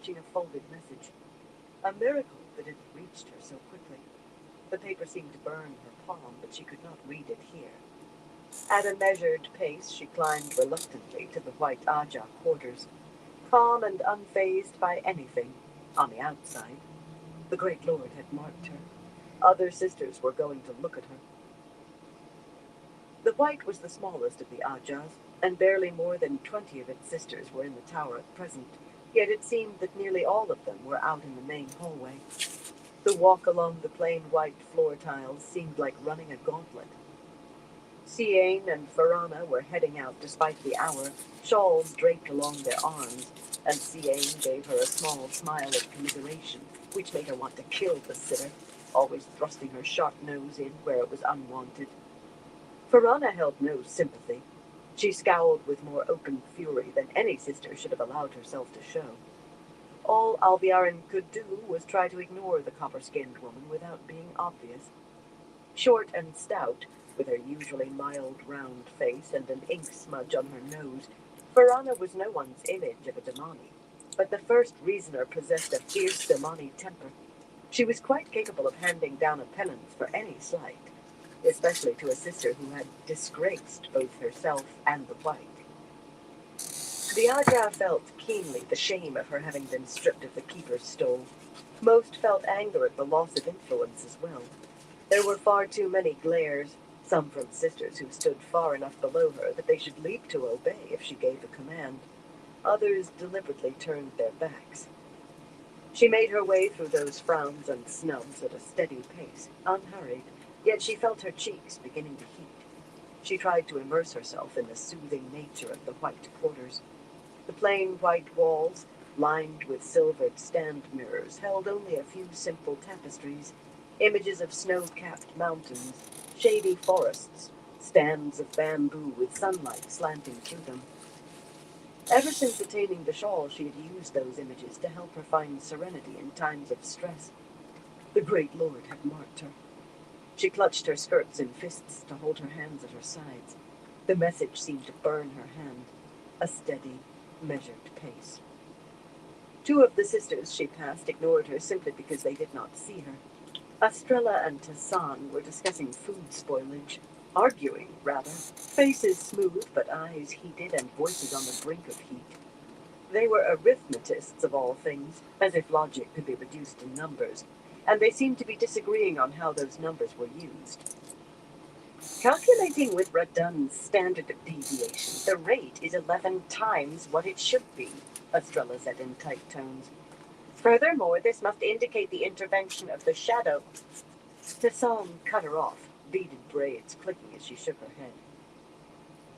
watching a folded message. A miracle that it reached her so quickly. The paper seemed to burn her palm, but she could not read it here. At a measured pace, she climbed reluctantly to the White Aja quarters, calm and unfazed by anything on the outside. The Great Lord had marked her. Other sisters were going to look at her. The White was the smallest of the Ajas, and barely more than 20 of its sisters were in the tower at present, yet it seemed that nearly all of them were out in the main hallway. The walk along the plain white floor tiles seemed like running a gauntlet. Siain and Farana were heading out despite the hour, shawls draped along their arms, and Siain gave her a small smile of commiseration, which made her want to kill the sitter, always thrusting her sharp nose in where it was unwanted. Farana held no sympathy. She scowled with more open fury than any sister should have allowed herself to show. All Alviarin could do was try to ignore the copper-skinned woman without being obvious. Short and stout, with her usually mild round face and an ink smudge on her nose, Farana was no one's image of a Damani, but the first reasoner possessed a fierce Damani temper. She was quite capable of handing down a penance for any slight, especially to a sister who had disgraced both herself and the White. The Aja felt keenly the shame of her having been stripped of the keeper's stole. Most felt anger at the loss of influence as well. There were far too many glares, some from sisters who stood far enough below her that they should leap to obey if she gave a command. Others deliberately turned their backs. She made her way through those frowns and snubs at a steady pace, unhurried, yet she felt her cheeks beginning to heat. She tried to immerse herself in the soothing nature of the white quarters. The plain white walls, lined with silvered stand mirrors, held only a few simple tapestries, images of snow-capped mountains, shady forests, stands of bamboo with sunlight slanting through them. Ever since attaining the shawl, she had used those images to help her find serenity in times of stress. The Great Lord had marked her. She clutched her skirts in fists to hold her hands at her sides. The message seemed to burn her hand, a steady, measured pace. Two of the sisters she passed ignored her simply because they did not see her. Estrella and Tassan were discussing food spoilage, arguing, rather, faces smooth but eyes heated and voices on the brink of heat. They were arithmetists of all things, as if logic could be reduced to numbers, and they seemed to be disagreeing on how those numbers were used. Calculating with Radun's standard of deviation, the rate is 11 times what it should be, Estrella said in tight tones. Furthermore, this must indicate the intervention of the shadow. Tassan cut her off, beaded braids clicking as she shook her head.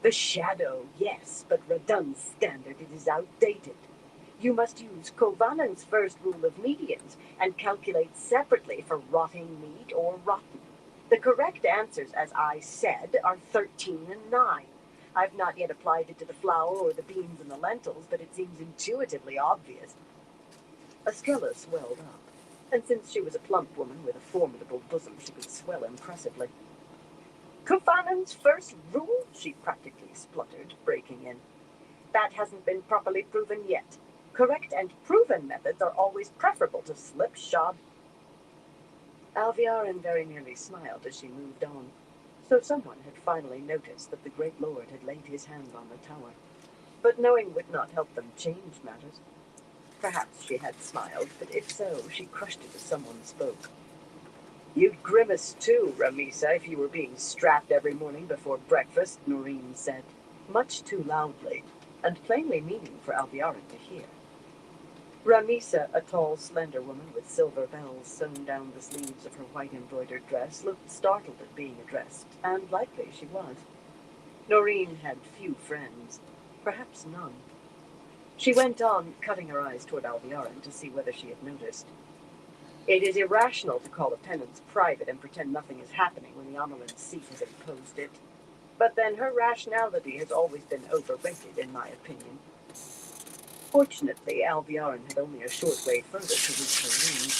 The shadow, yes, but Radun's standard, it is outdated. You must use Kovanan's first rule of medians and calculate separately for rotting meat or rotten. The correct answers, as I said, are 13 and 9. I've not yet applied it to the flour or the beans and the lentils, but it seems intuitively obvious. Estrella swelled up, and since she was a plump woman with a formidable bosom, she could swell impressively. Kovanan's first rule? She practically spluttered, breaking in. That hasn't been properly proven yet. Correct and proven methods are always preferable to slipshod. Alviarin very nearly smiled as she moved on. So someone had finally noticed that the Great Lord had laid his hand on the tower. But knowing would not help them change matters. Perhaps she had smiled, but if so, she crushed it as someone spoke. You'd grimace too, Ramisa, if you were being strapped every morning before breakfast, Noreen said, much too loudly, and plainly meaning for Alviarin to hear. Ramisa, a tall, slender woman with silver bells sewn down the sleeves of her white embroidered dress, looked startled at being addressed, and likely she was. Noreen had few friends, perhaps none. She went on, cutting her eyes toward Alviarin to see whether she had noticed. It is irrational to call a penance private and pretend nothing is happening when the Amelin's seat has imposed it. But then her rationality has always been overrated, in my opinion. Fortunately, Alviarin had only a short way further to reach her room.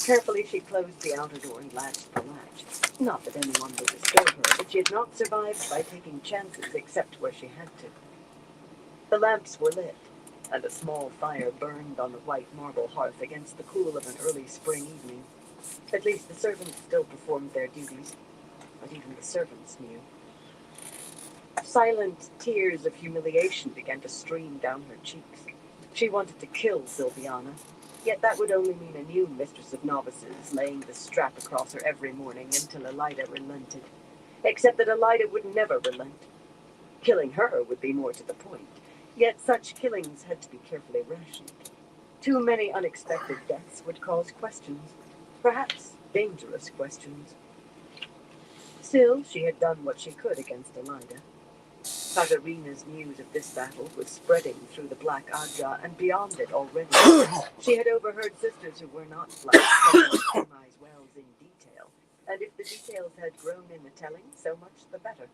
Carefully, she closed the outer door and latched the latch. Not that anyone would disturb her, but she had not survived by taking chances except where she had to. The lamps were lit. and a small fire burned on the white marble hearth against the cool of an early spring evening. At least the servants still performed their duties, but even the servants knew. Silent tears of humiliation began to stream down her cheeks. She wanted to kill Sylviana, yet that would only mean a new mistress of novices laying the strap across her every morning until Elida relented. Except that Elida would never relent. Killing her would be more to the point, yet such killings had to be carefully rationed. Too many unexpected deaths would cause questions, perhaps dangerous questions. Still, she had done what she could against Elida. Katarina's news of this battle was spreading through the Black Aja and beyond it already. She had overheard sisters who were not black telling Timai's wells in detail, and if the details had grown in the telling, so much the better.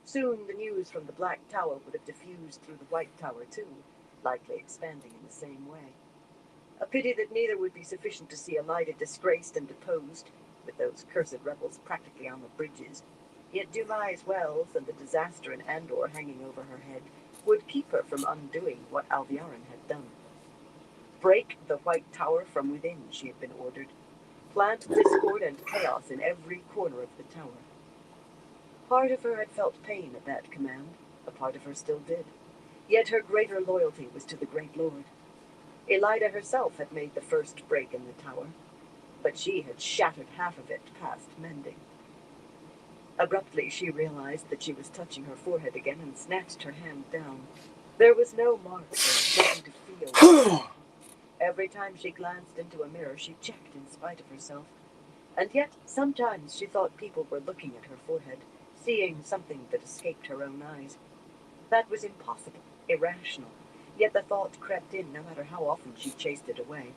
Soon the news from the Black Tower would have diffused through the White Tower too, likely expanding in the same way. A pity that neither would be sufficient to see Elida disgraced and deposed, with those cursed rebels practically on the bridges. Yet Dumai's wells and the disaster in Andor hanging over her head would keep her from undoing what Alviarin had done. Break the White Tower from within, she had been ordered. Plant discord and chaos in every corner of the tower. Part of her had felt pain at that command, a part of her still did. Yet her greater loyalty was to the Great Lord. Elida herself had made the first break in the tower, but she had shattered half of it past mending. Abruptly, she realized that she was touching her forehead again and snatched her hand down. There was no mark there, nothing to feel. Every time she glanced into a mirror, she checked in spite of herself. And yet, sometimes she thought people were looking at her forehead, seeing something that escaped her own eyes. That was impossible, irrational, yet the thought crept in no matter how often she chased it away.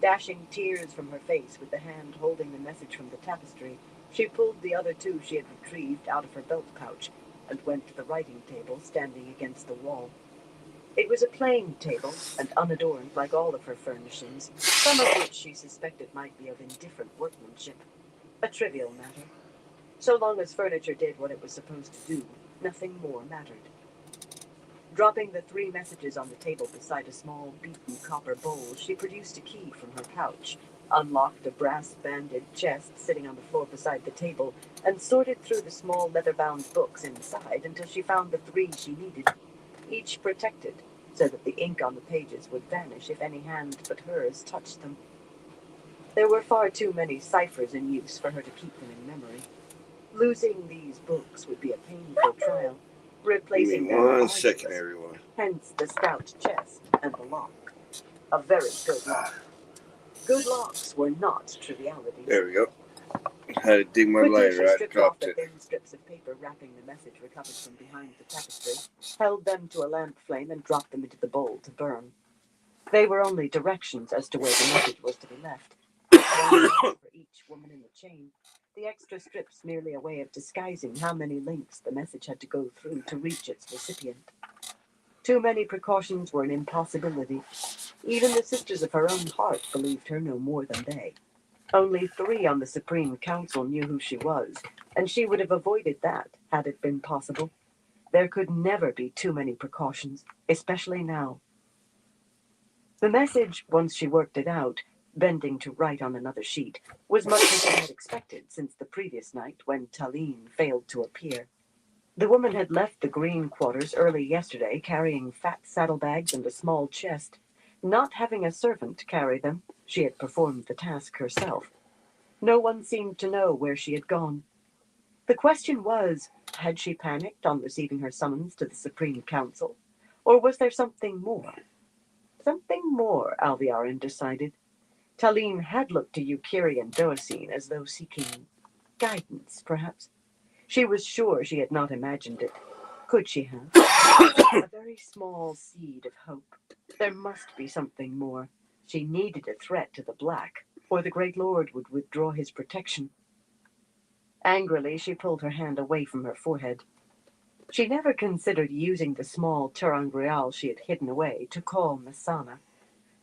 Dashing tears from her face with the hand holding the message from the tapestry, she pulled the other two she had retrieved out of her belt pouch and went to the writing table standing against the wall. It was a plain table and unadorned like all of her furnishings, some of which she suspected might be of indifferent workmanship. A trivial matter. So long as furniture did what it was supposed to do, nothing more mattered. Dropping the 3 messages on the table beside a small, beaten copper bowl, she produced a key from her pouch, unlocked a brass-banded chest sitting on the floor beside the table, and sorted through the small leather-bound books inside until she found the 3 she needed, each protected so that the ink on the pages would vanish if any hand but hers touched them. There were far too many ciphers in use for her to keep them in memory. Losing these books would be a painful trial. Replacing them one second, everyone. Hence the stout chest and the lock. A very good lock. Good locks were not trivialities. There we go. Had to dig my lighter out, dropped it. Thin strips of paper wrapping the message recovered from behind the tapestry, held them to a lamp flame, and dropped them into the bowl to burn. They were only directions as to where the message was to be left. One for each woman in the chain. The extra strips merely a way of disguising how many links the message had to go through to reach its recipient. Too many precautions were an impossibility. Even the sisters of her own heart believed her no more than they. Only 3 on the Supreme Council knew who she was, and she would have avoided that had it been possible. There could never be too many precautions, especially now. The message, once she worked it out, bending to write on another sheet, was much as she had expected since the previous night when Talene failed to appear. The woman had left the green quarters early yesterday, carrying fat saddlebags and a small chest. Not having a servant carry them, she had performed the task herself. No one seemed to know where she had gone. The question was, had she panicked on receiving her summons to the Supreme Council? Or was there something more? Something more, Alviarin decided. Talene had looked to Yukiri and Doacine as though seeking guidance, perhaps. She was sure she had not imagined it. Could she have? A very small seed of hope. There must be something more. She needed a threat to the Black, or the Great Lord would withdraw his protection. Angrily, she pulled her hand away from her forehead. She never considered using the small ter'angreal she had hidden away to call Masana.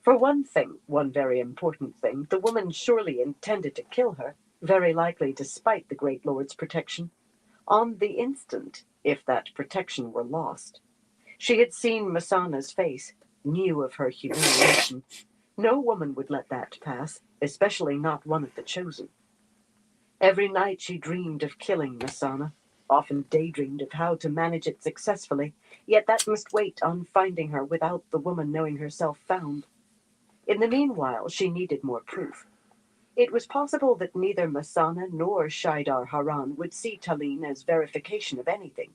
For one thing, one very important thing, the woman surely intended to kill her, very likely despite the Great Lord's protection. On the instant, if that protection were lost. She had seen Masana's face. knew of her humiliation. No woman would let that pass, especially not one of the chosen. Every night she dreamed of killing Masana, often daydreamed of how to manage it successfully, yet that must wait on finding her without the woman knowing herself found. In the meanwhile, she needed more proof. It was possible that neither Masana nor Shaidar Haran would see Taline as verification of anything.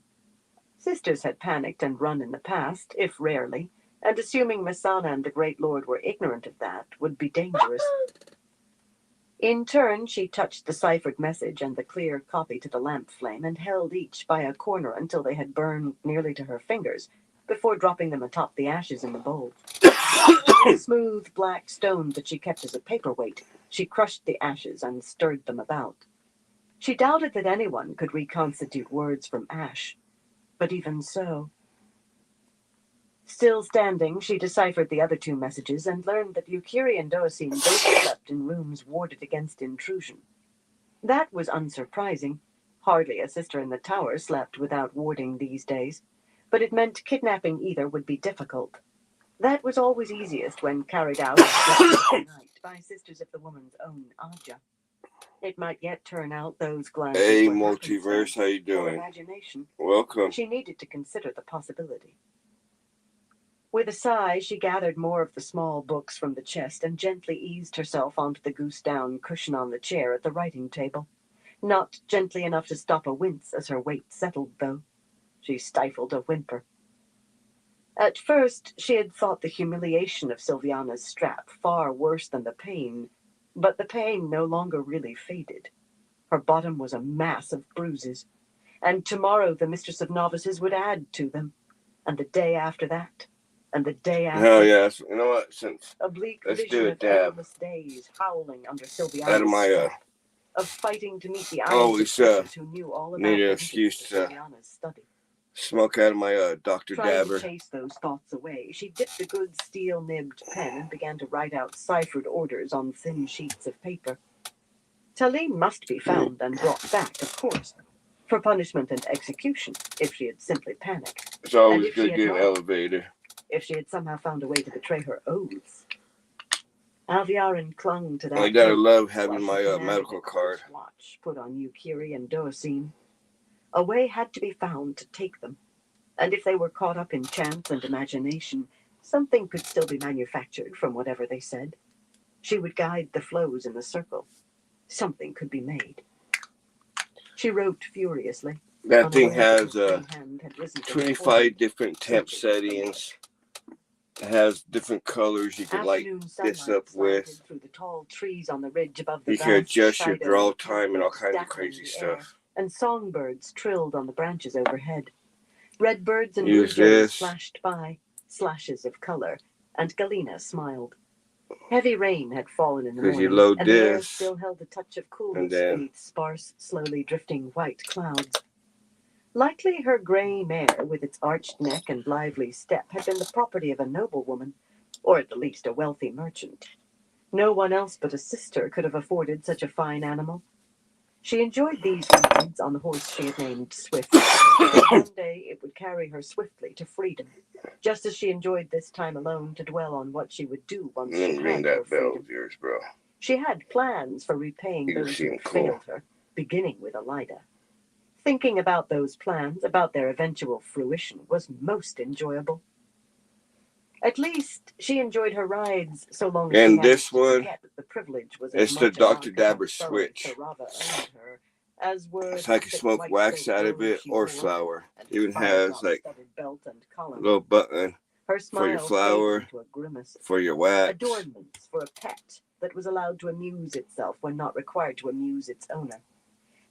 Sisters had panicked and run in the past, if rarely, and assuming Masana and the Great Lord were ignorant of that would be dangerous. In turn, she touched the ciphered message and the clear copy to the lamp flame and held each by a corner until they had burned nearly to her fingers, before dropping them atop the ashes in the bowl. The smooth black stone that she kept as a paperweight, she crushed the ashes and stirred them about. She doubted that anyone could reconstitute words from ash, but even so. Still standing, she deciphered the other two messages and learned that Yukiri and Doasim both slept in rooms warded against intrusion. That was unsurprising. Hardly a sister in the tower slept without warding these days, but it meant kidnapping either would be difficult. That was always easiest when carried out at night by sisters of the woman's own Aja. It might yet turn out those glances Hey, were Multiverse, how you or doing? imagination. Welcome. She needed to consider the possibility. With a sigh, she gathered more of the small books from the chest and gently eased herself onto the goose-down cushion on the chair at the writing table. Not gently enough to stop a wince as her weight settled, though. She stifled a whimper. At first, she had thought the humiliation of Sylviana's strap far worse than the pain, but the pain no longer really faded. Her bottom was a mass of bruises, and tomorrow the Mistress of Novices would add to them, and the day after that, and the day after. Oh, yes. You know what? Since A bleak let's vision do a of dab endless days howling under Sylviana's out of my step, of fighting to meet the eyes always, of sisters who knew all about need an the excuse visits to Sylviana's study. smoke out of my Dr. Trying Dabber. to chase those thoughts away, she dipped the good steel-nibbed pen and began to write out ciphered orders on thin sheets of paper. Taline must be found and brought back, of course, for punishment and execution, if she had simply panicked. It's always if good she to had get an not- elevator. If she had somehow found a way to betray her oaths. Alviarin clung to that. I gotta oath, love having like my he commanded medical a card. close watch put on Yukiri and Doasim. A way had to be found to take them, and if they were caught up in chance and imagination, something could still be manufactured from whatever they said. She would guide the flows in the circle. Something could be made. She wrote furiously. That thing unaware that has her free hand had risen to her 25 forehead. different temp settings. It has different colors you can light Afternoon this sunlight up with. slanted through the tall trees on the ridge above the You can vast adjust your shadow draw of time and all poppies kinds of dappling crazy the air, stuff. and songbirds trilled on the branches overhead. Redbirds and Use blue jays this. flashed by, slashes of color, and Galena smiled. Heavy rain had fallen in the Because you morning, load and the air this, still held a touch of coolness and then beneath sparse, slowly drifting white clouds. Likely her gray mare, with its arched neck and lively step, had been the property of a noblewoman, or at the least a wealthy merchant. No one else but a sister could have afforded such a fine animal. She enjoyed these rides on the horse she had named Swift. One day it would carry her swiftly to freedom, just as she enjoyed this time alone to dwell on what she would do once let she me ring had her that bell freedom. of yours, bro. She had plans for repaying You those seem who had cool. failed her, beginning with Elida. Thinking about those plans, about their eventual fruition, was most enjoyable. At least she enjoyed her rides so long as And she this managed to one, forget that the privilege was it's as the much a Dr. mark of Dabber how thoroughly switch. Sarava owned her, as were So I the can thick smoke white wax silk out of robe it she or wore, flour. and Even the has like spider-studded belt and a collar. little button Her for your smile flour, faded into a grimace. for your wax. Adornments for a pet that was allowed to amuse itself when not required to amuse its owner.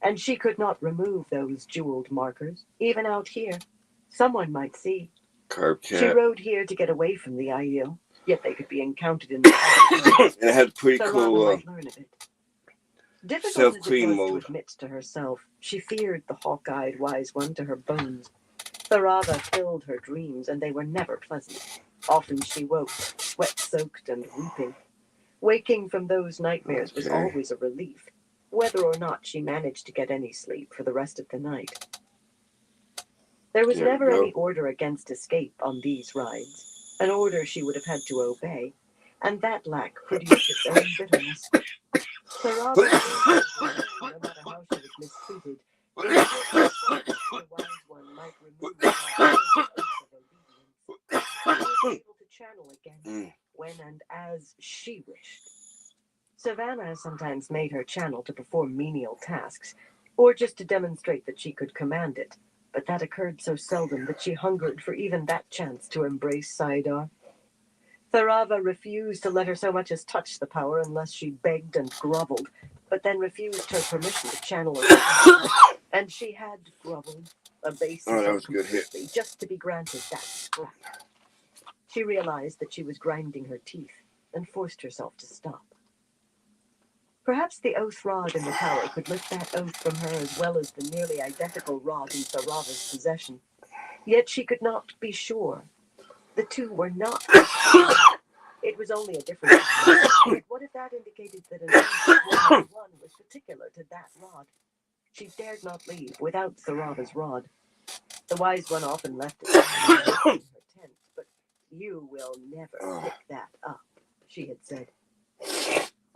And she could not remove those jeweled markers, even out here. Someone might see. Carb She cap. rode here to get away from the Aiel, yet they could be encountered in the park. And it had pretty Sarava cool might learn of it. Difficult as it self-clean was to mode. admit to herself, she feared the hawk-eyed wise one to her bones. Sarava filled her dreams, and they were never pleasant. Often she woke, sweat-soaked and weeping. Waking from those nightmares was Okay. always a relief, whether or not she managed to get any sleep for the rest of the night. There was There we never go. any order against escape on these rides. an order she would have had to obey, and that lack produced its own bitterness. Sarava knew no matter how she was mistreated, in order the wise one might remove that oath of obedience, and was able to channel again when and as she wished. Savannah sometimes made her channel to perform menial tasks, or just to demonstrate that she could command it, but that occurred so seldom that she hungered for even that chance to embrace Saidar. Tharava refused to let her so much as touch the power unless she begged and groveled, but then refused her permission to channel her. And she had groveled, abased herself completely, just to be granted that scrap. She realized that she was grinding her teeth and forced herself to stop. Perhaps the oath rod in the tower could lift that oath from her as well as the nearly identical rod in Tharava's possession. Yet she could not be sure. The two were not. It was only a different rod. What if that indicated that one was particular to that rod? She dared not leave without Tharava's rod. The wise one often left it in her tent, but you will never pick that up, she had said.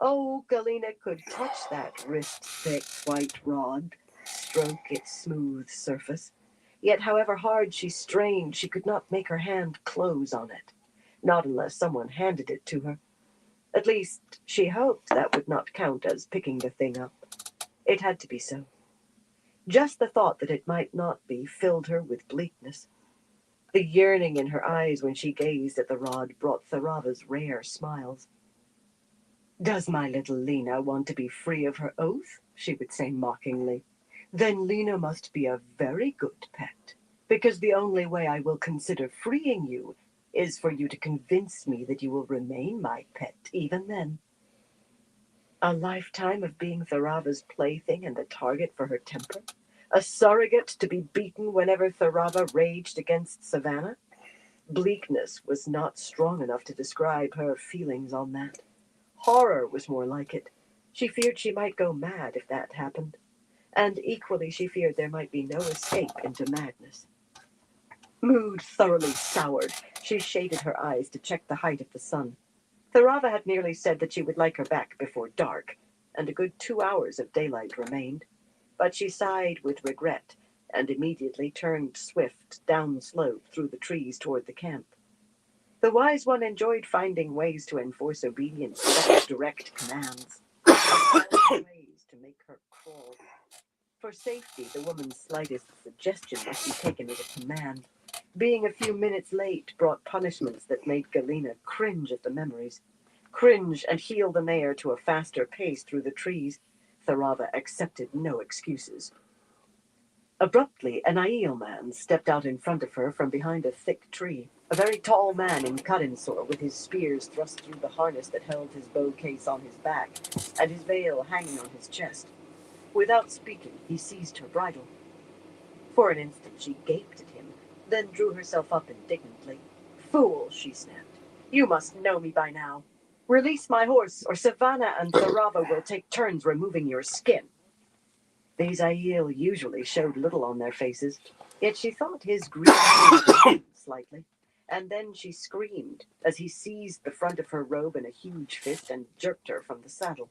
Oh, Galena could touch that wrist-thick white rod, stroke its smooth surface. Yet however hard she strained, she could not make her hand close on it. Not unless someone handed it to her. At least, she hoped that would not count as picking the thing up. It had to be so. Just the thought that it might not be filled her with bleakness. The yearning in her eyes when she gazed at the rod brought Tharava's rare smiles. Does my little Lena want to be free of her oath? She would say mockingly. Then Lena must be a very good pet, because the only way I will consider freeing you is for you to convince me that you will remain my pet even then. A lifetime of being Tharava's plaything and a target for her temper? A surrogate to be beaten whenever Tharava raged against Savannah? Bleakness was not strong enough to describe her feelings on that. Horror was more like it. She feared she might go mad if that happened. And equally she feared there might be no escape into madness. Mood thoroughly soured, she shaded her eyes to check the height of the sun. Tharava had merely said that she would like her back before dark, and a good 2 hours of daylight remained. But she sighed with regret and immediately turned swift downslope through the trees toward the camp. The wise one enjoyed finding ways to enforce obedience without direct commands. Ways to make her crawl. For safety, the woman's slightest suggestion must be taken as a command. Being a few minutes late brought punishments that made Galena cringe at the memories. Cringe and heel the mare to a faster pace through the trees. Tharava accepted no excuses. Abruptly, an Aiel man stepped out in front of her from behind a thick tree. A very tall man in Kadinsor, with his spears thrust through the harness that held his bow case on his back, and his veil hanging on his chest. Without speaking, he seized her bridle. For an instant she gaped at him, then drew herself up indignantly. Fool, she snapped. You must know me by now. Release my horse, or Savannah and Tharava will take turns removing your skin. These Aiel usually showed little on their faces, yet she thought his grief slightly. And then she screamed as he seized the front of her robe in a huge fist and jerked her from the saddle.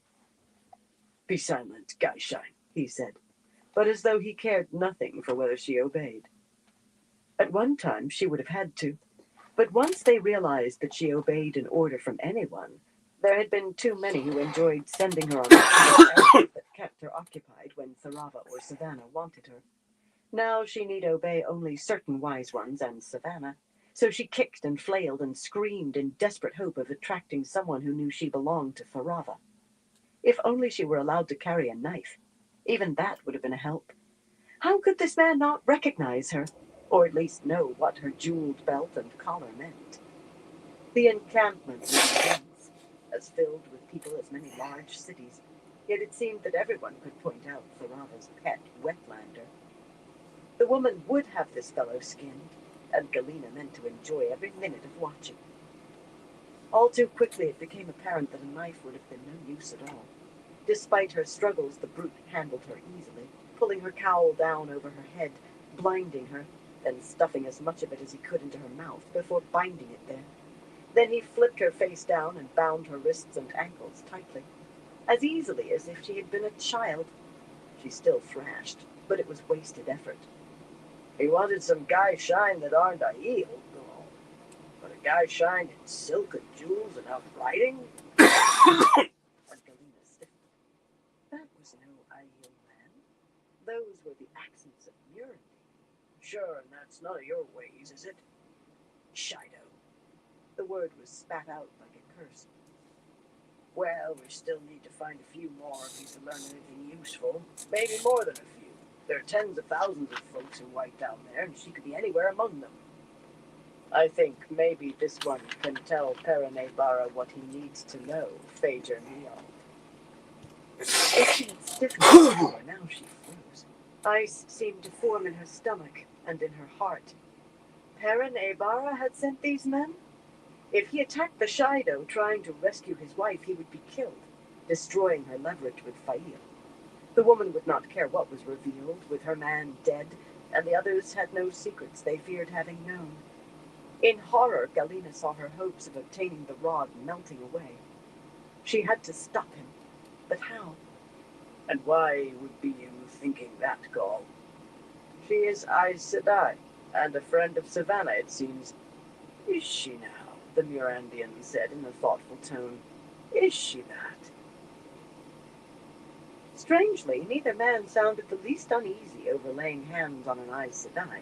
Be silent, Gaishain, he said, but as though he cared nothing for whether she obeyed. At one time she would have had to, but once they realized that she obeyed an order from anyone, there had been too many who enjoyed sending her on errands that kept her occupied when Tharava or Savannah wanted her. Now she need obey only certain wise ones and Savannah, so she kicked and flailed and screamed in desperate hope of attracting someone who knew she belonged to Tharava. If only she were allowed to carry a knife. Even that would have been a help. How could this man not recognize her, or at least know what her jeweled belt and collar meant? The encampment was dense, as filled with people as many large cities, yet it seemed that everyone could point out Tharava's pet wetlander. The woman would have this fellow skinned, and Galena meant to enjoy every minute of watching. All too quickly it became apparent that a knife would have been no use at all. Despite her struggles, the brute handled her easily, pulling her cowl down over her head, blinding her, then stuffing as much of it as he could into her mouth before binding it there. Then he flipped her face down and bound her wrists and ankles tightly, as easily as if she had been a child. She still thrashed, but it was wasted effort. He wanted some guy shine that aren't a heel, girl. But a guy shined in silk and jewels and out riding? And Galena stiffened. That was no Aiel man. Those were the accents of Murandy. Sure, and that's none of your ways, is it? Shido. The word was spat out like a curse. Well, we still need to find a few more if he's to learn anything useful. Maybe more than a few. There are tens of thousands of folks in white down there, and she could be anywhere among them. I think maybe this one can tell Paraneybara what he needs to know, Phaedra Neal. She had stiffened before, now she froze. Ice seemed to form in her stomach and in her heart. Paraneybara had sent these men? If he attacked the Shido trying to rescue his wife, he would be killed, destroying her leverage with Fail. The woman would not care what was revealed, with her man dead, and the others had no secrets they feared having known. In horror, Galena saw her hopes of obtaining the rod melting away. She had to stop him, but how? And why would be you thinking that, Gaul? She is Aes Sedai, and a friend of Savannah, it seems. Is she now? The Murandian said in a thoughtful tone. Is she that? Strangely, neither man sounded the least uneasy over laying hands on an Aes Sedai,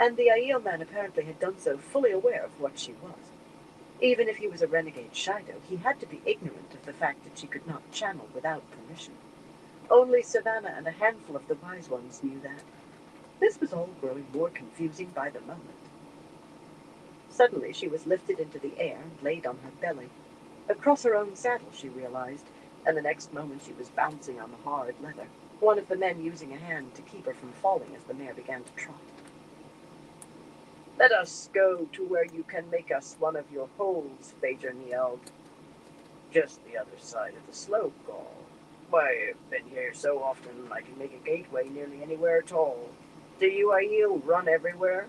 and the Aiel man apparently had done so fully aware of what she was. Even if he was a renegade Shido, he had to be ignorant of the fact that she could not channel without permission. Only Savannah and a handful of the wise ones knew that. This was all growing more confusing by the moment. Suddenly she was lifted into the air and laid on her belly. Across her own saddle, she realized, and the next moment she was bouncing on the hard leather, one of the men using a hand to keep her from falling as the mare began to trot. Let us go to where you can make us one of your holes, Phaedra Neal. Just the other side of the slope, Gaul. Why, I've been here so often I can make a gateway nearly anywhere at all. Do you Aiel run everywhere?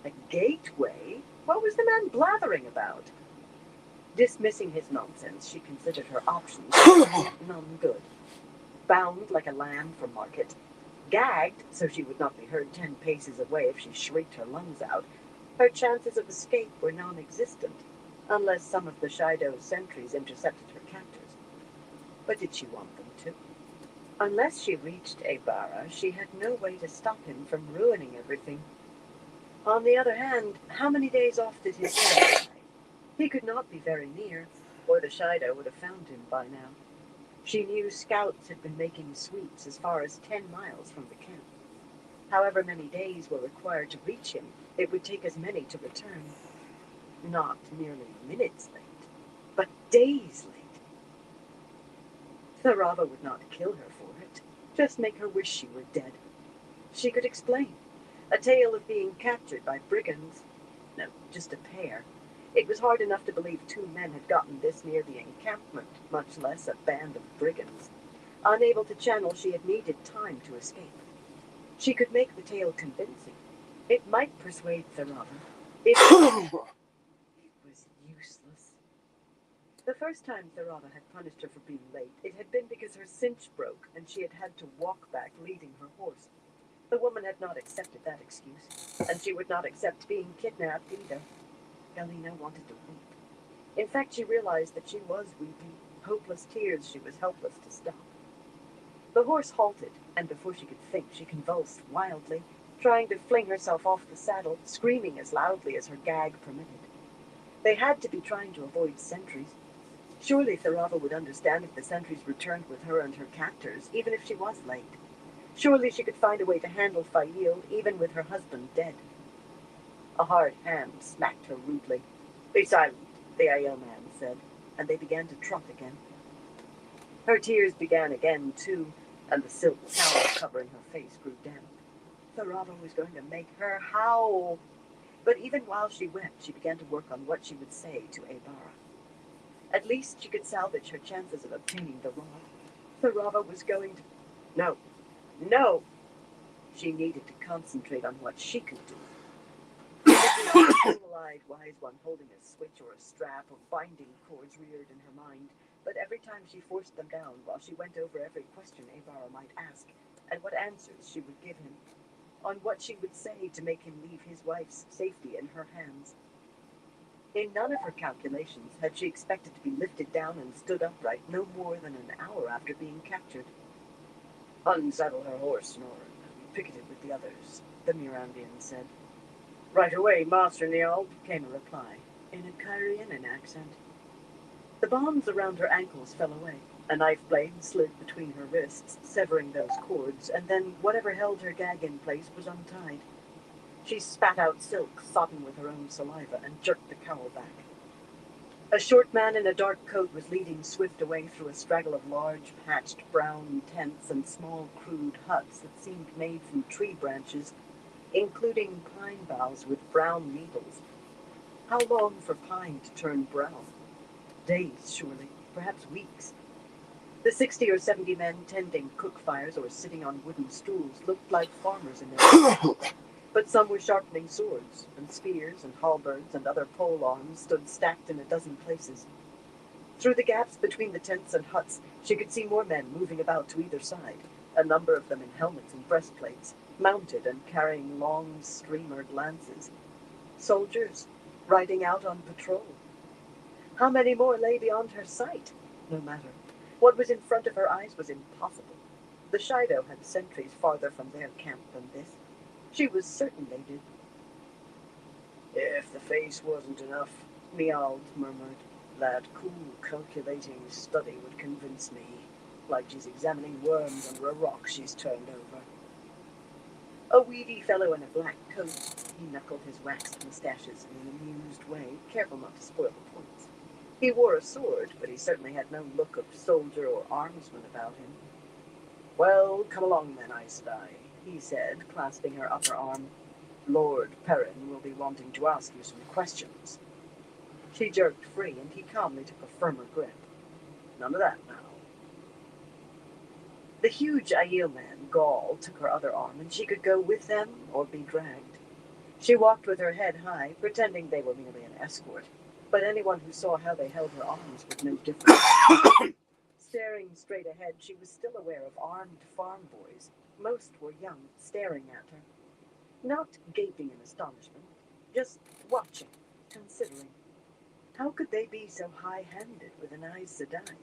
A gateway? What was the man blathering about? Dismissing his nonsense, she considered her options none good. Bound like a lamb for market, gagged so she would not be heard 10 paces away if she shrieked her lungs out, her chances of escape were non-existent, unless some of the Shido sentries intercepted her captors. But did she want them to? Unless she reached Aybara, she had no way to stop him from ruining everything. On the other hand, how many days off did his man lie? He could not be very near, or the Shido would have found him by now. She knew scouts had been making sweeps as far as 10 miles from the camp. However many days were required to reach him, it would take as many to return. Not merely minutes late, but days late. Tharava would not kill her for it, just make her wish she were dead. She could explain. A tale of being captured by brigands. No, just a pair. It was hard enough to believe 2 men had gotten this near the encampment, much less a band of brigands. Unable to channel, she had needed time to escape. She could make the tale convincing. It might persuade Tharava. It was useless. The first time Tharava had punished her for being late, it had been because her cinch broke and she had had to walk back leading her horse. The woman had not accepted that excuse, and she would not accept being kidnapped either. Galena wanted to weep. In fact, she realized that she was weeping, hopeless tears she was helpless to stop. The horse halted, and before she could think, she convulsed wildly, trying to fling herself off the saddle, screaming as loudly as her gag permitted. They had to be trying to avoid sentries. Surely Tharava would understand if the sentries returned with her and her captors, even if she was late. Surely she could find a way to handle Fail, even with her husband dead. A hard hand smacked her rudely. Be silent, the Aiel man said, and they began to trot again. Her tears began again, too, and the silk towel covering her face grew damp. Tharava was going to make her howl. But even while she wept, she began to work on what she would say to Aybara. At least she could salvage her chances of obtaining the rod. Tharava was going to... No. She needed to concentrate on what she could do. It was the single-eyed wise one holding a switch or a strap or binding cords reared in her mind, but every time she forced them down while she went over every question Abara might ask, and what answers she would give him, on what she would say to make him leave his wife's safety in her hands. In none of her calculations had she expected to be lifted down and stood upright no more than an hour after being captured. "Unsaddle her horse, Norin, and picket it with the others," the Mirandian said. "Right away, Master Niall," came a reply, in a Kyrianan accent. The bonds around her ankles fell away. A knife blade slid between her wrists, severing those cords, and then whatever held her gag in place was untied. She spat out silk, sodden with her own saliva, and jerked the cowl back. A short man in a dark coat was leading Swift away through a straggle of large, patched brown tents and small, crude huts that seemed made from tree branches, including pine boughs with brown needles. How long for pine to turn brown? Days, surely, perhaps weeks. The 60 or 70 men tending cook fires or sitting on wooden stools looked like farmers in their but some were sharpening swords, and spears and halberds and other pole arms stood stacked in a dozen places. Through the gaps between the tents and huts, she could see more men moving about to either side, a number of them in helmets and breastplates, mounted and carrying long, streamered lances. Soldiers, riding out on patrol. How many more lay beyond her sight? No matter. What was in front of her eyes was impossible. The Shido had sentries farther from their camp than this. She was certain they did. "If the face wasn't enough," Niall murmured, "that cool, calculating study would convince me, like she's examining worms under a rock she's turned over." A weedy fellow in a black coat, he knuckled his waxed mustaches in an amused way, careful not to spoil the points. He wore a sword, but he certainly had no look of soldier or armsman about him. "Well, come along then, Aes Sedai," he said, clasping her upper arm. "Lord Perrin will be wanting to ask you some questions." She jerked free, and he calmly took a firmer grip. "None of that now." The huge Aiel man, Gaul, took her other arm, and she could go with them or be dragged. She walked with her head high, pretending they were merely an escort, but anyone who saw how they held her arms was no different. Staring straight ahead, she was still aware of armed farm boys. Most were young, staring at her. Not gaping in astonishment, just watching, considering. How could they be so high-handed with an Aes Sedai?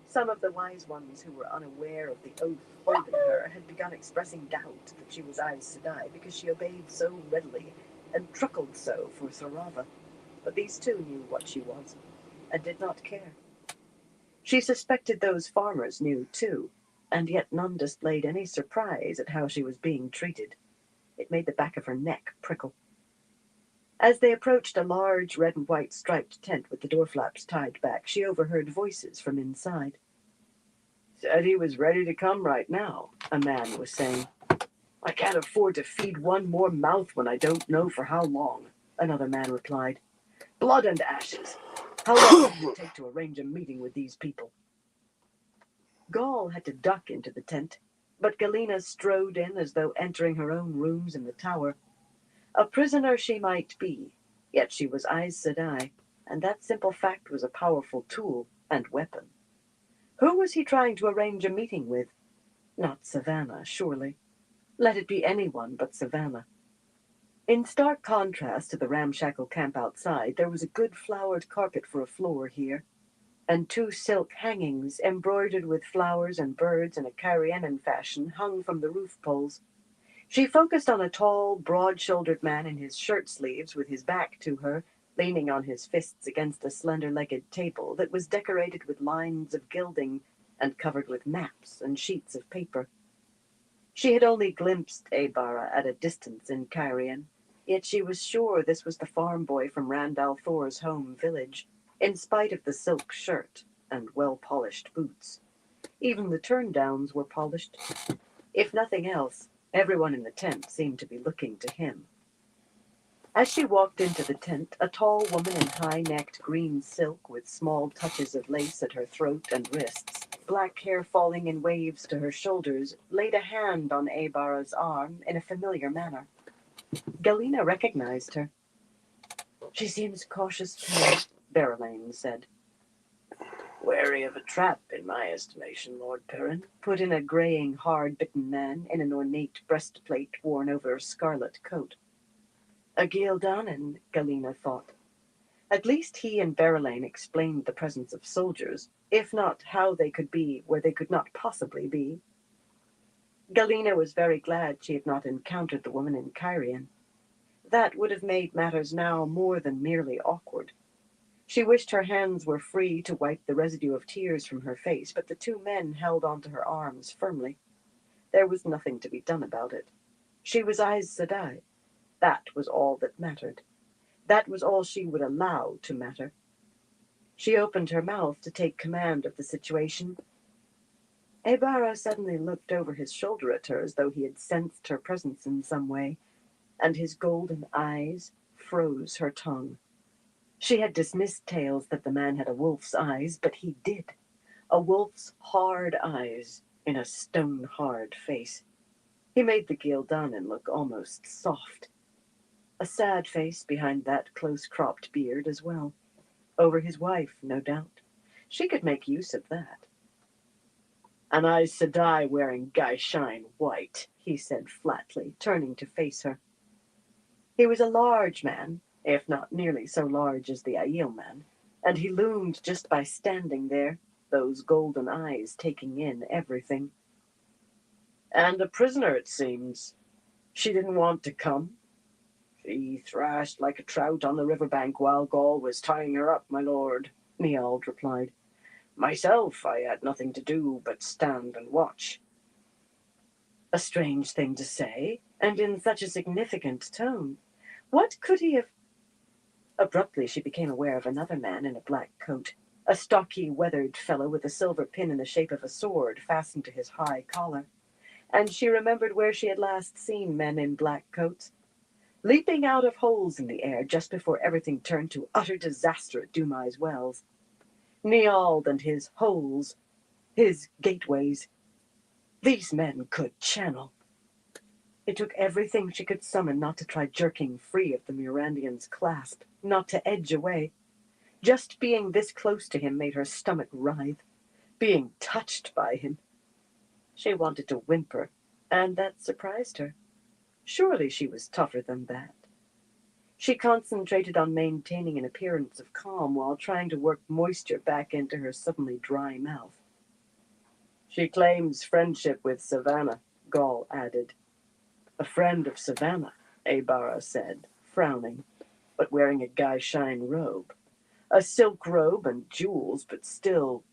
Some of the wise ones who were unaware of the oath holding her had begun expressing doubt that she was Aes Sedai because she obeyed so readily and truckled so for Sarava. But these two knew what she was, and did not care. She suspected those farmers knew, too, and yet none displayed any surprise at how she was being treated. It made the back of her neck prickle. As they approached a large red and white striped tent with the door flaps tied back, she overheard voices from inside. "Said he was ready to come right now," a man was saying. "I can't afford to feed one more mouth when I don't know for how long," another man replied. "Blood and ashes. How long did it take to arrange a meeting with these people?" Gaul had to duck into the tent, but Galena strode in as though entering her own rooms in the tower. A prisoner she might be, yet she was Aes Sedai, and that simple fact was a powerful tool and weapon. Who was he trying to arrange a meeting with? Not Savannah, surely. Let it be anyone but Savannah. In stark contrast to the ramshackle camp outside, there was a good flowered carpet for a floor here, and 2 silk hangings embroidered with flowers and birds in a Kyrianan fashion hung from the roof poles. She focused on a tall, broad-shouldered man in his shirt sleeves with his back to her, leaning on his fists against a slender-legged table that was decorated with lines of gilding and covered with maps and sheets of paper. She had only glimpsed Abara at a distance in Kyrian, yet she was sure this was the farm boy from Randall Thor's home village, in spite of the silk shirt and well-polished boots. Even the turn-downs were polished. If nothing else, everyone in the tent seemed to be looking to him. As she walked into the tent, a tall woman in high-necked green silk with small touches of lace at her throat and wrists black hair falling in waves to her shoulders, laid a hand on Abara's arm in a familiar manner. Galina recognized her. "She seems cautious too," Berelaine said. "Wary of a trap, in my estimation, Lord Perrin," put in a graying, hard-bitten man in an ornate breastplate worn over a scarlet coat. A Gildanan, Galina thought. At least he and Berelaine explained the presence of soldiers, if not how they could be where they could not possibly be. Galina was very glad she had not encountered the woman in Cairhien. That would have made matters now more than merely awkward. She wished her hands were free to wipe the residue of tears from her face, but the two men held onto her arms firmly. There was nothing to be done about it. She was Aes Sedai. That was all that mattered. That was all she would allow to matter. She opened her mouth to take command of the situation. Abara suddenly looked over his shoulder at her as though he had sensed her presence in some way, and his golden eyes froze her tongue. She had dismissed tales that the man had a wolf's eyes, but he did. A wolf's hard eyes in a stone-hard face. He made the Gildanan look almost soft. A sad face behind that close-cropped beard as well. Over his wife, no doubt. She could make use of that. "An Aes Sedai wearing Gai'Shine white," he said flatly, turning to face her. He was a large man, if not nearly so large as the Aiel man, and he loomed just by standing there, those golden eyes taking in everything. "And a prisoner, it seems. She didn't want to come. She thrashed like a trout on the riverbank while Gaul was tying her up, my lord," Niald replied. "Myself, I had nothing to do but stand and watch." A strange thing to say, and in such a significant tone. What could he have... Abruptly, she became aware of another man in a black coat, a stocky, weathered fellow with a silver pin in the shape of a sword fastened to his high collar. And she remembered where she had last seen men in black coats. Leaping out of holes in the air just before everything turned to utter disaster at Dumai's Wells. Niald and his holes, his gateways. These men could channel. It took everything she could summon not to try jerking free of the Mirandian's clasp, not to edge away. Just being this close to him made her stomach writhe. Being touched by him. She wanted to whimper, and that surprised her. Surely she was tougher than that. She concentrated on maintaining an appearance of calm while trying to work moisture back into her suddenly dry mouth. "She claims friendship with Savannah," Gaul added. "A friend of Savannah," Abara said, frowning, but wearing a Gai'Shine robe. A silk robe and jewels, but still...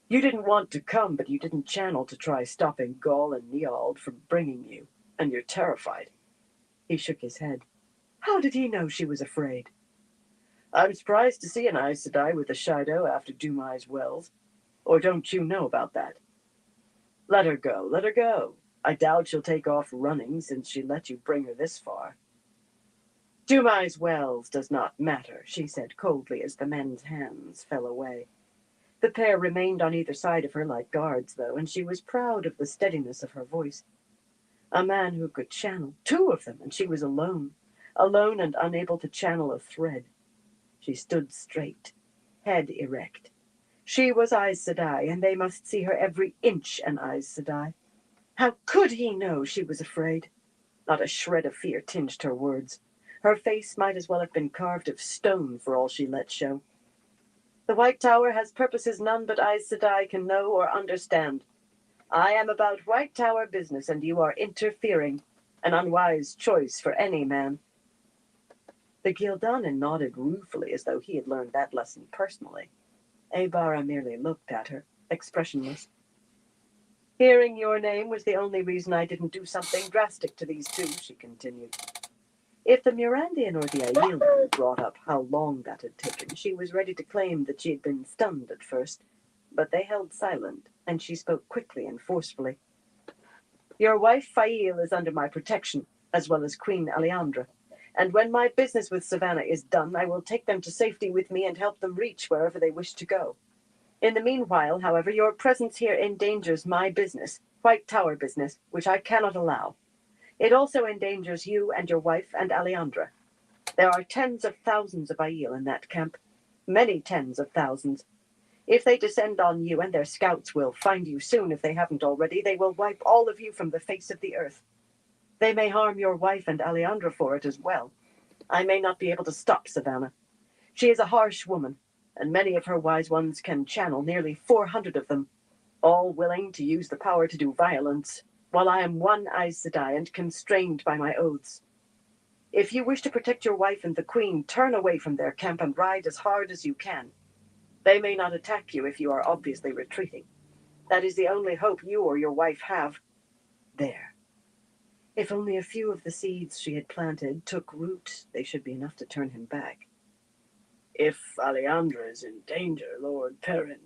"You didn't want to come, but you didn't channel to try stopping Gaul and Niald from bringing you, and you're terrified." He shook his head. How did he know she was afraid? "I'm surprised to see an Aes Sedai with a Shaido after Dumai's Wells. Or don't you know about that? Let her go, let her go. I doubt she'll take off running since she let you bring her this far." "Dumai's Wells does not matter," she said coldly as the men's hands fell away. The pair remained on either side of her like guards, though, and she was proud of the steadiness of her voice. A man who could channel, two of them, and she was alone and unable to channel a thread. She stood straight, head erect. She was Aes Sedai, and they must see her every inch an Aes Sedai. How could he know she was afraid? Not a shred of fear tinged her words. Her face might as well have been carved of stone for all she let show. "The White Tower has purposes none but Aes Sedai can know or understand. I am about White Tower business, and you are interfering. An unwise choice for any man." The Gildanan nodded ruefully as though he had learned that lesson personally. Abara merely looked at her, expressionless. "Hearing your name was the only reason I didn't do something drastic to these two," she continued. If the Mirandian or the Aiel man brought up how long that had taken, she was ready to claim that she had been stunned at first, but they held silent, and she spoke quickly and forcefully. "Your wife Fail is under my protection, as well as Queen Aleandra, and when my business with Savannah is done, I will take them to safety with me and help them reach wherever they wish to go. In the meanwhile, however, your presence here endangers my business, White Tower business, which I cannot allow. It also endangers you and your wife and Aleandra. There are tens of thousands of Aiel in that camp, many tens of thousands. If they descend on you, and their scouts will find you soon if they haven't already, they will wipe all of you from the face of the earth. They may harm your wife and Aleandra for it as well. I may not be able to stop Savannah. She is a harsh woman, and many of her wise ones can channel, nearly 400 of them, all willing to use the power to do violence, while I am one Aes Sedai and constrained by my oaths. If you wish to protect your wife and the Queen, turn away from their camp and ride as hard as you can. They may not attack you if you are obviously retreating. That is the only hope you or your wife have. There. If only a few of the seeds she had planted took root, they should be enough to turn him back. If Aleandra is in danger, Lord Perrin,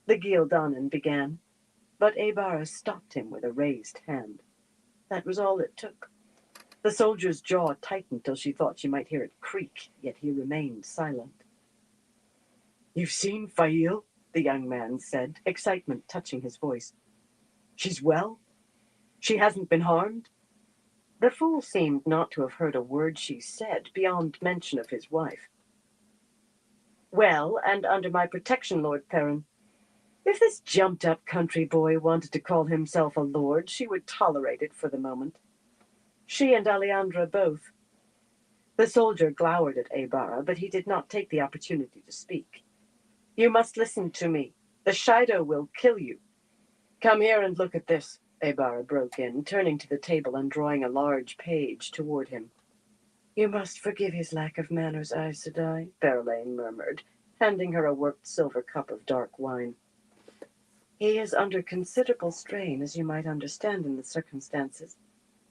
the Gildanan began, but Aebara stopped him with a raised hand. That was all it took. The soldier's jaw tightened till she thought she might hear it creak, yet he remained silent. You've seen Fail? The young man said, excitement touching his voice. She's well? She hasn't been harmed? The fool seemed not to have heard a word she said, beyond mention of his wife. Well, and under my protection, Lord Perrin. If this jumped-up country boy wanted to call himself a lord, she would tolerate it for the moment. She and Aleandra both. The soldier glowered at Aebara, but he did not take the opportunity to speak. You must listen to me. The Shido will kill you. Come here and look at this, Aebara broke in, turning to the table and drawing a large page toward him. You must forgive his lack of manners, Aes Sedai, Berelain murmured, handing her a worked silver cup of dark wine. He is under considerable strain, as you might understand in the circumstances.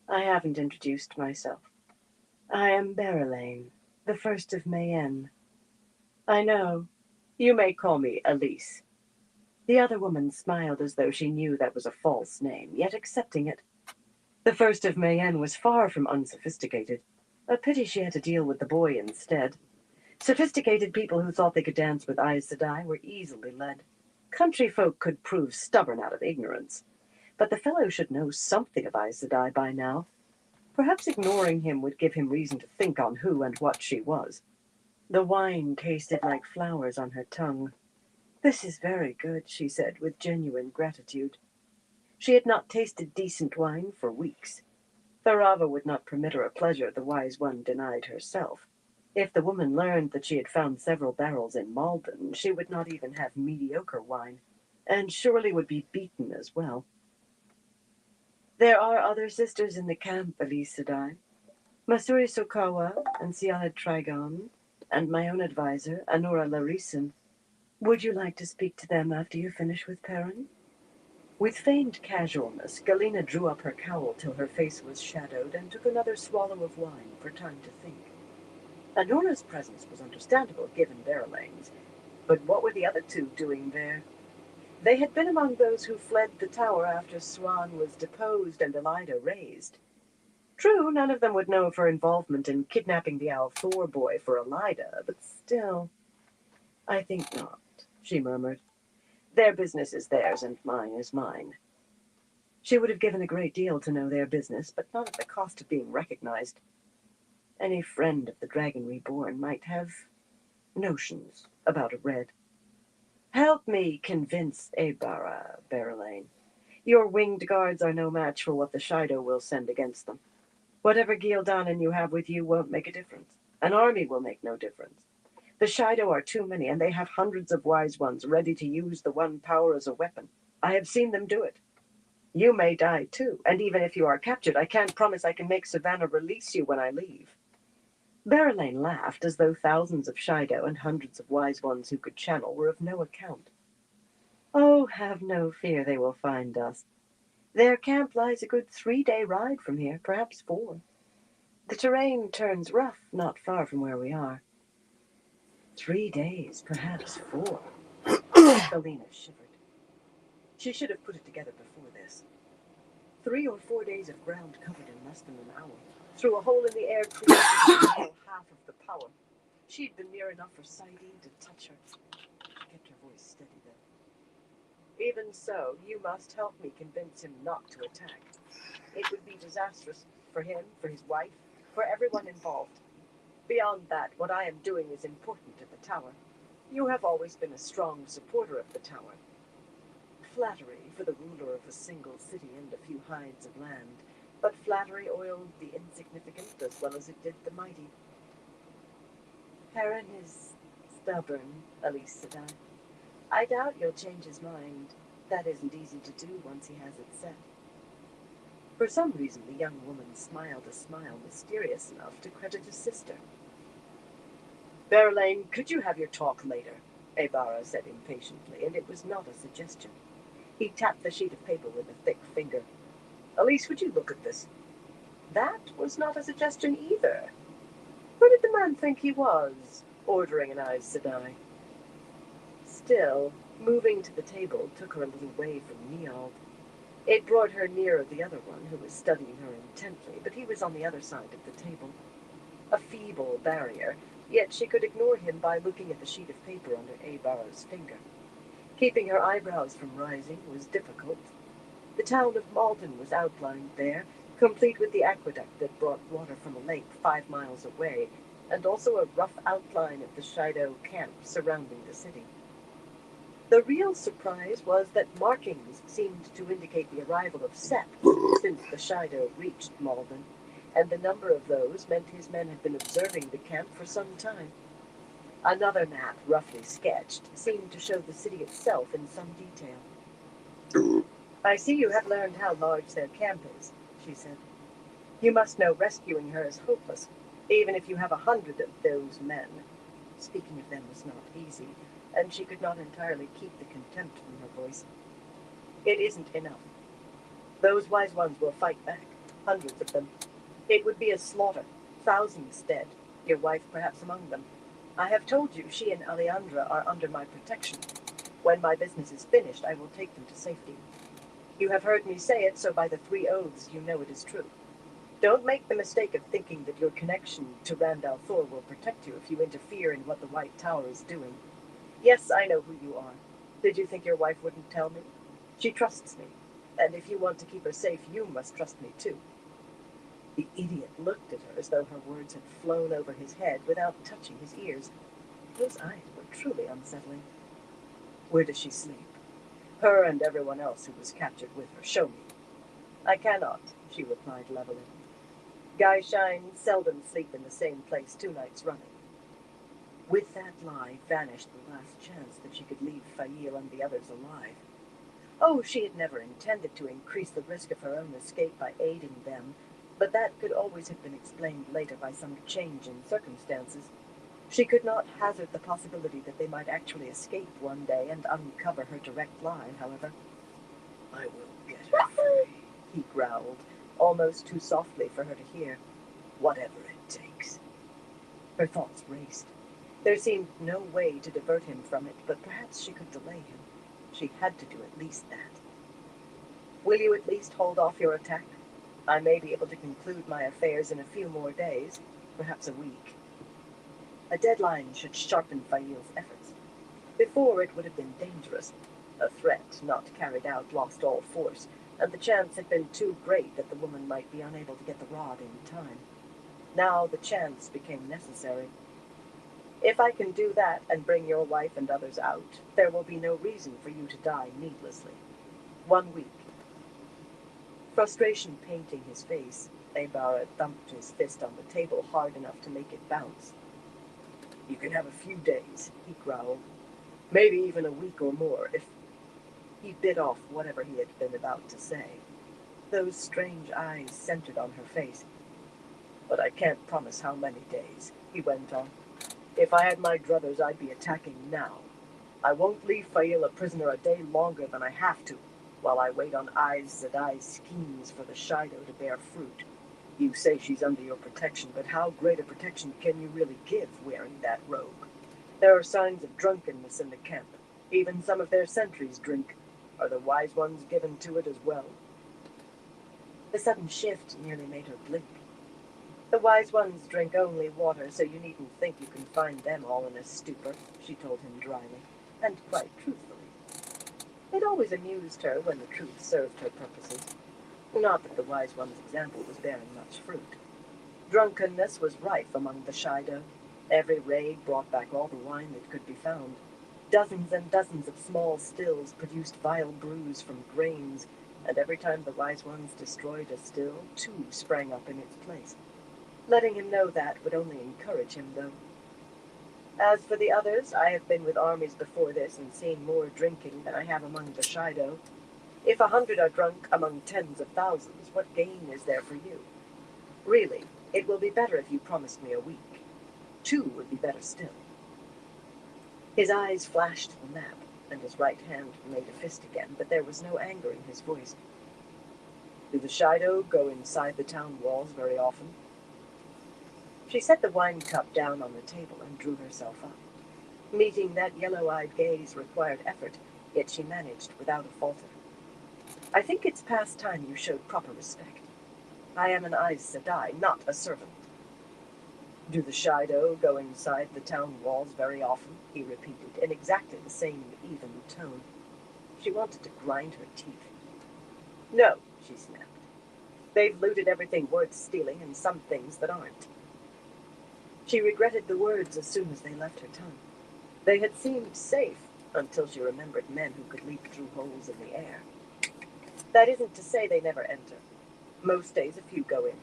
I haven't introduced myself. I am Berelain, the first of Mayenne. I know. You may call me Elise. The other woman smiled as though she knew that was a false name, yet accepting it. The first of Mayenne was far from unsophisticated. A pity she had to deal with the boy instead. Sophisticated people who thought they could dance with Aes Sedai were easily led. Country folk could prove stubborn out of ignorance. But the fellow should know something of Aes Sedai by now. Perhaps ignoring him would give him reason to think on who and what she was. The wine tasted like flowers on her tongue. This is very good, she said, with genuine gratitude. She had not tasted decent wine for weeks. Tharava would not permit her a pleasure the wise one denied herself. If the woman learned that she had found several barrels in Malden, she would not even have mediocre wine, and surely would be beaten as well. There are other sisters in the camp, Aes Sedai. Masuri Sokawa and Sialed Trigon, and my own advisor, Anura Larisen. Would you like to speak to them after you finish with Perrin? With feigned casualness, Galena drew up her cowl till her face was shadowed and took another swallow of wine for time to think. Anora's presence was understandable, given Berelain's, but what were the other two doing there? They had been among those who fled the tower after Swan was deposed and Elida raised. True, none of them would know of her involvement in kidnapping the al'Thor boy for Elida, but still... I think not, she murmured. Their business is theirs and mine is mine. She would have given a great deal to know their business, but not at the cost of being recognized. Any friend of the Dragon Reborn might have notions about a red. Help me convince Aebara, Berelain. Your winged guards are no match for what the Shido will send against them. Whatever Gildanan you have with you won't make a difference. An army will make no difference. The Shido are too many, and they have hundreds of wise ones ready to use the one power as a weapon. I have seen them do it. You may die too, and even if you are captured, I can't promise I can make Savannah release you when I leave. Berelain laughed, as though thousands of Shido and hundreds of wise ones who could channel were of no account. Oh, have no fear, they will find us. Their camp lies a good 3-day ride from here, perhaps 4. The terrain turns rough not far from where we are. 3 days, perhaps 4. Galena shivered. She should have put it together before this. 3 or 4 days of ground covered in less than an hour. Through a hole in the air created half of the power. She'd been near enough for Saidin to touch her. She kept her voice steady, though. Even so, you must help me convince him not to attack. It would be disastrous for him, for his wife, for everyone involved. Beyond that, what I am doing is important to the tower. You have always been a strong supporter of the tower. Flattery for the ruler of a single city and a few hides of land, but flattery oiled the insignificant as well as it did the mighty. Heron is stubborn, Elise said I doubt you'll change his mind. That isn't easy to do once he has it set. For some reason, the young woman smiled a smile mysterious enough to credit his sister. Verlaine, could you have your talk later? Abara said impatiently, and it was not a suggestion. He tapped the sheet of paper with a thick finger. Elise, would you look at this? That was not a suggestion either. Who did the man think he was, ordering an Aes Sedai? Still, moving to the table took her a little way from Niall. It brought her nearer the other one, who was studying her intently, but he was on the other side of the table. A feeble barrier, yet she could ignore him by looking at the sheet of paper under Abara's finger. Keeping her eyebrows from rising was difficult. The town of Malden was outlined there, complete with the aqueduct that brought water from a lake 5 miles away, and also a rough outline of the Shido camp surrounding the city. The real surprise was that markings seemed to indicate the arrival of Sept since the Shido reached Malden, and the number of those meant his men had been observing the camp for some time. Another map, roughly sketched, seemed to show the city itself in some detail. I see you have learned how large their camp is, she said. You must know rescuing her is hopeless, even if you have 100 of those men. Speaking of them was not easy, and she could not entirely keep the contempt from her voice. It isn't enough. Those wise ones will fight back, hundreds of them. It would be a slaughter, thousands dead, your wife perhaps among them. I have told you she and Aleandra are under my protection. When my business is finished, I will take them to safety. You have heard me say it, so by the 3 oaths you know it is true. Don't make the mistake of thinking that your connection to Randall Thor will protect you if you interfere in what the White Tower is doing. Yes, I know who you are. Did you think your wife wouldn't tell me? She trusts me, and if you want to keep her safe, you must trust me too. The idiot looked at her as though her words had flown over his head without touching his ears. Those eyes were truly unsettling. Where does she sleep? Her and everyone else who was captured with her. Show me. I cannot, she replied levelly. Guy Shine seldom sleep in the same place 2 nights running. With that lie vanished the last chance that she could leave Fail and the others alive. Oh, she had never intended to increase the risk of her own escape by aiding them, but that could always have been explained later by some change in circumstances. She could not hazard the possibility that they might actually escape one day and uncover her direct lie, however. I will get her free, he growled, almost too softly for her to hear. Whatever it takes. Her thoughts raced. There seemed no way to divert him from it, but perhaps she could delay him. She had to do at least that. Will you at least hold off your attack? I may be able to conclude my affairs in a few more days, perhaps a week. A deadline should sharpen Fail's efforts. Before, it would have been dangerous. A threat not carried out lost all force, and the chance had been too great that the woman might be unable to get the rod in time. Now the chance became necessary. If I can do that and bring your wife and others out, there will be no reason for you to die needlessly. 1 week. Frustration painting his face, Abara thumped his fist on the table hard enough to make it bounce. You can have a few days, he growled. Maybe even a week or more, if... He bit off whatever he had been about to say. Those strange eyes centered on her face. But I can't promise how many days, he went on. If I had my druthers, I'd be attacking now. I won't leave Fail a prisoner a day longer than I have to, while I wait on Aes Sedai's schemes for the Shido to bear fruit. You say she's under your protection, but how great a protection can you really give wearing that robe? There are signs of drunkenness in the camp. Even some of their sentries drink. Are the wise ones given to it as well? The sudden shift nearly made her blink. The wise ones drink only water, so you needn't think you can find them all in a stupor, she told him dryly, and quite truthfully. It always amused her when the truth served her purposes. Not that the wise one's example was bearing much fruit. Drunkenness was rife among the Shido. Every raid brought back all the wine that could be found. Dozens and dozens of small stills produced vile brews from grains, and every time the wise ones destroyed a still, two sprang up in its place. Letting him know that would only encourage him, though. As for the others, I have been with armies before this and seen more drinking than I have among the Shido. If 100 are drunk among tens of thousands, what gain is there for you? Really, it will be better if you promised me a week. 2 would be better still. His eyes flashed to the map, and his right hand made a fist again, but there was no anger in his voice. Do the Shido go inside the town walls very often? She set the wine cup down on the table and drew herself up. Meeting that yellow-eyed gaze required effort, yet she managed without a falter. I think it's past time you showed proper respect. I am an Aes Sedai, not a servant. Do the Shido go inside the town walls very often? He repeated, in exactly the same even tone. She wanted to grind her teeth. No, she snapped. They've looted everything worth stealing and some things that aren't. She regretted the words as soon as they left her tongue. They had seemed safe until she remembered men who could leap through holes in the air. That isn't to say they never enter. Most days a few go in.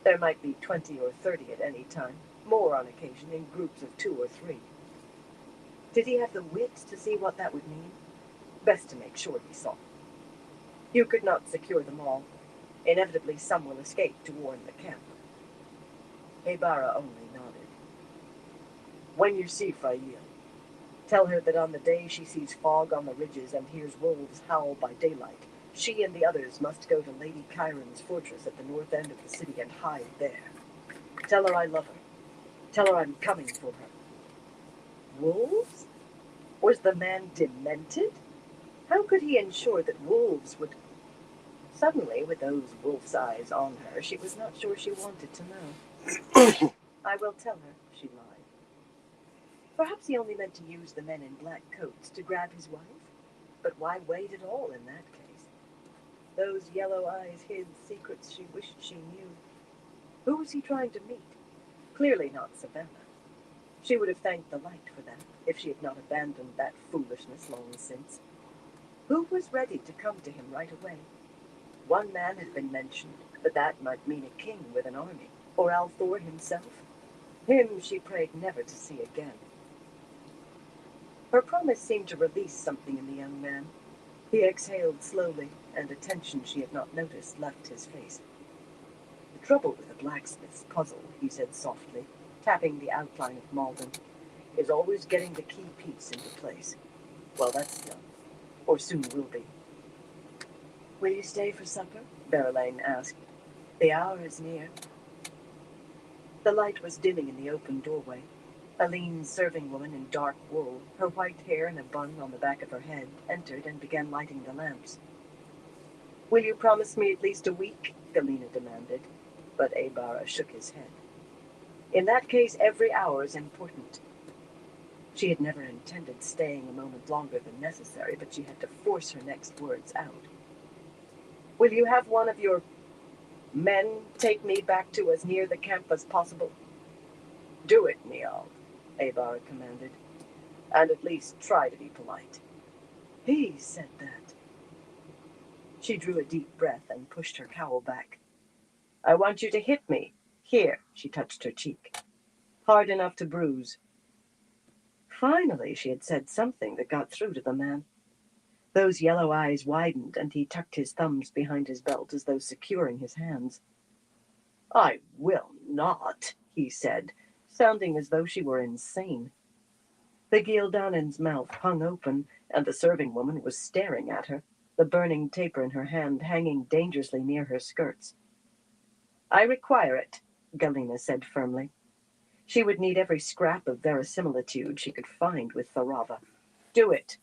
There might be 20 or 30 at any time, more on occasion in groups of 2 or 3. Did he have the wit to see what that would mean? Best to make sure he saw. You could not secure them all. Inevitably some will escape to warn the camp. Aybara only nodded. When you see Fail, tell her that on the day she sees fog on the ridges and hears wolves howl by daylight, she and the others must go to Lady Chiron's fortress at the north end of the city and hide there. Tell her I love her. Tell her I'm coming for her. Wolves? Was the man demented? How could he ensure that wolves would... Suddenly, with those wolf's eyes on her, she was not sure she wanted to know. I will tell her, she lied. Perhaps he only meant to use the men in black coats to grab his wife? But why wait at all in that case? Those yellow eyes hid secrets she wished she knew. Who was he trying to meet? Clearly not Savannah. She would have thanked the light for that, if she had not abandoned that foolishness long since. Who was ready to come to him right away? One man had been mentioned, but that might mean a king with an army, or Althor himself. Him she prayed never to see again. Her promise seemed to release something in the young man. He exhaled slowly, and a tension she had not noticed left his face. The trouble with a blacksmith's puzzle, he said softly, tapping the outline of Malden, is always getting the key piece into place. Well, that's done. Or soon will be. Will you stay for supper? Berelaine asked. The hour is near. The light was dimming in the open doorway. A lean serving woman in dark wool, her white hair in a bun on the back of her head, entered and began lighting the lamps. Will you promise me at least a week? Galena demanded, but Aybara shook his head. In that case, every hour is important. She had never intended staying a moment longer than necessary, but she had to force her next words out. Will you have one of your men take me back to as near the camp as possible? Do it, Niall, Aybara commanded, and at least try to be polite. He said that. She drew a deep breath and pushed her cowl back. I want you to hit me. Here, she touched her cheek. Hard enough to bruise. Finally, she had said something that got through to the man. Those yellow eyes widened, and he tucked his thumbs behind his belt as though securing his hands. I will not, he said, sounding as though she were insane. The Gildanan's mouth hung open, and the serving woman was staring at her, the burning taper in her hand hanging dangerously near her skirts. I require it, Galena said firmly. She would need every scrap of verisimilitude she could find with Thorava. Do it.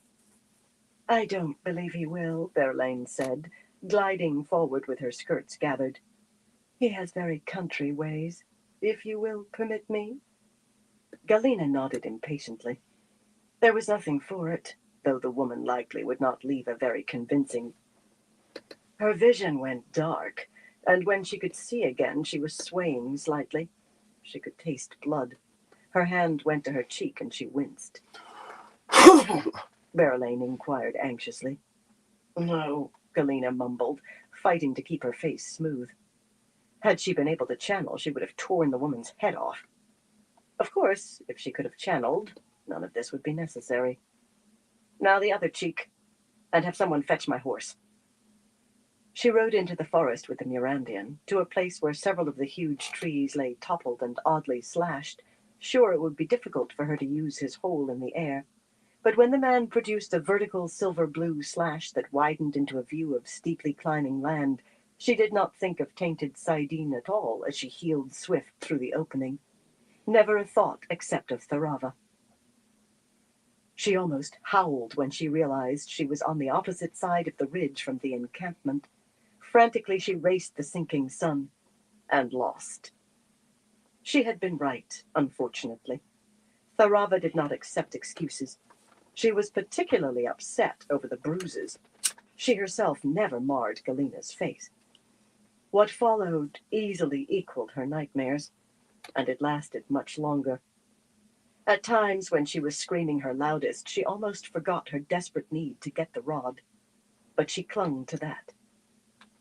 I don't believe he will, Berelaine said, gliding forward with her skirts gathered. He has very country ways, if you will permit me. Galena nodded impatiently. There was nothing for it. though the woman likely would not leave a very convincing. Her vision went dark, and when she could see again, she was swaying slightly. She could taste blood. Her hand went to her cheek, and she winced. Berelaine inquired anxiously. No, Galena mumbled, fighting to keep her face smooth. Had she been able to channel, she would have torn the woman's head off. Of course, if she could have channeled, none of this would be necessary. Now the other cheek, and have someone fetch my horse. She rode into the forest with the Mirandian, to a place where several of the huge trees lay toppled and oddly slashed, sure it would be difficult for her to use his hole in the air. But when the man produced a vertical silver-blue slash that widened into a view of steeply climbing land, she did not think of tainted Saidin at all as she heeled swift through the opening. Never a thought except of Tharava. She almost howled when she realized she was on the opposite side of the ridge from the encampment. Frantically she raced the sinking sun, and lost. She had been right, unfortunately. Tharava did not accept excuses. She was particularly upset over the bruises. She herself never marred Galena's face. What followed easily equaled her nightmares, and it lasted much longer. At times, when she was screaming her loudest, she almost forgot her desperate need to get the rod. But she clung to that.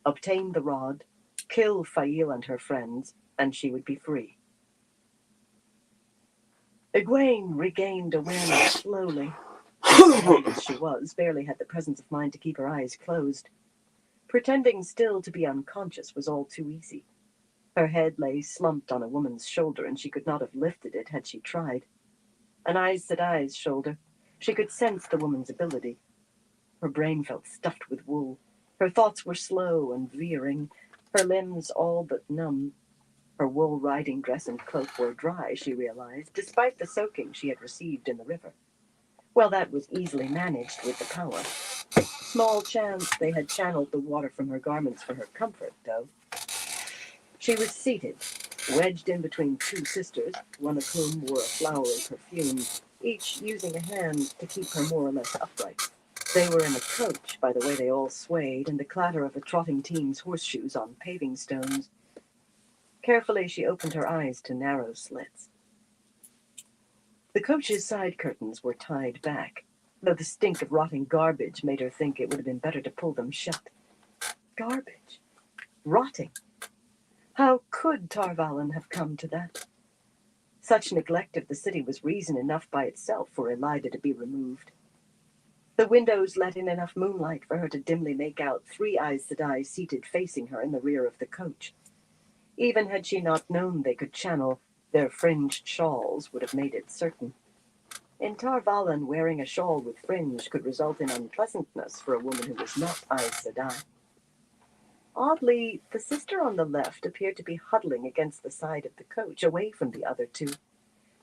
Obtain the rod, kill Fail and her friends, and she would be free. Egwene regained awareness slowly. Old as she was, barely had the presence of mind to keep her eyes closed. Pretending still to be unconscious was all too easy. Her head lay slumped on a woman's shoulder, and she could not have lifted it had she tried. An Aes Sedai's shoulder. She could sense the woman's ability. Her brain felt stuffed with wool. Her thoughts were slow and veering, her limbs all but numb. Her wool riding dress and cloak were dry, she realized, despite the soaking she had received in the river. Well, that was easily managed with the power. Small chance they had channeled the water from her garments for her comfort, though. She was seated, wedged in between two sisters, one of whom wore a flowery perfume, each using a hand to keep her more or less upright. They were in a coach, by the way they all swayed, and the clatter of a trotting team's horseshoes on paving stones. Carefully, she opened her eyes to narrow slits. The coach's side curtains were tied back, though the stink of rotting garbage made her think it would have been better to pull them shut. Garbage. Rotting. How could Tar Valon have come to that? Such neglect of the city was reason enough by itself for Elaida to be removed. The windows let in enough moonlight for her to dimly make out 3 Aes Sedai seated facing her in the rear of the coach. Even had she not known they could channel, their fringed shawls would have made it certain. In Tar Valon, wearing a shawl with fringe could result in unpleasantness for a woman who was not Aes Sedai. Oddly, the sister on the left appeared to be huddling against the side of the coach, away from the other two.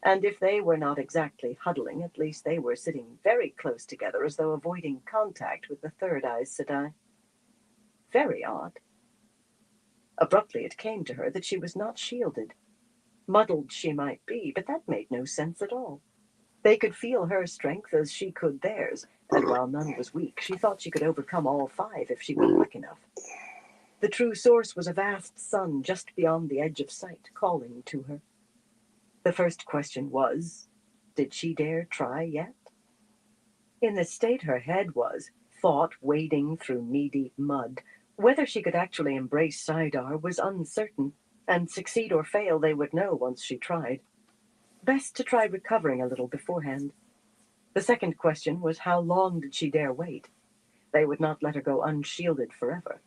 And if they were not exactly huddling, at least they were sitting very close together, as though avoiding contact with the third Aes Sedai. Very odd. Abruptly it came to her that she was not shielded. Muddled she might be, but that made no sense at all. They could feel her strength as she could theirs, and while none was weak, she thought she could overcome all 5 if she were quick enough. The true source was a vast sun just beyond the edge of sight, calling to her. The first question was, did she dare try yet? In the state her head was, thought wading through knee-deep mud, whether she could actually embrace Saidar was uncertain, and succeed or fail they would know once she tried. Best to try recovering a little beforehand. The second question was, how long did she dare wait? They would not let her go unshielded forever.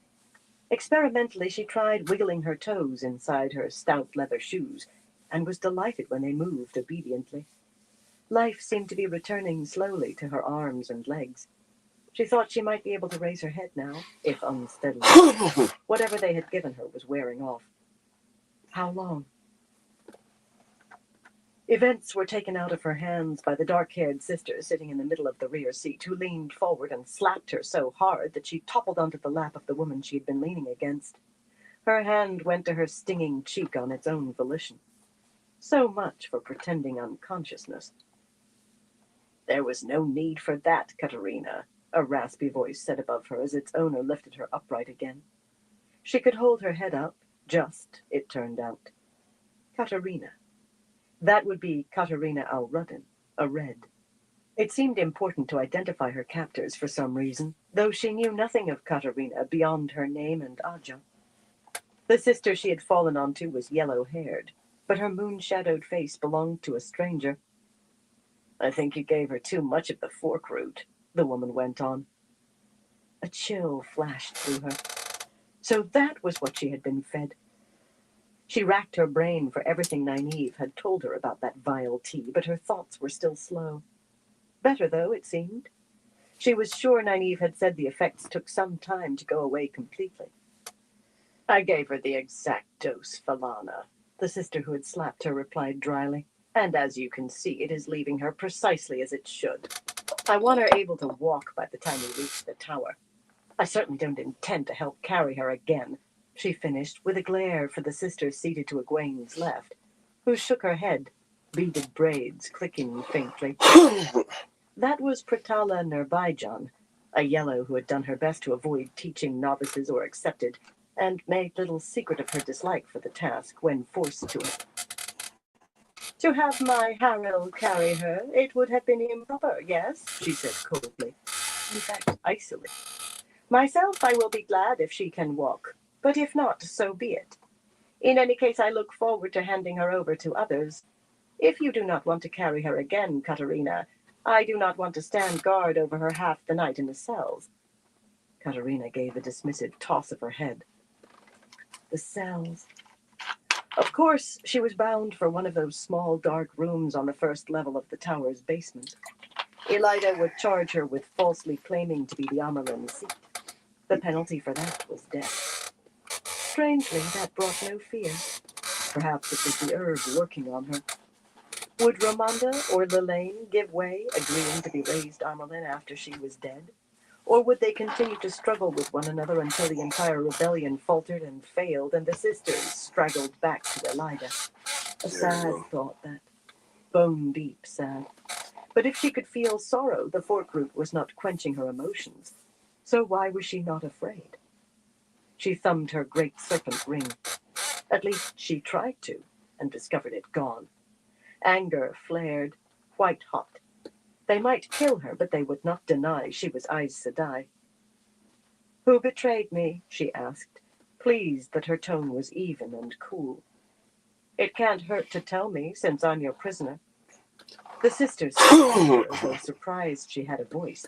Experimentally, she tried wiggling her toes inside her stout leather shoes, and was delighted when they moved obediently. Life seemed to be returning slowly to her arms and legs. She thought she might be able to raise her head now, if unsteadily. Whatever they had given her was wearing off. How long? Events were taken out of her hands by the dark-haired sister sitting in the middle of the rear seat, who leaned forward and slapped her so hard that she toppled onto the lap of the woman she had been leaning against. Her hand went to her stinging cheek on its own volition. So much for pretending unconsciousness. There was no need for that, Katerina, a raspy voice said above her as its owner lifted her upright again. She could hold her head up, just, it turned out. Katerina. That would be Katerina Al-Ruddin, a Red. It seemed important to identify her captors for some reason, though she knew nothing of Katerina beyond her name and Aja. The sister she had fallen onto was yellow-haired, but her moon-shadowed face belonged to a stranger. I think you gave her too much of the fork root, the woman went on. A chill flashed through her. So that was what she had been fed. She racked her brain for everything Nynaeve had told her about that vile tea, but her thoughts were still slow. Better, though, it seemed. She was sure Nynaeve had said the effects took some time to go away completely. I gave her the exact dose, Falana, the sister who had slapped her replied dryly. And as you can see, it is leaving her precisely as it should. I want her able to walk by the time we reach the tower. I certainly don't intend to help carry her again, she finished, with a glare for the sister seated to Egwene's left, who shook her head, beaded braids clicking faintly. That was Pratala Nurbaijan, a yellow who had done her best to avoid teaching novices or accepted, and made little secret of her dislike for the task when forced to it. To have my Harel carry her, it would have been improper, yes, she said coldly. In fact, icily. Myself, I will be glad if she can walk, but if not, so be it. In any case, I look forward to handing her over to others. If you do not want to carry her again, Katerina, I do not want to stand guard over her half the night in the cells. Katerina gave a dismissive toss of her head. The cells. Of course, she was bound for one of those small, dark rooms on the first level of the tower's basement. Elida would charge her with falsely claiming to be the Amaryllis seat. The penalty for that was death. Strangely, that brought no fear. Perhaps it was the herb working on her. Would Ramonda or Lelaine give way, agreeing to be raised Amaryllis after she was dead? Or would they continue to struggle with one another until the entire rebellion faltered and failed and the sisters straggled back to Elida? A sad thought, that. Bone deep sad. But if she could feel sorrow, the fork root was not quenching her emotions. So why was she not afraid? She thumbed her great serpent ring. At least she tried to, and discovered it gone. Anger flared, white hot. They might kill her, but they would not deny she was Aes Sedai. Who betrayed me? She asked, pleased that her tone was even and cool. It can't hurt to tell me, since I'm your prisoner. The sisters were as though surprised she had a voice.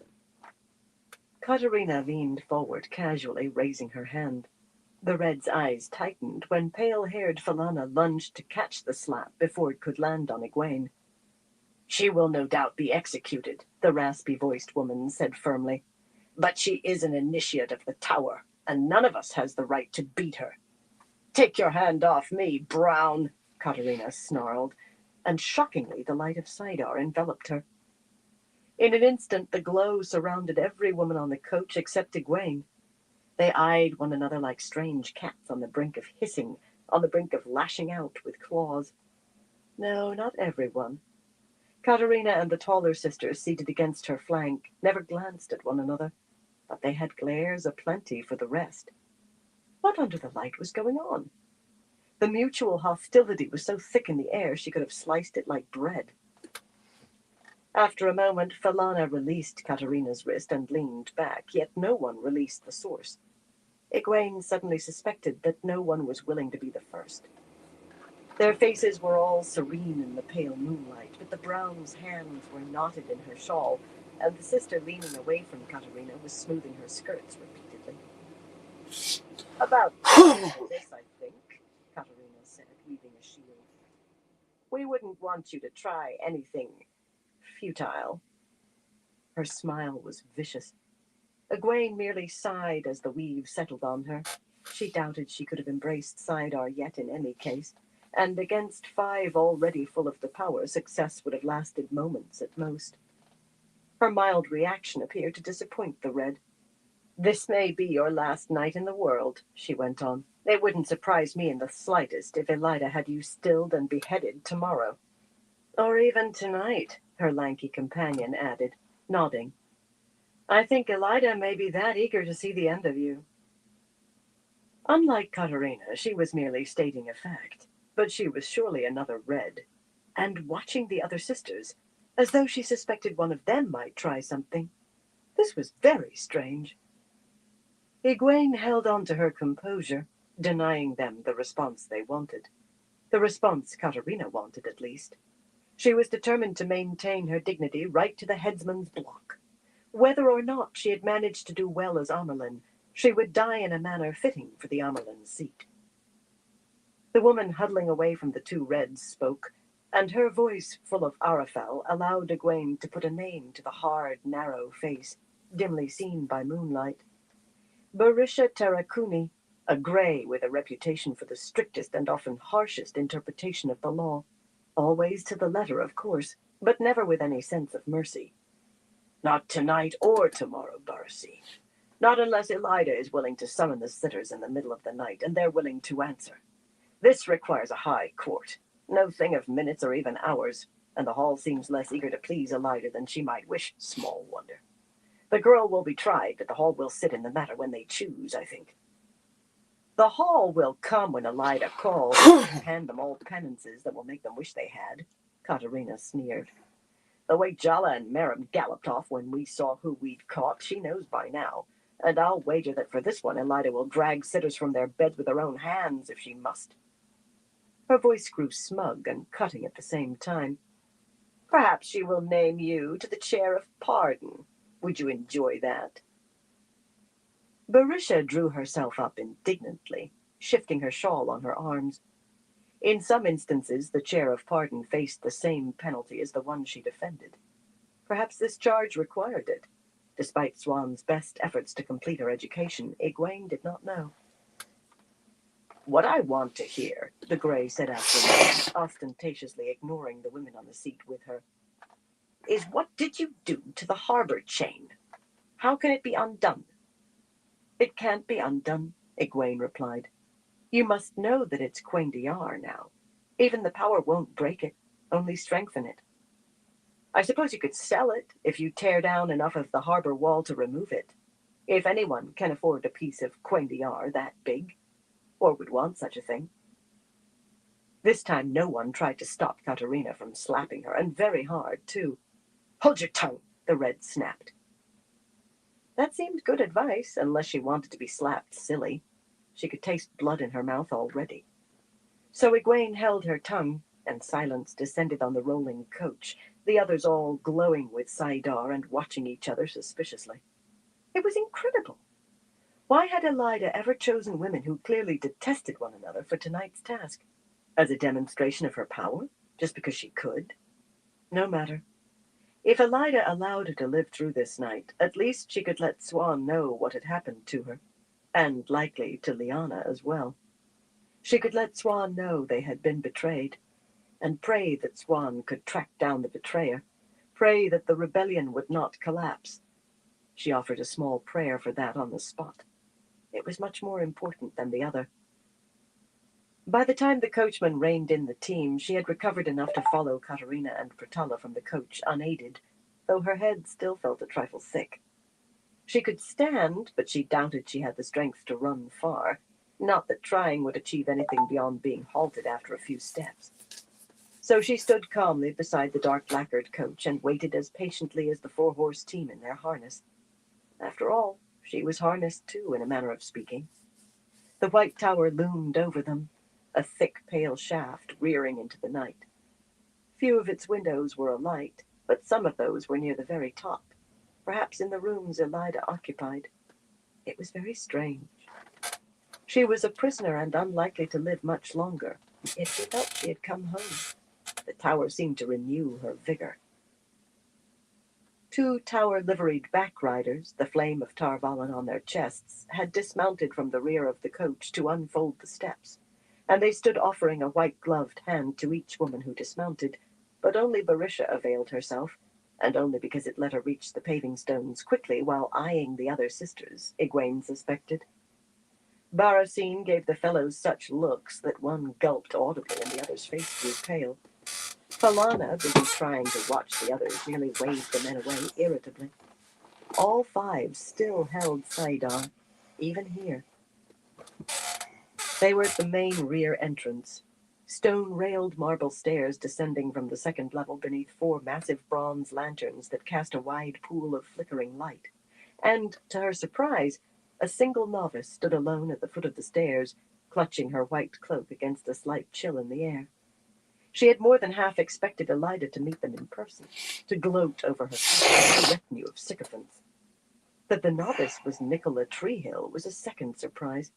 Katerina leaned forward casually, raising her hand. The Red's eyes tightened when pale-haired Falana lunged to catch the slap before it could land on Egwene. She will no doubt be executed, the raspy-voiced woman said firmly. But she is an initiate of the tower, and none of us has the right to beat her. Take your hand off me, Brown, Katerina snarled, and shockingly the light of Saidar enveloped her. In an instant, the glow surrounded every woman on the coach except Egwene. They eyed one another like strange cats on the brink of hissing, on the brink of lashing out with claws. No, not everyone. Katerina and the taller sisters seated against her flank never glanced at one another, but they had glares aplenty for the rest. What under the light was going on? The mutual hostility was so thick in the air she could have sliced it like bread. After a moment, Falana released Katerina's wrist and leaned back, yet no one released the source. Egwene suddenly suspected that no one was willing to be the first. Their faces were all serene in the pale moonlight, but the Brown's hands were knotted in her shawl, and the sister leaning away from Katerina was smoothing her skirts repeatedly. About this, I think, Katerina said, weaving a shield. We wouldn't want you to try anything futile. Her smile was vicious. Egwene merely sighed as the weave settled on her. She doubted she could have embraced Saidar yet in any case, and against 5 already full of the power, success would have lasted moments at most. Her mild reaction appeared to disappoint the Red. This may be your last night in the world, she went on. It wouldn't surprise me in the slightest if Elida had you stilled and beheaded tomorrow. Or even tonight, her lanky companion added, nodding. I think Elida may be that eager to see the end of you. Unlike Katerina, she was merely stating a fact, but she was surely another Red, and watching the other sisters, as though she suspected one of them might try something. This was very strange. Egwene held on to her composure, denying them the response they wanted. The response Katerina wanted, at least. She was determined to maintain her dignity right to the headsman's block. Whether or not she had managed to do well as Amerlin, she would die in a manner fitting for the Amerlin seat. The woman huddling away from the two Reds spoke, and her voice, full of Arafel, allowed Egwene to put a name to the hard, narrow face, dimly seen by moonlight. Barisha Terrakuni, a grey with a reputation for the strictest and often harshest interpretation of the law. Always to the letter, of course, but never with any sense of mercy. Not tonight or tomorrow, Barassi. Not unless Elida is willing to summon the sitters in the middle of the night, and they're willing to answer. This requires a high court, no thing of minutes or even hours, and the hall seems less eager to please Elida than she might wish, small wonder. The girl will be tried, but the hall will sit in the matter when they choose, I think. The hall will come when Elida calls and hand them all penances that will make them wish they had, Katerina sneered. The way Jala and Merrim galloped off when we saw who we'd caught, she knows by now, and I'll wager that for this one Elida will drag sitters from their beds with her own hands if she must. Her voice grew smug and cutting at the same time. Perhaps she will name you to the chair of pardon. Would you enjoy that? Barisha drew herself up indignantly, shifting her shawl on her arms. In some instances, the chair of pardon faced the same penalty as the one she defended. Perhaps this charge required it. Despite Swan's best efforts to complete her education, Egwene did not know. What I want to hear, the Grey said after a moment, ostentatiously ignoring the women on the seat with her, is what did you do to the harbor chain? How can it be undone? It can't be undone, Egwene replied. You must know that it's Quain-Diar now. Even the power won't break it, only strengthen it. I suppose you could sell it if you tear down enough of the harbor wall to remove it. If anyone can afford a piece of Quain-Diar that big, or would want such a thing. This time no one tried to stop Katerina from slapping her, and very hard, too. Hold your tongue, the Red snapped. That seemed good advice, unless she wanted to be slapped silly. She could taste blood in her mouth already. So Egwene held her tongue, and silence descended on the rolling coach, the others all glowing with saidar and watching each other suspiciously. It was incredible. Why had Elida ever chosen women who clearly detested one another for tonight's task? As a demonstration of her power? Just because she could? No matter. If Elida allowed her to live through this night, at least she could let Swan know what had happened to her, and likely to Lyanna as well. She could let Swan know they had been betrayed, and pray that Swan could track down the betrayer, pray that the rebellion would not collapse. She offered a small prayer for that on the spot. It was much more important than the other. By the time the coachman reined in the team, she had recovered enough to follow Katerina and Pratala from the coach unaided, though her head still felt a trifle sick. She could stand, but she doubted she had the strength to run far. Not that trying would achieve anything beyond being halted after a few steps. So she stood calmly beside the dark lacquered coach and waited as patiently as the four-horse team in their harness. After all, she was harnessed too, in a manner of speaking. The white tower loomed over them, a thick, pale shaft rearing into the night. Few of its windows were alight, but some of those were near the very top, perhaps in the rooms Elida occupied. It was very strange. She was a prisoner and unlikely to live much longer, yet she felt she had come home. The tower seemed to renew her vigor. Two tower-liveried backriders, the flame of Tar Valon on their chests, had dismounted from the rear of the coach to unfold the steps, and they stood offering a white-gloved hand to each woman who dismounted, but only Barisha availed herself, and only because it let her reach the paving stones quickly while eyeing the other sisters, Egwene suspected. Barasine gave the fellows such looks that one gulped audibly and the other's face grew pale. Falana, busy trying to watch the others, nearly waved the men away irritably. All five still held Saidar, even here. They were at the main rear entrance, stone-railed marble stairs descending from the second level beneath four massive bronze lanterns that cast a wide pool of flickering light. And, to her surprise, a single novice stood alone at the foot of the stairs, clutching her white cloak against a slight chill in the air. She had more than half expected Elida to meet them in person, to gloat over her retinue of sycophants. That the novice was Nicola Treehill was a second surprise.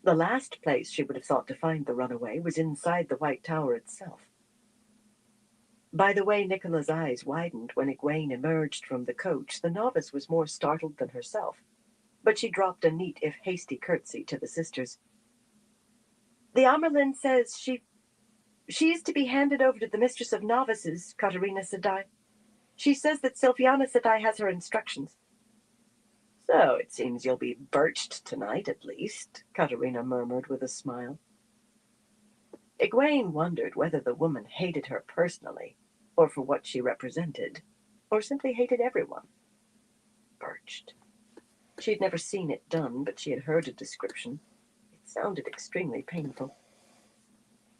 The last place she would have thought to find the runaway was inside the White Tower itself. By the way Nicola's eyes widened when Egwene emerged from the coach, the novice was more startled than herself, but she dropped a neat if hasty curtsy to the sisters. The Amerlin says she's to be handed over to the Mistress of Novices, Katerina Sedai. She says that Sylviana Sedai has her instructions. So it seems you'll be birched tonight, at least, Katerina murmured with a smile. Egwene wondered whether the woman hated her personally, or for what she represented, or simply hated everyone. Birched. She had never seen it done, but she had heard a description. It sounded extremely painful.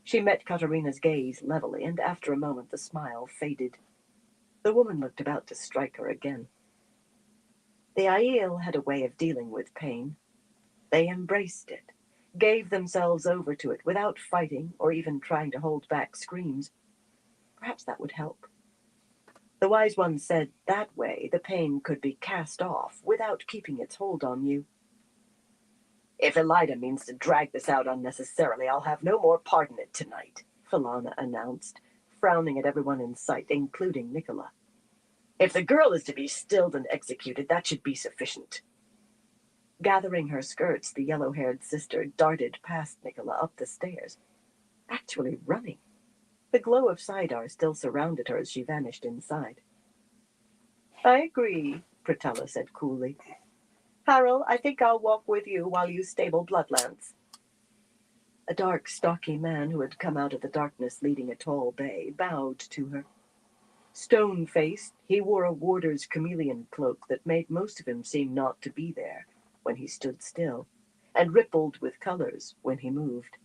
She met Katerina's gaze levelly, and after a moment the smile faded. The woman looked about to strike her again. The Aiel had a way of dealing with pain. They embraced it, gave themselves over to it without fighting or even trying to hold back screams. Perhaps that would help. The wise one said that way the pain could be cast off without keeping its hold on you. If Elida means to drag this out unnecessarily, I'll have no more part in it tonight, Falana announced, frowning at everyone in sight, including Nicola. If the girl is to be stilled and executed, that should be sufficient. Gathering her skirts, the yellow-haired sister darted past Nicola up the stairs, actually running. The glow of Saidar still surrounded her as she vanished inside. I agree, Pratella said coolly. Harrell, I think I'll walk with you while you stable Bloodlance. A dark, stocky man who had come out of the darkness leading a tall bay bowed to her. Stone-faced, he wore a warder's chameleon cloak that made most of him seem not to be there when he stood still, and rippled with colors when he moved.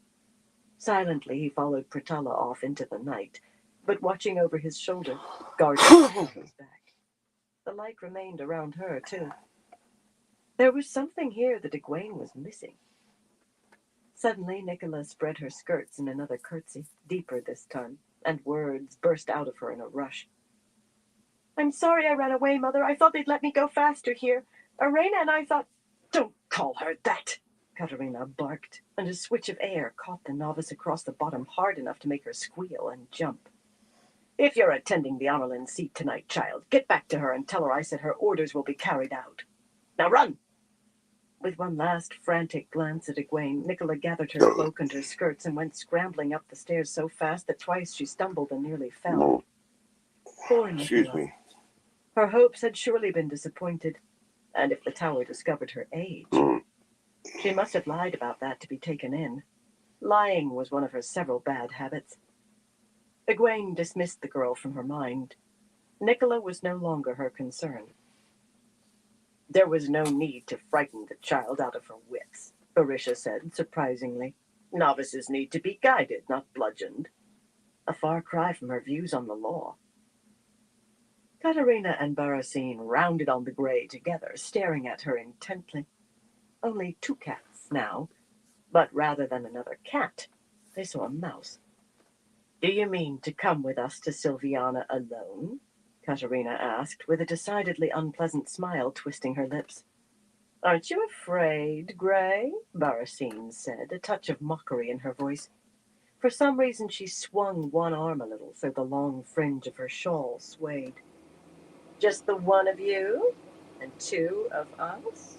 Silently he followed Pratella off into the night, but watching over his shoulder, guarding his back. The light remained around her, too. There was something here that Egwene was missing. Suddenly, Nicola spread her skirts in another curtsy, deeper this time, and words burst out of her in a rush. I'm sorry I ran away, Mother. I thought they'd let me go faster here. Arena and I thought... Don't call her that, Katerina barked, and a switch of air caught the novice across the bottom hard enough to make her squeal and jump. If you're attending the Amerlin seat tonight, child, get back to her and tell her I said her orders will be carried out. Now run! With one last frantic glance at Egwene, Nicola gathered her cloak and her skirts and went scrambling up the stairs so fast that twice she stumbled and nearly fell. Poor Nicola. Excuse me. Her hopes had surely been disappointed, and if the tower discovered her age, she must have lied about that to be taken in. Lying was one of her several bad habits. Egwene dismissed the girl from her mind. Nicola was no longer her concern. There was no need to frighten the child out of her wits, Barisha said, surprisingly. Novices need to be guided, not bludgeoned. A far cry from her views on the law. Katerina and Barasine rounded on the gray together, staring at her intently. Only two cats now, but rather than another cat, they saw a mouse. Do you mean to come with us to Sylviana alone? Katerina asked, with a decidedly unpleasant smile twisting her lips. Aren't you afraid, Gray? Barasine said, a touch of mockery in her voice. For some reason she swung one arm a little so the long fringe of her shawl swayed. Just the one of you? And two of us?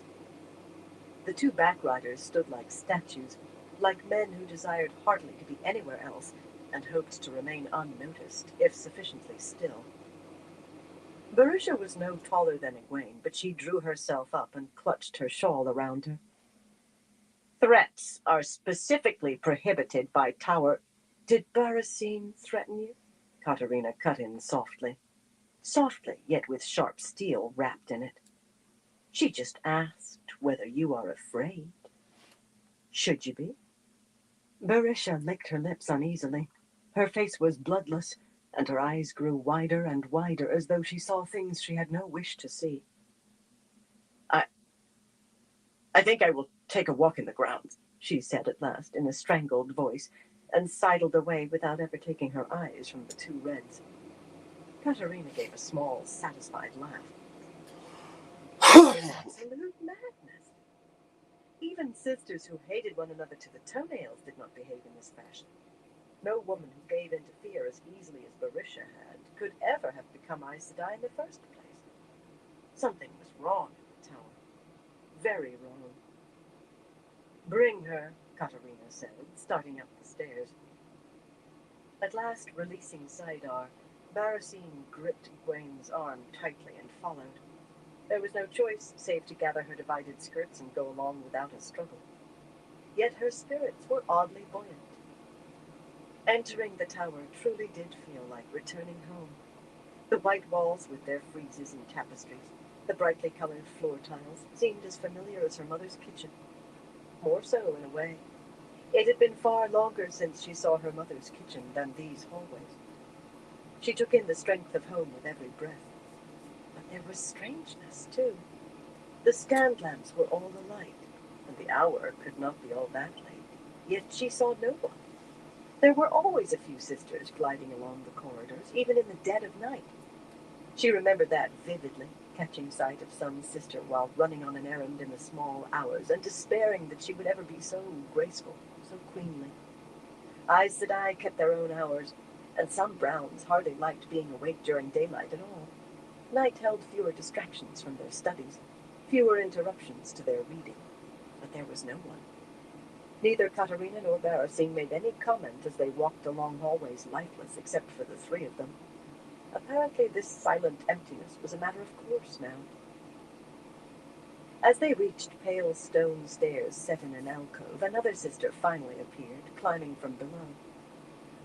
The two backriders stood like statues, like men who desired hardly to be anywhere else and hoped to remain unnoticed, if sufficiently still. Barisha was no taller than Egwene, but she drew herself up and clutched her shawl around her. Threats are specifically prohibited by Tower... Did Barasine threaten you? Katerina cut in softly. Softly, yet with sharp steel wrapped in it. She just asked whether you are afraid. Should you be? Berisha licked her lips uneasily. Her face was bloodless, and her eyes grew wider and wider as though she saw things she had no wish to see. I think I will take a walk in the grounds, she said at last in a strangled voice, and sidled away without ever taking her eyes from the two reds. Katerina gave a small, satisfied laugh. It was absolute madness. Even sisters who hated one another to the toenails did not behave in this fashion. No woman who gave in to fear as easily as Berisha had could ever have become Aes Sedai in the first place. Something was wrong in the tower. Very wrong. Bring her, Katerina said, starting up the stairs. At last, releasing Saidar, Barasine gripped Egwene's arm tightly and followed. There was no choice save to gather her divided skirts and go along without a struggle. Yet her spirits were oddly buoyant. Entering the tower truly did feel like returning home. The white walls with their friezes and tapestries, the brightly colored floor tiles, seemed as familiar as her mother's kitchen. More so, in a way. It had been far longer since she saw her mother's kitchen than these hallways. She took in the strength of home with every breath. But there was strangeness, too. The stand lamps were all alight, and the hour could not be all that late. Yet she saw no one. There were always a few sisters gliding along the corridors, even in the dead of night. She remembered that vividly, catching sight of some sister while running on an errand in the small hours, and despairing that she would ever be so graceful, so queenly. Aes Sedai kept their own hours, and some Browns hardly liked being awake during daylight at all. Night held fewer distractions from their studies, fewer interruptions to their reading, but there was no one. Neither Katerina nor Barasine made any comment as they walked along hallways lifeless except for the three of them. Apparently this silent emptiness was a matter of course now. As they reached pale stone stairs set in an alcove, another sister finally appeared, climbing from below.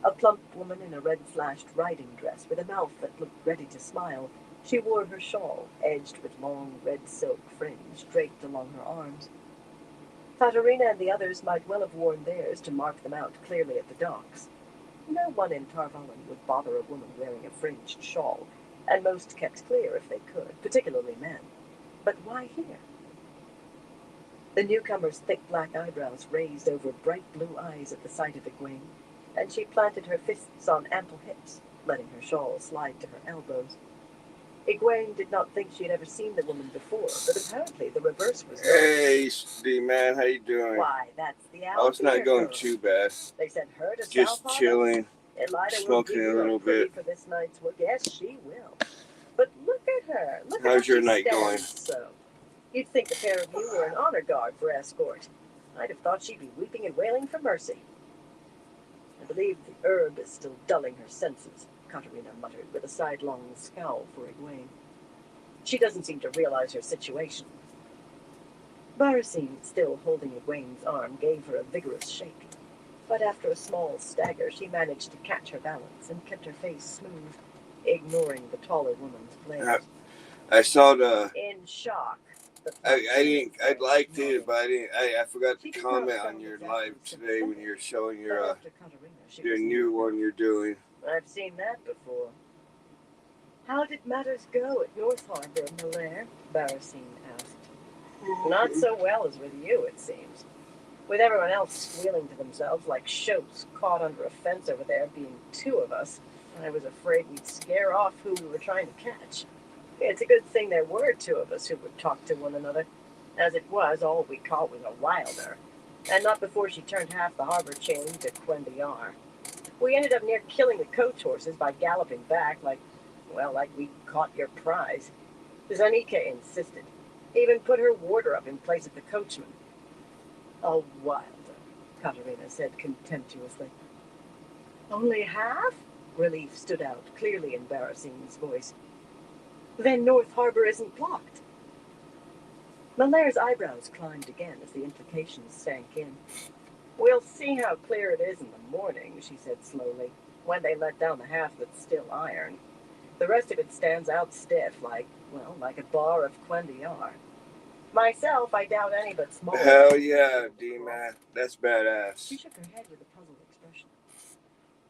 A plump woman in a red-slashed riding dress with a mouth that looked ready to smile, she wore her shawl, edged with long red silk fringe, draped along her arms. Katerina and the others might well have worn theirs to mark them out clearly at the docks. No one in Tar Valon would bother a woman wearing a fringed shawl, and most kept clear if they could, particularly men. But why here? The newcomer's thick black eyebrows raised over bright blue eyes at the sight of Egwene, and she planted her fists on ample hips, letting her shawl slide to her elbows. Egwene did not think she had ever seen the woman before, but apparently the reverse was known. Hey, D-Man, how you doing? Why, that's the Oh, it's not going girl. too bad. They sent her to Just South chilling, Elida will smoking give a you little pretty bit. for this night's work. Yes, she will. But look at her. Look at How's how your she night stands going? So, you'd think a pair of you were an honor guard for escort. I'd have thought she'd be weeping and wailing for mercy. I believe the herb is still dulling her senses, Katerina muttered with a sidelong scowl for Egwene. She doesn't seem to realize her situation. Barasine, still holding Egwene's arm, gave her a vigorous shake. But after a small stagger, she managed to catch her balance and kept her face smooth, ignoring the taller woman's glares. I saw the. In shock. I liked it, but I forgot to comment on your live today when you're showing your new one you're doing. I've seen that before. How did matters go at North Harbor, Melaire? Barasine asked. Not so well as with you, it seems. With everyone else squealing to themselves like shoats caught under a fence over there being two of us, I was afraid we'd scare off who we were trying to catch. It's a good thing there were two of us who would talk to one another. As it was, all we caught was a wilder. And not before she turned half the harbor chain to Quendiar. We ended up near killing the coach horses by galloping back like we caught your prize. Zanika insisted. Even put her warder up in place of the coachman. A wilder, Katerina said contemptuously. Only half? Relief stood out clearly in Barasine's voice. Then North Harbor isn't blocked. Malaire's eyebrows climbed again as the implications sank in. We'll see how clear it is in the morning, she said slowly. when they let down the half that's still iron. The rest of it stands out stiff, like a bar of Quendiar. Myself, I doubt any but small. Hell yeah, D-Man. That's badass. She shook her head with a puzzled expression.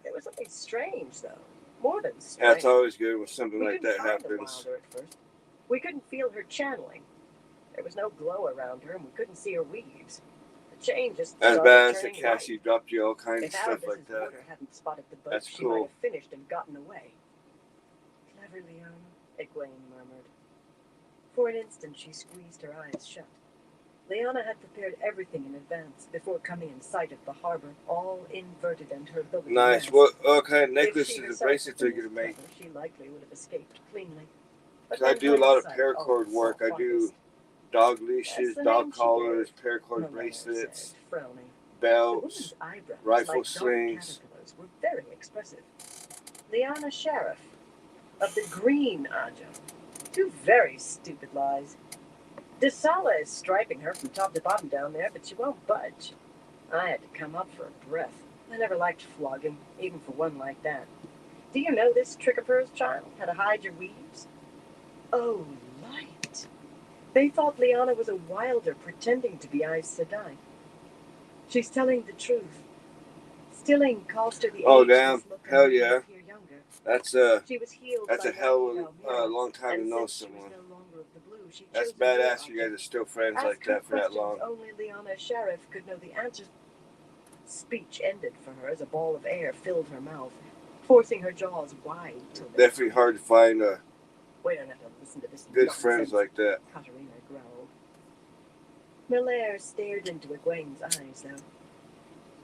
There was something strange, though. More than strange. That's always good when something We like couldn't that find the happens. Wilder at first. We couldn't feel her channeling. There was no glow around her, and we couldn't see her weaves. The chain just As started badass that turning Cassie white. dropped you all kinds of If stuff like Arabis's that. warder hadn't spotted the boat, That's she cool. might have finished and gotten away. Clever, Leona, Egwene murmured. For an instant, she squeezed her eyes shut. Leona had prepared everything in advance before coming in sight of the harbor, all inverted and her ability. Nice. What kind of necklaces and bracelets are you going to make? She likely would have escaped cleanly. I do a lot of paracord work. I do dog leashes, dog collars, paracord bracelets, belts, rifle slings. Were very expressive. Liana Sheriff of the Green Aja. Two very stupid lies. Desala is striping her from top to bottom down there, but she won't budge. I had to come up for a breath. I never liked flogging, even for one like that. Do you know this trick of hers, child? How to hide your weaves? Oh, light. They thought Liana was a wilder pretending to be Aes Sedai. She's telling the truth. Stilling cost her the Oh, damn. Hell yeah. That's she was healed a hell of a long time to know someone. That's badass you guys are still friends like that for that long. Only Liana Sheriff could know the answers. Speech ended for her as a ball of air filled her mouth, forcing her jaws wide till they... Definitely hard to find We don't have to listen to this good nonsense, friends like that. Katarina growled. Melaire stared into Egwene's eyes, though.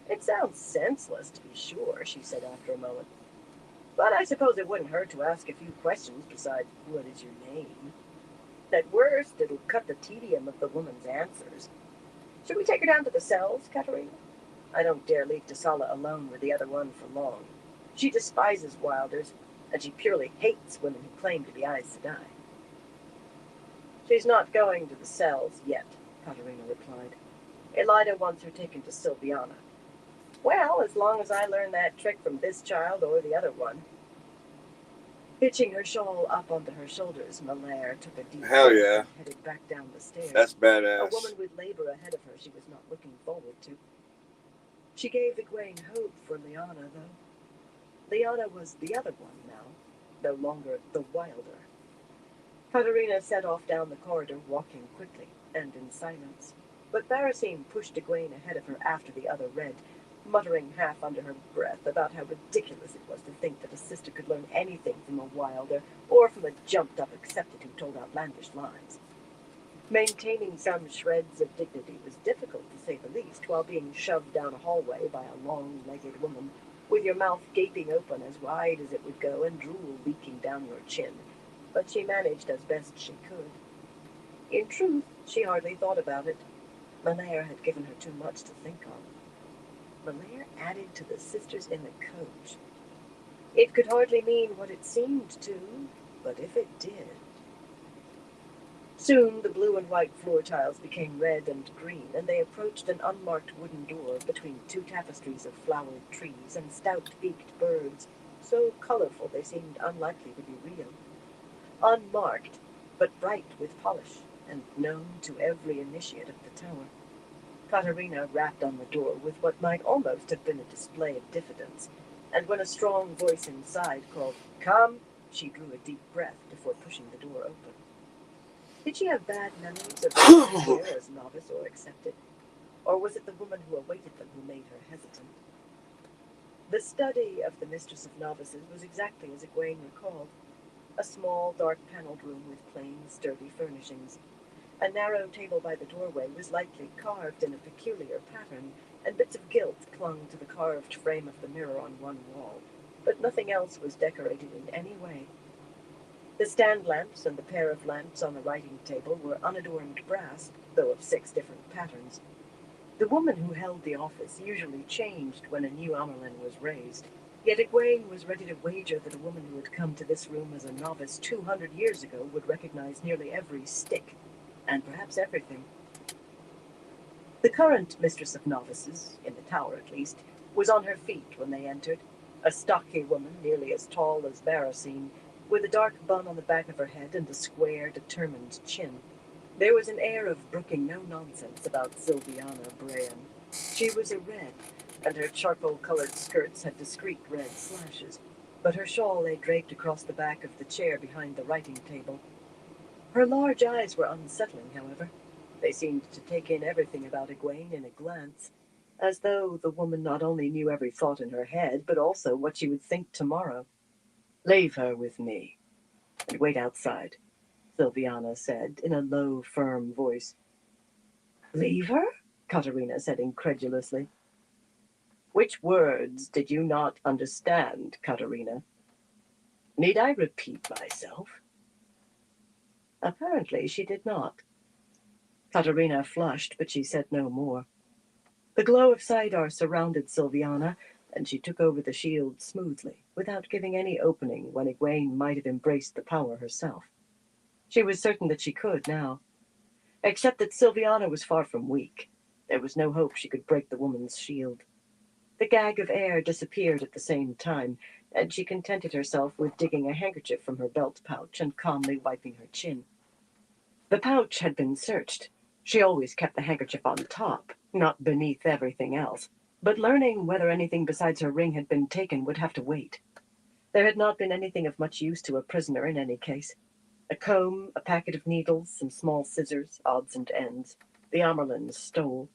It sounds senseless, to be sure, she said after a moment. But I suppose it wouldn't hurt to ask a few questions besides, what is your name? At worst, it'll cut the tedium of the woman's answers. Should we take her down to the cells, Katarina? I don't dare leave Desala alone with the other one for long. She despises Wilders, and she purely hates women who claim to be Aes Sedai. She's not going to the cells yet, Katarina replied. Elida wants her taken to Silviana. Well, as long as I learn that trick from this child or the other one. Hitching her shawl up onto her shoulders, Melaire took a deep breath and headed back down the stairs. That's badass. A woman with labor ahead of her she was not looking forward to. She gave Egwene hope for Liana, though. Liana was the other one now, no longer the Wilder. Katarina set off down the corridor, walking quickly and in silence. But Barasine pushed Egwene ahead of her after the other read, muttering half under her breath about how ridiculous it was to think that a sister could learn anything from a Wilder or from a jumped-up accepted who told outlandish lies. Maintaining some shreds of dignity was difficult, to say the least, while being shoved down a hallway by a long-legged woman, with your mouth gaping open as wide as it would go and drool leaking down your chin. But she managed as best she could. In truth, she hardly thought about it. Melaire had given her too much to think on. Melaire added to the sisters in the coach. It could hardly mean what it seemed to, but if it did... Soon the blue and white floor tiles became red and green, and they approached an unmarked wooden door between two tapestries of flowered trees and stout-beaked birds, so colorful they seemed unlikely to be real. Unmarked, but bright with polish, and known to every initiate of the tower. Katarina rapped on the door with what might almost have been a display of diffidence, and when a strong voice inside called, "Come," she drew a deep breath before pushing the door open. Did she have bad memories of being here as novice or accepted? Or was it the woman who awaited them who made her hesitant? The study of the Mistress of Novices was exactly as Egwene recalled. A small, dark-paneled room with plain, sturdy furnishings. A narrow table by the doorway was lightly carved in a peculiar pattern, and bits of gilt clung to the carved frame of the mirror on one wall, but nothing else was decorated in any way. The stand lamps and the pair of lamps on the writing table were unadorned brass, though of 6 different patterns. The woman who held the office usually changed when a new Amerlin was raised, yet Egwene was ready to wager that a woman who had come to this room as a novice 200 years ago would recognize nearly every stick, and perhaps everything. The current Mistress of Novices, in the tower at least, was on her feet when they entered. A stocky woman, nearly as tall as Barosine, with a dark bun on the back of her head and a square, determined chin. There was an air of brooking no nonsense about Sylviana Brayan. She was a red, and her charcoal-colored skirts had discreet red slashes, but her shawl lay draped across the back of the chair behind the writing table. Her large eyes were unsettling, however. They seemed to take in everything about Egwene in a glance, as though the woman not only knew every thought in her head, but also what she would think tomorrow. "Leave her with me, and wait outside," Sylviana said in a low, firm voice. "Leave her?" Katerina said incredulously. "Which words did you not understand, Katerina? Need I repeat myself?" Apparently she did not. Katerina flushed, but she said no more. The glow of Saidar surrounded Sylviana, and she took over the shield smoothly, without giving any opening when Egwene might have embraced the power herself. She was certain that she could now. Except that Sylviana was far from weak. There was no hope she could break the woman's shield. The gag of air disappeared at the same time, and she contented herself with digging a handkerchief from her belt pouch and calmly wiping her chin. The pouch had been searched. She always kept the handkerchief on top, not beneath everything else. But learning whether anything besides her ring had been taken would have to wait. There had not been anything of much use to a prisoner in any case. A comb, a packet of needles, some small scissors, odds and ends. The Amyrlins stole.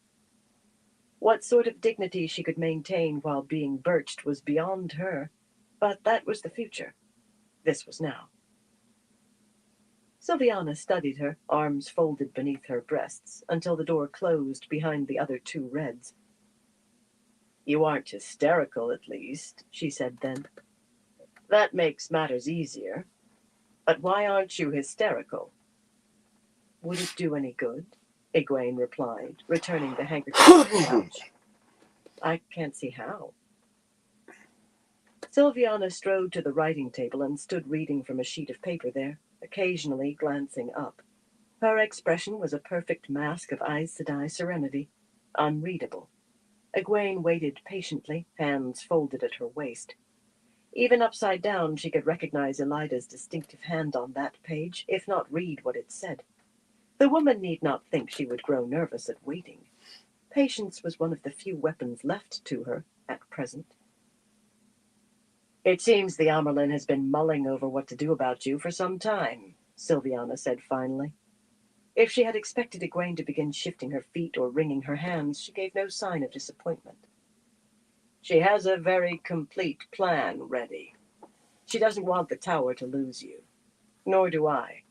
What sort of dignity she could maintain while being birched was beyond her, but that was the future. This was now. Sylviana studied her, arms folded beneath her breasts, until the door closed behind the other two Reds. "You aren't hysterical, at least," she said then. "That makes matters easier. But why aren't you hysterical?" "Would it do any good?" Egwene replied, returning the handkerchief to the pouch. "I can't see how." Sylviana strode to the writing table and stood reading from a sheet of paper there, occasionally glancing up. Her expression was a perfect mask of Aes Sedai serenity, unreadable. Egwene waited patiently, hands folded at her waist. Even upside down, she could recognize Elida's distinctive hand on that page, if not read what it said. The woman need not think she would grow nervous at waiting. Patience was one of the few weapons left to her at present. "It seems the Amyrlin has been mulling over what to do about you for some time," Sylviana said finally. If she had expected Egwene to begin shifting her feet or wringing her hands, she gave no sign of disappointment. "She has a very complete plan ready. She doesn't want the tower to lose you. Nor do I.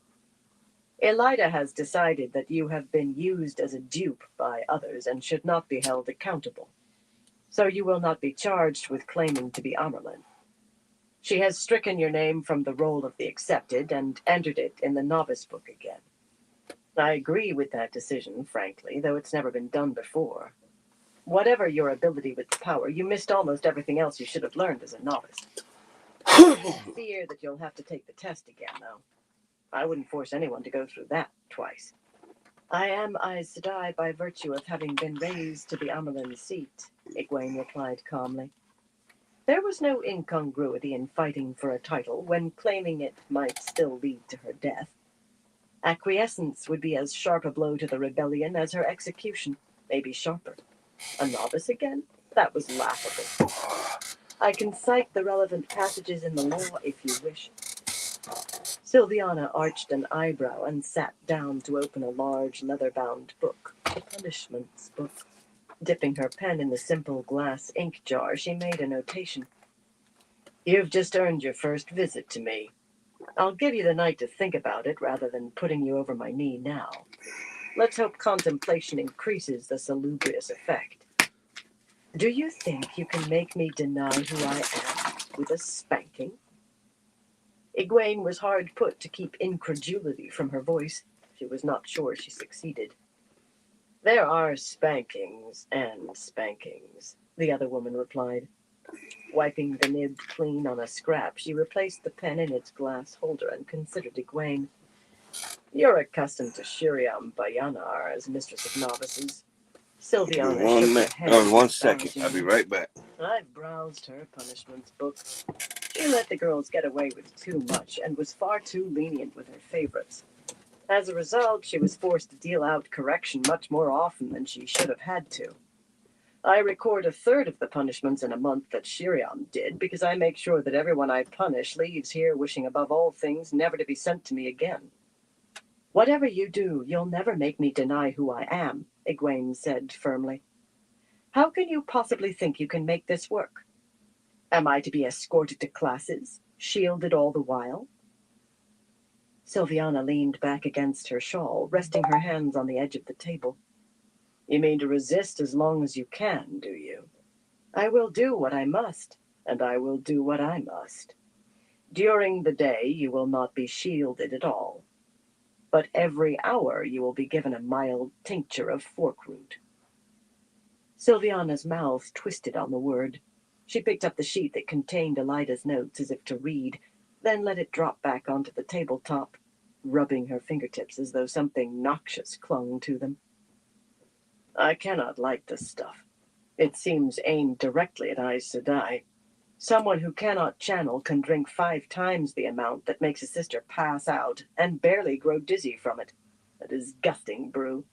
Elida has decided that you have been used as a dupe by others and should not be held accountable. So you will not be charged with claiming to be Amyrlin. She has stricken your name from the roll of the accepted and entered it in the novice book again. I agree with that decision, frankly, though it's never been done before. Whatever your ability with the power, you missed almost everything else you should have learned as a novice. I fear that you'll have to take the test again, though. I wouldn't force anyone to go through that twice. I am Aes Sedai by virtue of having been raised to the Amyrlin seat," Egwene replied calmly. There was no incongruity in fighting for a title when claiming it might still lead to her death. Acquiescence would be as sharp a blow to the rebellion as her execution, maybe sharper. A novice again? That was laughable. I can cite the relevant passages in the law if you wish. Sylviana arched an eyebrow and sat down to open a large leather-bound book, the punishments book. Dipping her pen in the simple glass ink jar, she made a notation. "You've just earned your first visit to me. I'll give you the night to think about it rather than putting you over my knee now. Let's hope contemplation increases the salubrious effect. Do you think you can make me deny who I am with a spanking?" Egwene was hard put to keep incredulity from her voice. She was not sure she succeeded. "There are spankings and spankings," the other woman replied. Wiping the nib clean on a scrap, she replaced the pen in its glass holder and considered Egwene. "You're accustomed to Shiriam Bayanar as mistress of novices. Sylviana One second. I'll be right back. I browsed her punishments book. She let the girls get away with too much and was far too lenient with her favorites. As a result, she was forced to deal out correction much more often than she should have had to. I record a third of the punishments in a month that Shiriam did because I make sure that everyone I punish leaves here wishing above all things never to be sent to me again. Whatever you do, you'll never make me deny who I am, Egwene said firmly. How can you possibly think you can make this work? Am I to be escorted to classes, shielded all the while? Sylviana leaned back against her shawl, resting her hands on the edge of the table. You mean to resist as long as you can, do you? I will do what I must, and I will do what I must. During the day, you will not be shielded at all. But every hour you will be given a mild tincture of forkroot. Sylviana's mouth twisted on the word. She picked up the sheet that contained Elida's notes as if to read, then let it drop back onto the tabletop, rubbing her fingertips as though something noxious clung to them. I cannot like this stuff. It seems aimed directly at Aes Sedai. Someone who cannot channel can drink 5 times the amount that makes a sister pass out and barely grow dizzy from it. A disgusting brew.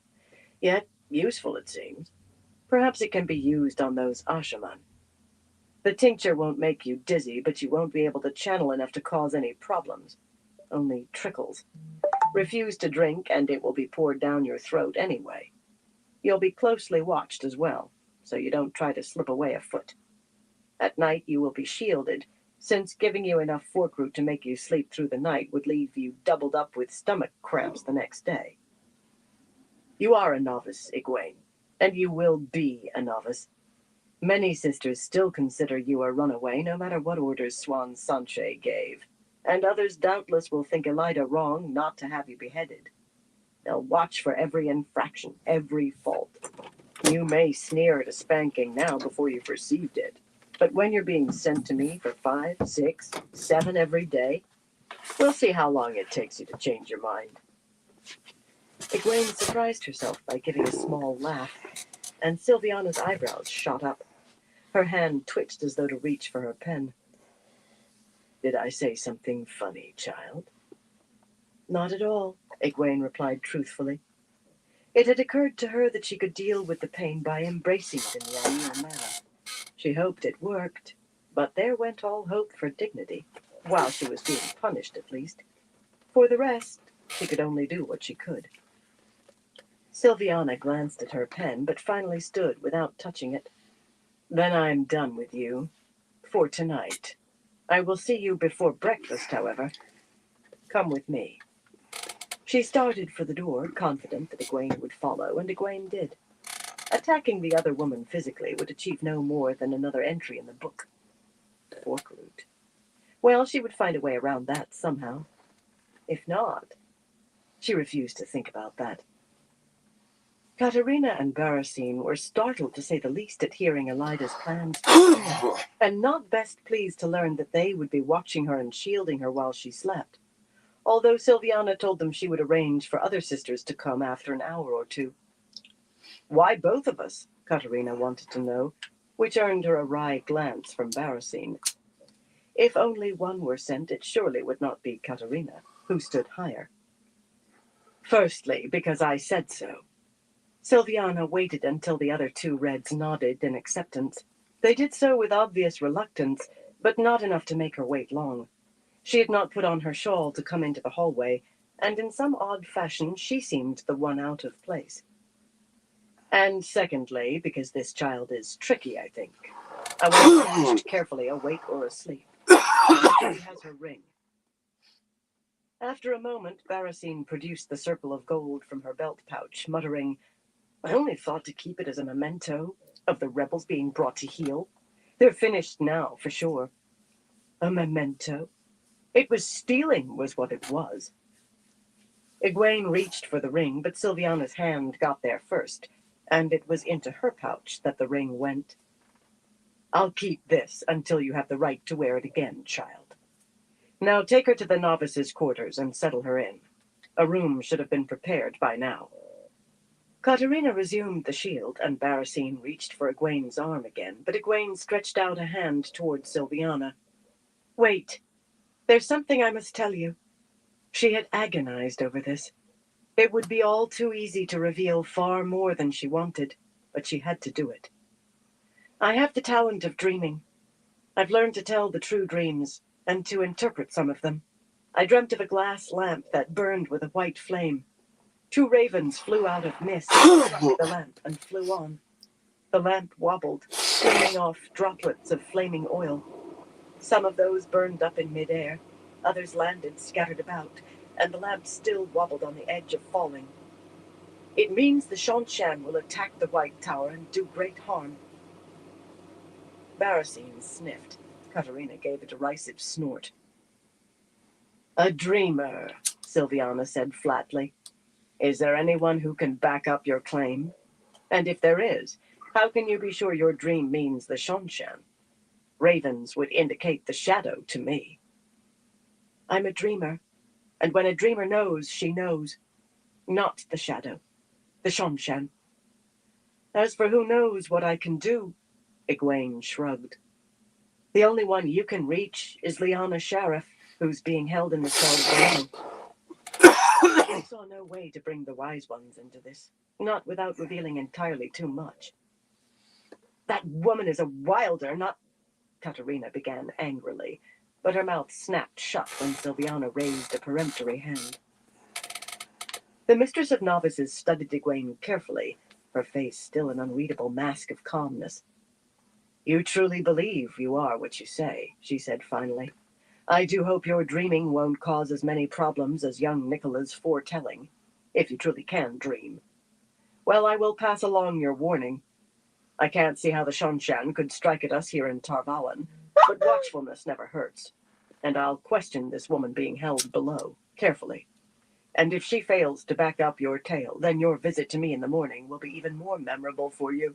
Yet useful, it seems. Perhaps it can be used on those Ashaman. The tincture won't make you dizzy, but you won't be able to channel enough to cause any problems. Only trickles. Refuse to drink, and it will be poured down your throat anyway. You'll be closely watched as well, so you don't try to slip away a foot. At night you will be shielded, since giving you enough forkroot to make you sleep through the night would leave you doubled up with stomach cramps the next day. You are a novice, Egwene, and you will be a novice. Many sisters still consider you a runaway, no matter what orders Swan Sanche gave, and others doubtless will think Elida wrong not to have you beheaded. They'll watch for every infraction, every fault. You may sneer at a spanking now before you've received it, but when you're being sent to me for 5, 6, 7 every day, we'll see how long it takes you to change your mind. Egwene surprised herself by giving a small laugh, and Sylviana's eyebrows shot up. Her hand twitched as though to reach for her pen. Did I say something funny, child? Not at all, Egwene replied truthfully. It had occurred to her that she could deal with the pain by embracing it in the Aiel manner. She hoped it worked, but there went all hope for dignity, while she was being punished at least. For the rest, she could only do what she could. Sylviana glanced at her pen, but finally stood without touching it. Then I'm done with you. For tonight. I will see you before breakfast, however. Come with me. She started for the door, confident that Egwene would follow, and Egwene did. Attacking the other woman physically would achieve no more than another entry in the book. Forkroot. Well, she would find a way around that somehow. If not, she refused to think about that. Katerina and Barasine were startled to say the least at hearing Elida's plans, and not best pleased to learn that they would be watching her and shielding her while she slept. Although Sylviana told them she would arrange for other sisters to come after an hour or two. Why both of us? Katerina wanted to know, which earned her a wry glance from Barasine. If only one were sent, it surely would not be Katerina, who stood higher. Firstly, because I said so. Sylviana waited until the other 2 Reds nodded in acceptance. They did so with obvious reluctance, but not enough to make her wait long. She had not put on her shawl to come into the hallway, and in some odd fashion she seemed the one out of place. And secondly, because this child is tricky, I think. I want her watched carefully, awake or asleep. She has her ring. After a moment, Barasine produced the circle of gold from her belt pouch, muttering, I only thought to keep it as a memento of the rebels being brought to heel. They're finished now, for sure. A memento? It was stealing, was what it was. Egwene reached for the ring, but Sylviana's hand got there first, and it was into her pouch that the ring went. I'll keep this until you have the right to wear it again, child. Now take her to the novices' quarters and settle her in. A room should have been prepared by now. Katerina resumed the shield, and Barasine reached for Egwene's arm again, but Egwene stretched out a hand toward Silviana. Wait, there's something I must tell you. She had agonized over this. It would be all too easy to reveal far more than she wanted, but she had to do it. I have the talent of dreaming. I've learned to tell the true dreams, and to interpret some of them. I dreamt of a glass lamp that burned with a white flame. 2 ravens flew out of mist, struck the lamp, and flew on. The lamp wobbled, streaming off droplets of flaming oil. Some of those burned up in midair, others landed scattered about, and the lamp still wobbled on the edge of falling. It means the Seanchan will attack the White Tower and do great harm. Barasine sniffed. Katerina gave a derisive snort. A dreamer, Silviana said flatly. Is there anyone who can back up your claim? And if there is, how can you be sure your dream means the Seanchan? Ravens would indicate the shadow to me. I'm a dreamer, and when a dreamer knows, she knows. Not the shadow, the Seanchan. As for who knows what I can do, Egwene shrugged. The only one you can reach is Lyanna Sharif, who's being held in the cell below. I saw no way to bring the Wise Ones into this, not without revealing entirely too much. That woman is a wilder, not... Katerina began angrily, but her mouth snapped shut when Silviana raised a peremptory hand. The Mistress of Novices studied Egwene carefully, her face still an unreadable mask of calmness. You truly believe you are what you say, she said finally. I do hope your dreaming won't cause as many problems as young Nicola's foretelling, if you truly can dream. Well, I will pass along your warning. I can't see how the Seanchan could strike at us here in Tar Valon, but watchfulness never hurts, and I'll question this woman being held below, carefully. And if she fails to back up your tale, then your visit to me in the morning will be even more memorable for you.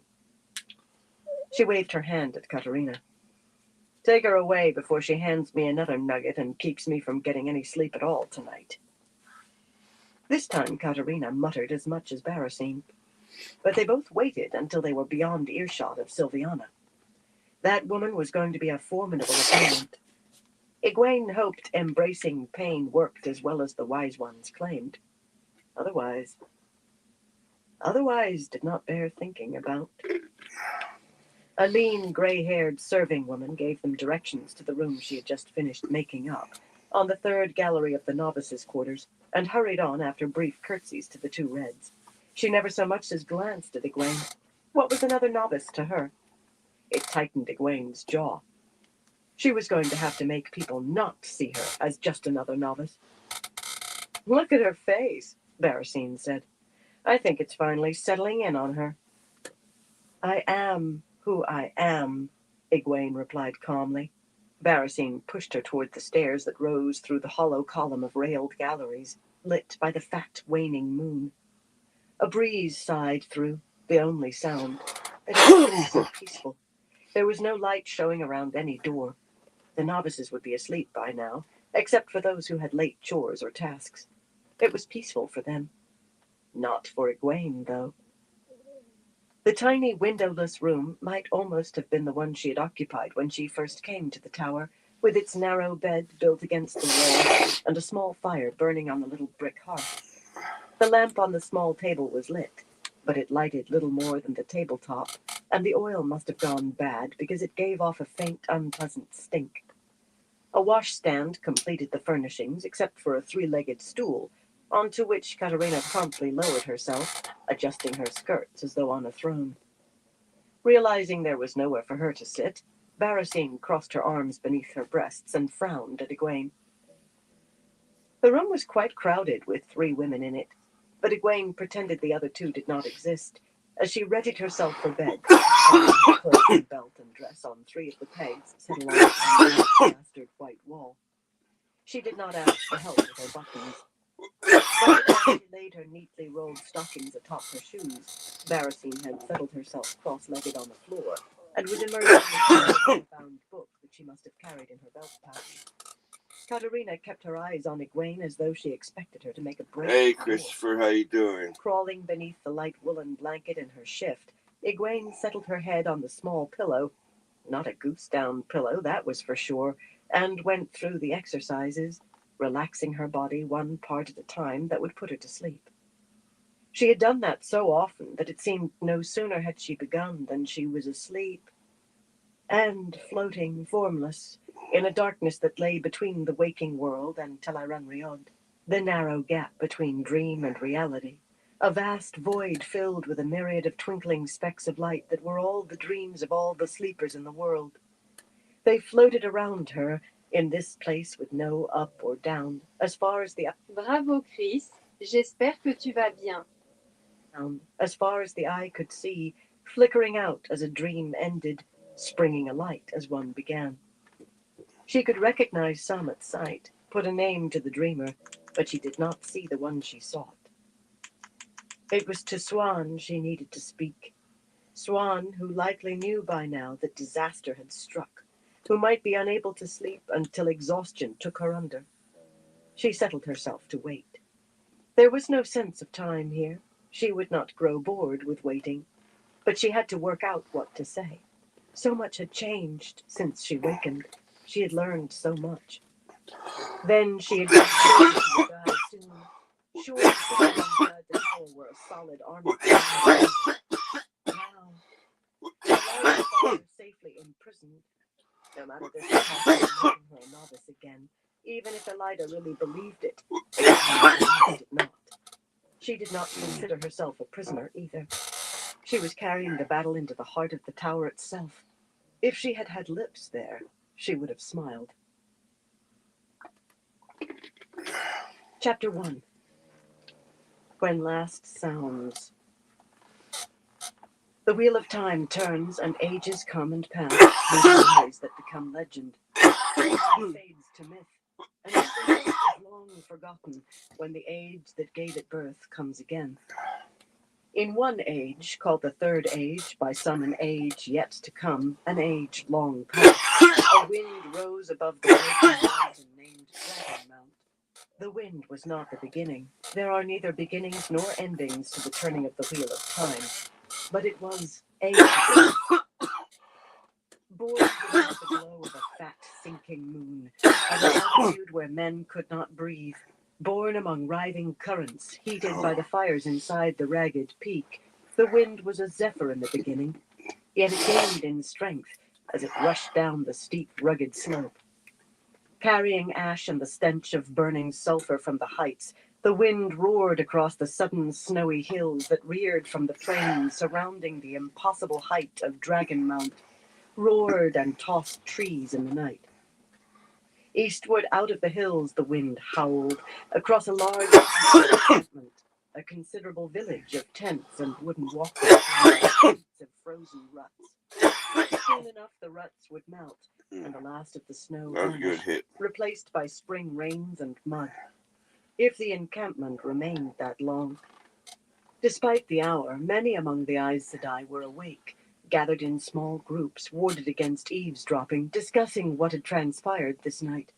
She waved her hand at Katerina. Take her away before she hands me another nugget and keeps me from getting any sleep at all tonight. This time Katerina muttered as much as Barasine, but they both waited until they were beyond earshot of Silviana. That woman was going to be a formidable opponent. Egwene hoped embracing pain worked as well as the Wise Ones claimed. Otherwise did not bear thinking about. A lean, gray-haired serving woman gave them directions to the room she had just finished making up, on the 3rd gallery of the novices' quarters, and hurried on after brief curtsies to the 2 Reds. She never so much as glanced at Egwene. What was another novice to her? It tightened Egwene's jaw. She was going to have to make people not see her as just another novice. Look at her face, Barasine said. I think it's finally settling in on her. I am who I am, Egwene replied calmly. Barasine pushed her toward the stairs that rose through the hollow column of railed galleries, lit by the fat, waning moon. A breeze sighed through, the only sound. It was so peaceful. There was no light showing around any door. The novices would be asleep by now, except for those who had late chores or tasks. It was peaceful for them. Not for Egwene, though. The tiny windowless room might almost have been the one she had occupied when she first came to the tower, with its narrow bed built against the wall and a small fire burning on the little brick hearth. The lamp on the small table was lit, but it lighted little more than the tabletop, and the oil must have gone bad because it gave off a faint, unpleasant stink. A washstand completed the furnishings, except for a 3-legged stool, onto which Katerina promptly lowered herself, adjusting her skirts as though on a throne. Realizing there was nowhere for her to sit, Barasine crossed her arms beneath her breasts and frowned at Egwene. The room was quite crowded with 3 women in it, but Egwene pretended the other 2 did not exist, as she readied herself for bed, her cloak and belt and dress on 3 of the pegs set along the plastered white wall. She did not ask for help with her buttons. But when she laid her neatly rolled stockings atop her shoes, Barasine had settled herself cross-legged on the floor, and would emerge from a found book that she must have carried in her belt pouch. Katerina kept her eyes on Egwene as though she expected her to make a break. Hey, Christopher, how you doing? Crawling beneath the light woolen blanket in her shift, Egwene settled her head on the small pillow, not a goose down pillow, that was for sure, and went through the exercises, relaxing her body one part at a time that would put her to sleep. She had done that so often that it seemed no sooner had she begun than she was asleep and floating formless in a darkness that lay between the waking world and Teleran Riod, the narrow gap between dream and reality, a vast void filled with a myriad of twinkling specks of light that were all the dreams of all the sleepers in the world. They floated around her in this place with no up or down, as far as the Bravo, Chris. J'espère que tu vas bien. As far as the eye could see, flickering out as a dream ended, springing alight as one began. She could recognize some at sight, put a name to the dreamer, but she did not see the one she sought. It was to Swan she needed to speak. Swan, who likely knew by now that disaster had struck, who might be unable to sleep until exhaustion took her under. She settled herself to wait. There was no sense of time here. She would not grow bored with waiting, but she had to work out what to say. So much had changed since she wakened. She had learned so much. Then she had got sure she would die soon. Sure that the tower were a solid armor. Now, Elijah saw her safely imprisoned. No matter this making her a novice again, even if Elida really believed it, she did not. She did not consider herself a prisoner either. She was carrying the battle into the heart of the tower itself. If she had had lips there, she would have smiled. Chapter 1. When Last Sounds. The wheel of time turns, and ages come and pass, with memories that become legend. Time fades to myth, and everything is long forgotten when the age that gave it birth comes again. In one age, called the Third Age, by some an age yet to come, an age long past, a wind rose above the broken mountain named Dragon Mount. The wind was not the beginning. There are neither beginnings nor endings to the turning of the wheel of time. But it was a beginning. Born beneath the glow of a fat, sinking moon, at an altitude where men could not breathe, born among writhing currents, heated by the fires inside the ragged peak, the wind was a zephyr in the beginning, yet it gained in strength as it rushed down the steep, rugged slope. Carrying ash and the stench of burning sulfur from the heights, the wind roared across the sudden snowy hills that reared from the plains surrounding the impossible height of Dragon Mount, roared and tossed trees in the night. Eastward out of the hills the wind howled, across a large encampment, a considerable village of tents and wooden walkways and of frozen ruts. Soon enough the ruts would melt, and the last of the snow vanish, replaced by spring rains and mud. If the encampment remained that long. Despite the hour, many among the Aes Sedai were awake, gathered in small groups, warded against eavesdropping, discussing what had transpired this night.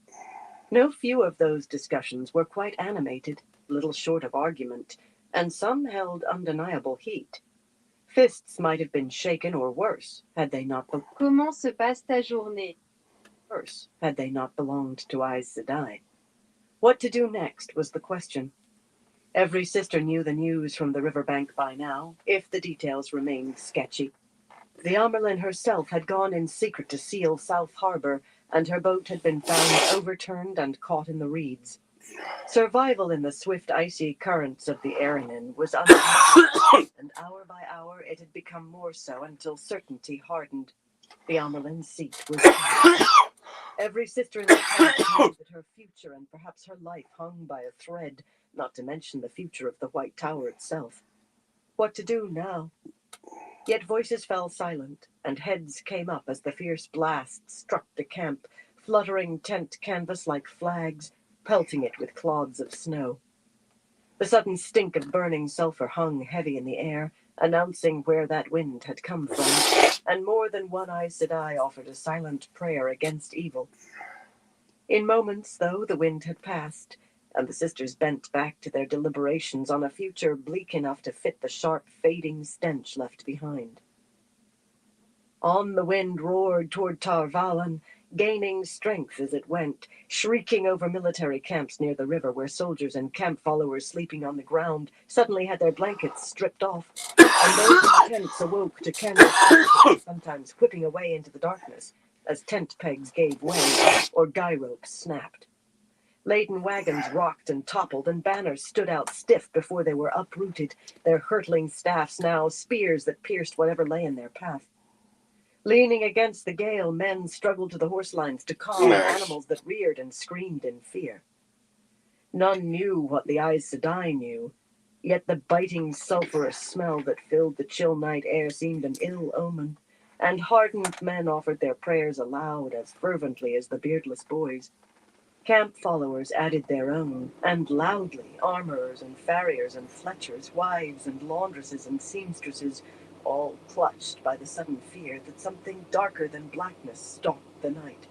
No few of those discussions were quite animated, little short of argument, and some held undeniable heat. Fists might have been shaken or worse, had they not Comment se passe ta journée? Worse, had they not belonged to Aes Sedai. What to do next was the question. Every sister knew the news from the riverbank by now, if the details remained sketchy. The Amyrlin herself had gone in secret to seal South Harbor, and her boat had been found overturned and caught in the reeds. Survival in the swift, icy currents of the Erenin was unlikely, and hour by hour it had become more so until certainty hardened. The Amyrlin's seat was clear. Every sister in the camp knew that her future and perhaps her life hung by a thread, not to mention the future of the White Tower itself. What to do now? Yet voices fell silent, and heads came up as the fierce blast struck the camp, fluttering tent canvas like flags, pelting it with clods of snow. The sudden stink of burning sulfur hung heavy in the air, announcing where that wind had come from, and more than one Aes Sedai offered a silent prayer against evil. In moments, though, the wind had passed, and the sisters bent back to their deliberations on a future bleak enough to fit the sharp, fading stench left behind. On the wind roared toward Tar Valon, gaining strength as it went, shrieking over military camps near the river where soldiers and camp followers sleeping on the ground suddenly had their blankets stripped off, and those in tents awoke to canvas torches, sometimes whipping away into the darkness as tent pegs gave way or guy ropes snapped. Laden wagons rocked and toppled, and banners stood out stiff before they were uprooted, their hurtling staffs now spears that pierced whatever lay in their path. Leaning against the gale, men struggled to the horse lines to calm animals that reared and screamed in fear. None knew what the Aes Sedai knew, yet the biting, sulphurous smell that filled the chill night air seemed an ill omen, and hardened men offered their prayers aloud as fervently as the beardless boys. Camp followers added their own, and loudly, armorers and farriers and fletchers, wives and laundresses and seamstresses, all clutched by the sudden fear that something darker than blackness stalked the night.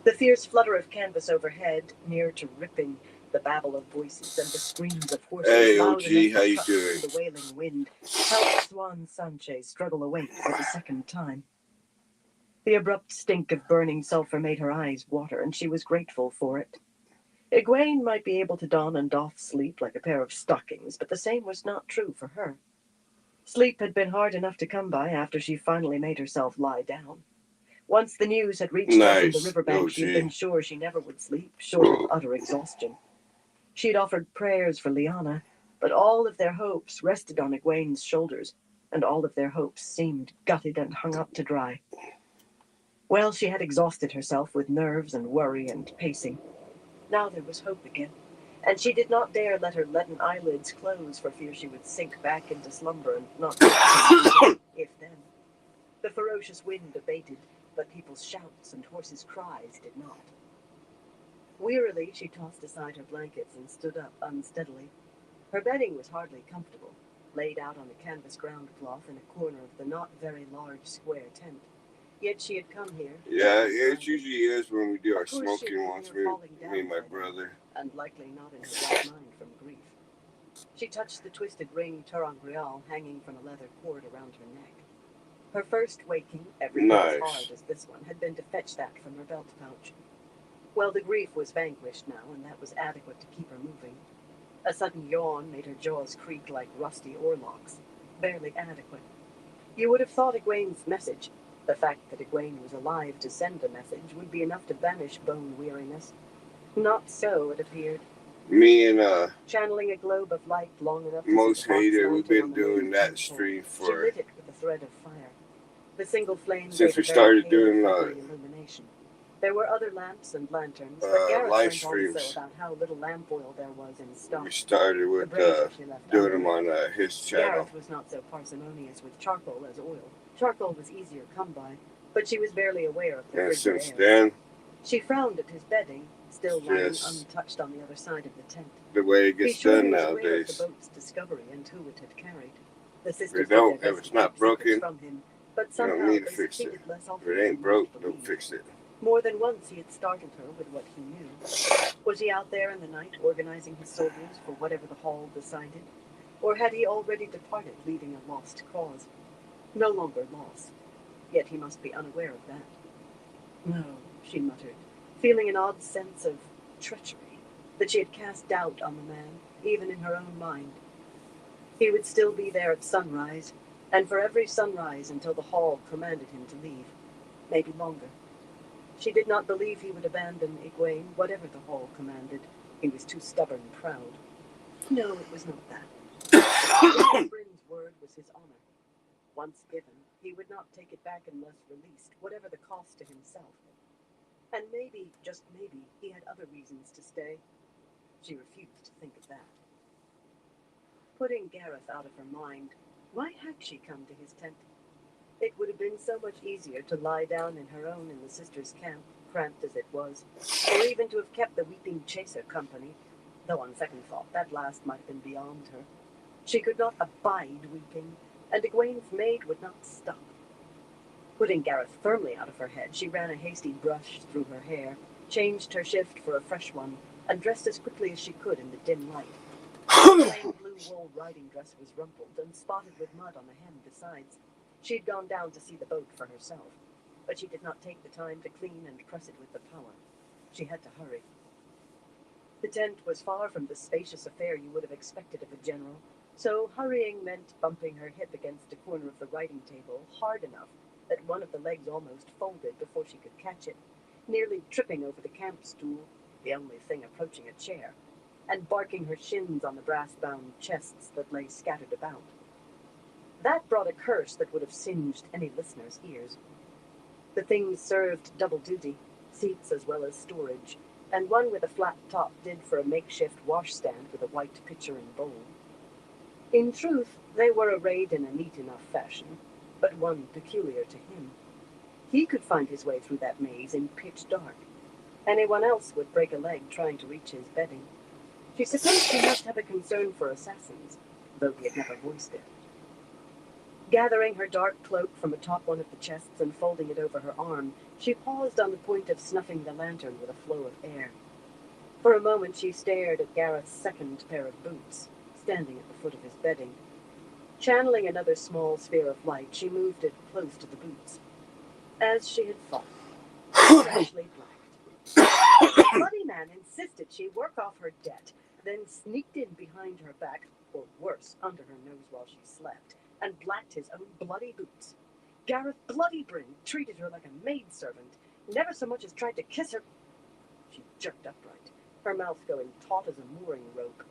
The fierce flutter of canvas overhead, near to ripping, the babble of voices and the screams of horses loud enough to cut through the wailing wind, helped Swan Sanchez struggle awake for the second time. The abrupt stink of burning sulphur made her eyes water, and she was grateful for it. Egwene might be able to don and doff sleep like a pair of stockings, but the same was not true for her. Sleep had been hard enough to come by after she finally made herself lie down. Once the news had reached her from the riverbank, she had been sure she never would sleep, short of utter exhaustion. She had offered prayers for Lyanna, but all of their hopes rested on Egwene's shoulders, and all of their hopes seemed gutted and hung up to dry. Well, she had exhausted herself with nerves and worry and pacing. Now there was hope again, and she did not dare let her leaden eyelids close for fear she would sink back into slumber and not if then. The ferocious wind abated, but people's shouts and horses' cries did not. Wearily, she tossed aside her blankets and stood up unsteadily. Her bedding was hardly comfortable, laid out on a canvas ground cloth in a corner of the not very large square tent. Yet she had come here. Yeah, it usually is when we do our smoking ones, me and my brother. And likely not in her right mind from grief. She touched the twisted ring ter'angreal hanging from a leather cord around her neck. Her first waking, every bit as hard as this one, had been to fetch that from her belt pouch. Well, the grief was vanquished now, and that was adequate to keep her moving. A sudden yawn made her jaws creak like rusty oarlocks, barely adequate. You would have thought Egwene's message, the fact that Egwene was alive to send a message, would be enough to banish bone weariness. Not so, it appeared. Me and channeling a globe of light long enough to Most Hated, we've been doing that stream for. She lit it with a thread of fire. The single flame since we started doing illumination. There were other lamps and lanterns, but Gareth live streams. Also about how little lamp oil there was in stock. We started with doing them on his channel. Gareth was not so parsimonious with charcoal as oil. Charcoal was easier come by, but she was barely aware of the and since air. then, she frowned at his bedding, still lying untouched on the other side of the tent. The way it gets done nowadays. The boat's discovery and who it had carried. The sisters if it's not broken, from him, but you somehow don't need to fix it. If it ain't broke, don't fix it. More than once he had startled her with what he knew. Was he out there in the night organizing his soldiers for whatever the Hall decided? Or had he already departed, leaving a lost cause? No longer lost. Yet he must be unaware of that. No, she muttered, feeling an odd sense of treachery, that she had cast doubt on the man, even in her own mind. He would still be there at sunrise, and for every sunrise until the Hall commanded him to leave, maybe longer. She did not believe he would abandon Egwene, whatever the Hall commanded. He was too stubborn proud. No, it was not that. Bryn's word was his honor. Once given, he would not take it back unless released, whatever the cost to himself. And maybe, just maybe, he had other reasons to stay. She refused to think of that. Putting Gareth out of her mind, why had she come to his tent? It would have been so much easier to lie down in her own in the sisters' camp, cramped as it was, or even to have kept the weeping chaser company, though on second thought that last might have been beyond her. She could not abide weeping, and Egwene's maid would not stop. Putting Gareth firmly out of her head, she ran a hasty brush through her hair, changed her shift for a fresh one, and dressed as quickly as she could in the dim light. The plain blue wool riding dress was rumpled and spotted with mud on the hem besides. She had gone down to see the boat for herself, but she did not take the time to clean and press it with the power. She had to hurry. The tent was far from the spacious affair you would have expected of a general, so hurrying meant bumping her hip against a corner of the writing table hard enough that one of the legs almost folded before she could catch it, nearly tripping over the camp stool, the only thing approaching a chair, and barking her shins on the brass-bound chests that lay scattered about. That brought a curse that would have singed any listener's ears. The things served double duty, seats as well as storage, and one with a flat top did for a makeshift washstand with a white pitcher and bowl. In truth, they were arrayed in a neat enough fashion, but one peculiar to him. He could find his way through that maze in pitch dark. Anyone else would break a leg trying to reach his bedding. She supposed he must have a concern for assassins, though he had never voiced it. Gathering her dark cloak from atop one of the chests and folding it over her arm, she paused on the point of snuffing the lantern with a flow of air. For a moment she stared at Gareth's second pair of boots, standing at the foot of his bedding. Channeling another small sphere of light, she moved it close to the boots. As she had thought, freshly blacked. The bloody man insisted she work off her debt, then sneaked in behind her back, or worse, under her nose while she slept, and blacked his own bloody boots. Gareth Bloodybryn treated her like a maidservant, never so much as tried to kiss her. She jerked upright, her mouth going taut as a mooring rope.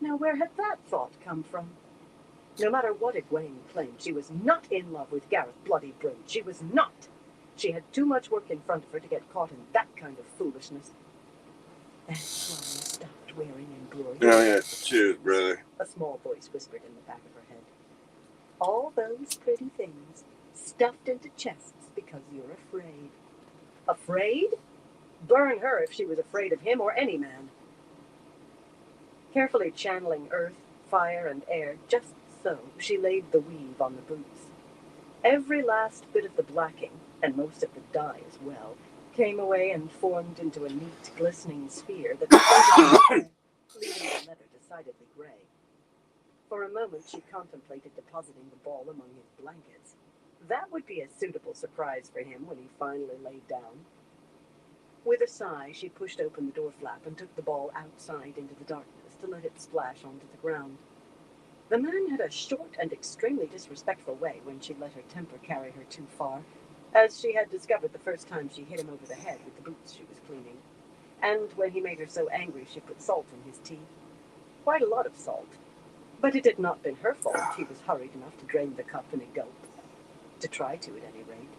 Now where had that thought come from? No matter what Egwene claimed, she was not in love with Gareth Bloodybryn. She was not. She had too much work in front of her to get caught in that kind of foolishness. That's why you stopped wearing embroidery. Oh, yeah, cheers, brother. A small voice whispered in the back of her head. All those pretty things stuffed into chests because you're afraid. Afraid? Burn her if she was afraid of him or any man. Carefully channeling earth, fire, and air, just so, she laid the weave on the boots. Every last bit of the blacking, and most of the dye as well, came away and formed into a neat, glistening sphere that floated leaving the leather decidedly gray. For a moment she contemplated depositing the ball among his blankets. That would be a suitable surprise for him when he finally laid down. With a sigh, she pushed open the door flap and took the ball outside into the darkness to let it splash onto the ground. The man had a short and extremely disrespectful way when she let her temper carry her too far, as she had discovered the first time she hit him over the head with the boots she was cleaning. And when he made her so angry she put salt in his tea. Quite a lot of salt. But it had not been her fault he was hurried enough to drain the cup in a gulp. To try to, at any rate.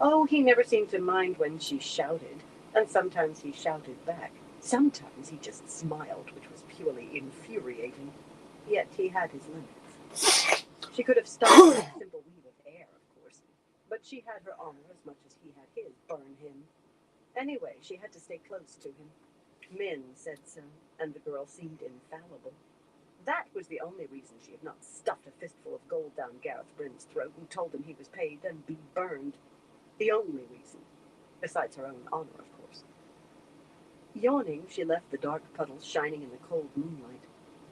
Oh, he never seemed to mind when she shouted, and sometimes he shouted back. Sometimes he just smiled, which was purely infuriating. Yet he had his limits. She could have stopped with a simple weave of air, of course, but she had her honor as much as he had his. Burn him. Anyway, she had to stay close to him. Min said so, and the girl seemed infallible. That was the only reason she had not stuffed a fistful of gold down Gareth Bryn's throat and told him he was paid and be burned. The only reason. Besides her own honor, of course. Yawning, she left the dark puddle shining in the cold moonlight.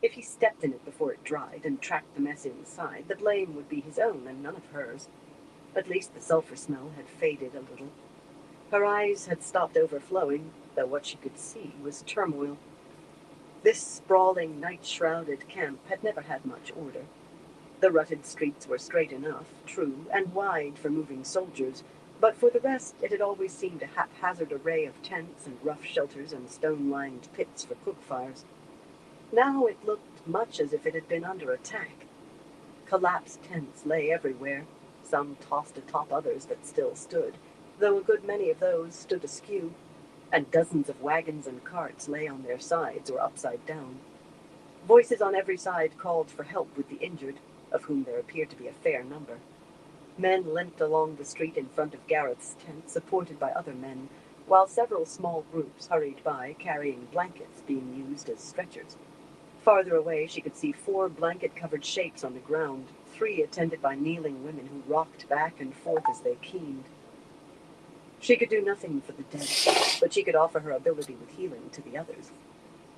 If he stepped in it before it dried and tracked the mess inside, the blame would be his own and none of hers. At least the sulfur smell had faded a little. Her eyes had stopped overflowing, though what she could see was turmoil. This sprawling, night-shrouded camp had never had much order. The rutted streets were straight enough, true, and wide for moving soldiers, but for the rest it had always seemed a haphazard array of tents and rough shelters and stone-lined pits for cook fires. Now it looked much as if it had been under attack. Collapsed tents lay everywhere, some tossed atop others that still stood, though a good many of those stood askew, and dozens of wagons and carts lay on their sides or upside down. Voices on every side called for help with the injured, of whom there appeared to be a fair number. Men limped along the street in front of Gareth's tent, supported by other men, while several small groups hurried by, carrying blankets being used as stretchers. Farther away, she could see 4 blanket-covered shapes on the ground, 3 attended by kneeling women who rocked back and forth as they keened. She could do nothing for the dead, but she could offer her ability with healing to the others.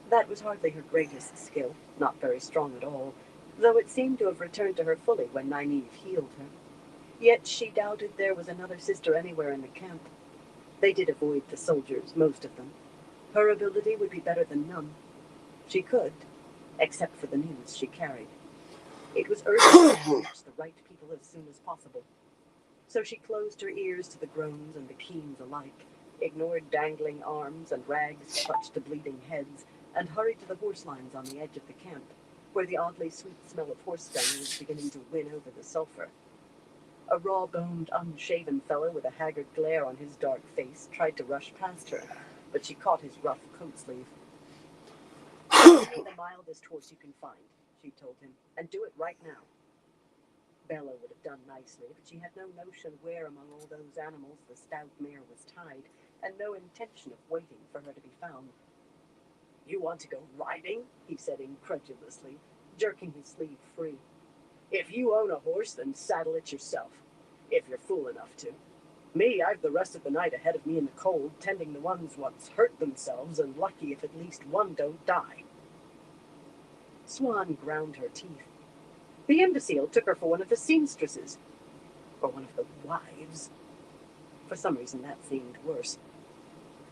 That was hardly her greatest skill, not very strong at all, though it seemed to have returned to her fully when Nynaeve healed her. Yet she doubted there was another sister anywhere in the camp. They did avoid the soldiers, most of them. Her ability would be better than none. She could, except for the news she carried. It was urgent to reach the right people as soon as possible. So she closed her ears to the groans and the keens alike, ignored dangling arms and rags clutched to bleeding heads, and hurried to the horse lines on the edge of the camp, where the oddly sweet smell of horse dung was beginning to win over the sulfur. A raw-boned, unshaven fellow with a haggard glare on his dark face tried to rush past her, but she caught his rough coat sleeve. "Take the mildest horse you can find," she told him, "and do it right now." Bella would have done nicely, but she had no notion where among all those animals the stout mare was tied, and no intention of waiting for her to be found. "You want to go riding?" he said incredulously, jerking his sleeve free. "If you own a horse, then saddle it yourself, if you're fool enough to. Me, I've the rest of the night ahead of me in the cold, tending the ones what's hurt themselves, and lucky if at least one don't die." Swan ground her teeth. The imbecile took her for one of the seamstresses, or one of the wives. For some reason that seemed worse.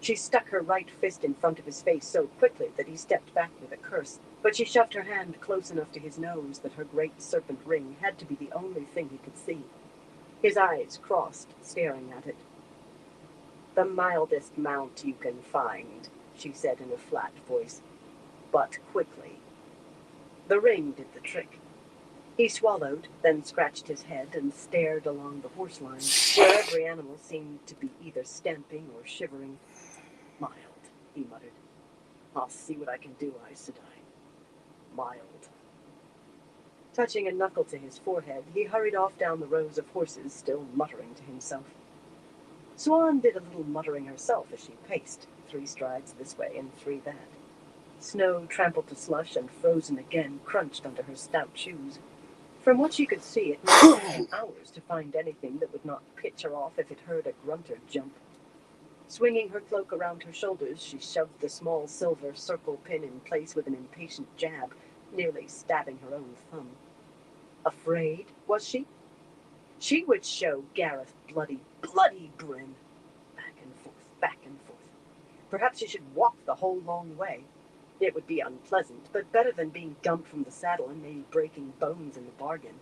She stuck her right fist in front of his face so quickly that he stepped back with a curse, but she shoved her hand close enough to his nose that her great serpent ring had to be the only thing he could see. His eyes crossed, staring at it. "The mildest mount you can find," she said in a flat voice, "but quickly." The ring did the trick. He swallowed, then scratched his head and stared along the horse line, where every animal seemed to be either stamping or shivering. "Mild," he muttered. "I'll see what I can do, Aes Sedai. Mild." Touching a knuckle to his forehead, he hurried off down the rows of horses, still muttering to himself. Swan did a little muttering herself as she paced, 3 strides this way and 3 that. Snow trampled to slush and frozen again crunched under her stout shoes. From what she could see, it might have taken hours to find anything that would not pitch her off if it heard a grunter jump. Swinging her cloak around her shoulders, she shoved the small silver circle pin in place with an impatient jab, nearly stabbing her own thumb. Afraid, was she? She would show Gareth bloody grin. Back and forth, back and forth. Perhaps she should walk the whole long way. It would be unpleasant, but better than being dumped from the saddle and maybe breaking bones in the bargain.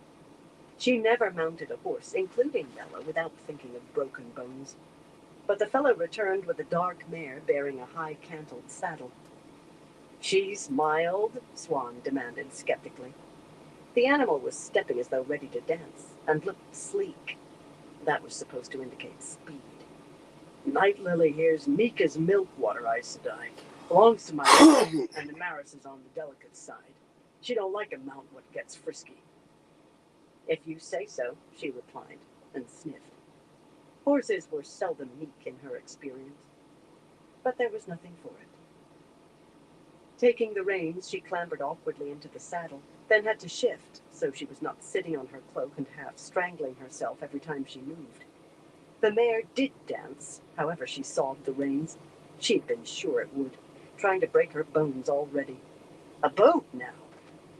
She never mounted a horse, including Bella, without thinking of broken bones. But the fellow returned with a dark mare bearing a high-cantled saddle. "She's mild?" Swan demanded skeptically. The animal was stepping as though ready to dance, and looked sleek. That was supposed to indicate speed. "Night Lily here's meek as milk water, Aes Sedai. Belongs to my wife, and Nymaris is on the delicate side. She don't like a mount what gets frisky." "If you say so," she replied, and sniffed. Horses were seldom meek in her experience. But there was nothing for it. Taking the reins, she clambered awkwardly into the saddle, then had to shift, so she was not sitting on her cloak and half strangling herself every time she moved. The mare did dance, however she sawed the reins. She'd been sure it would, trying to break her bones already. A boat now.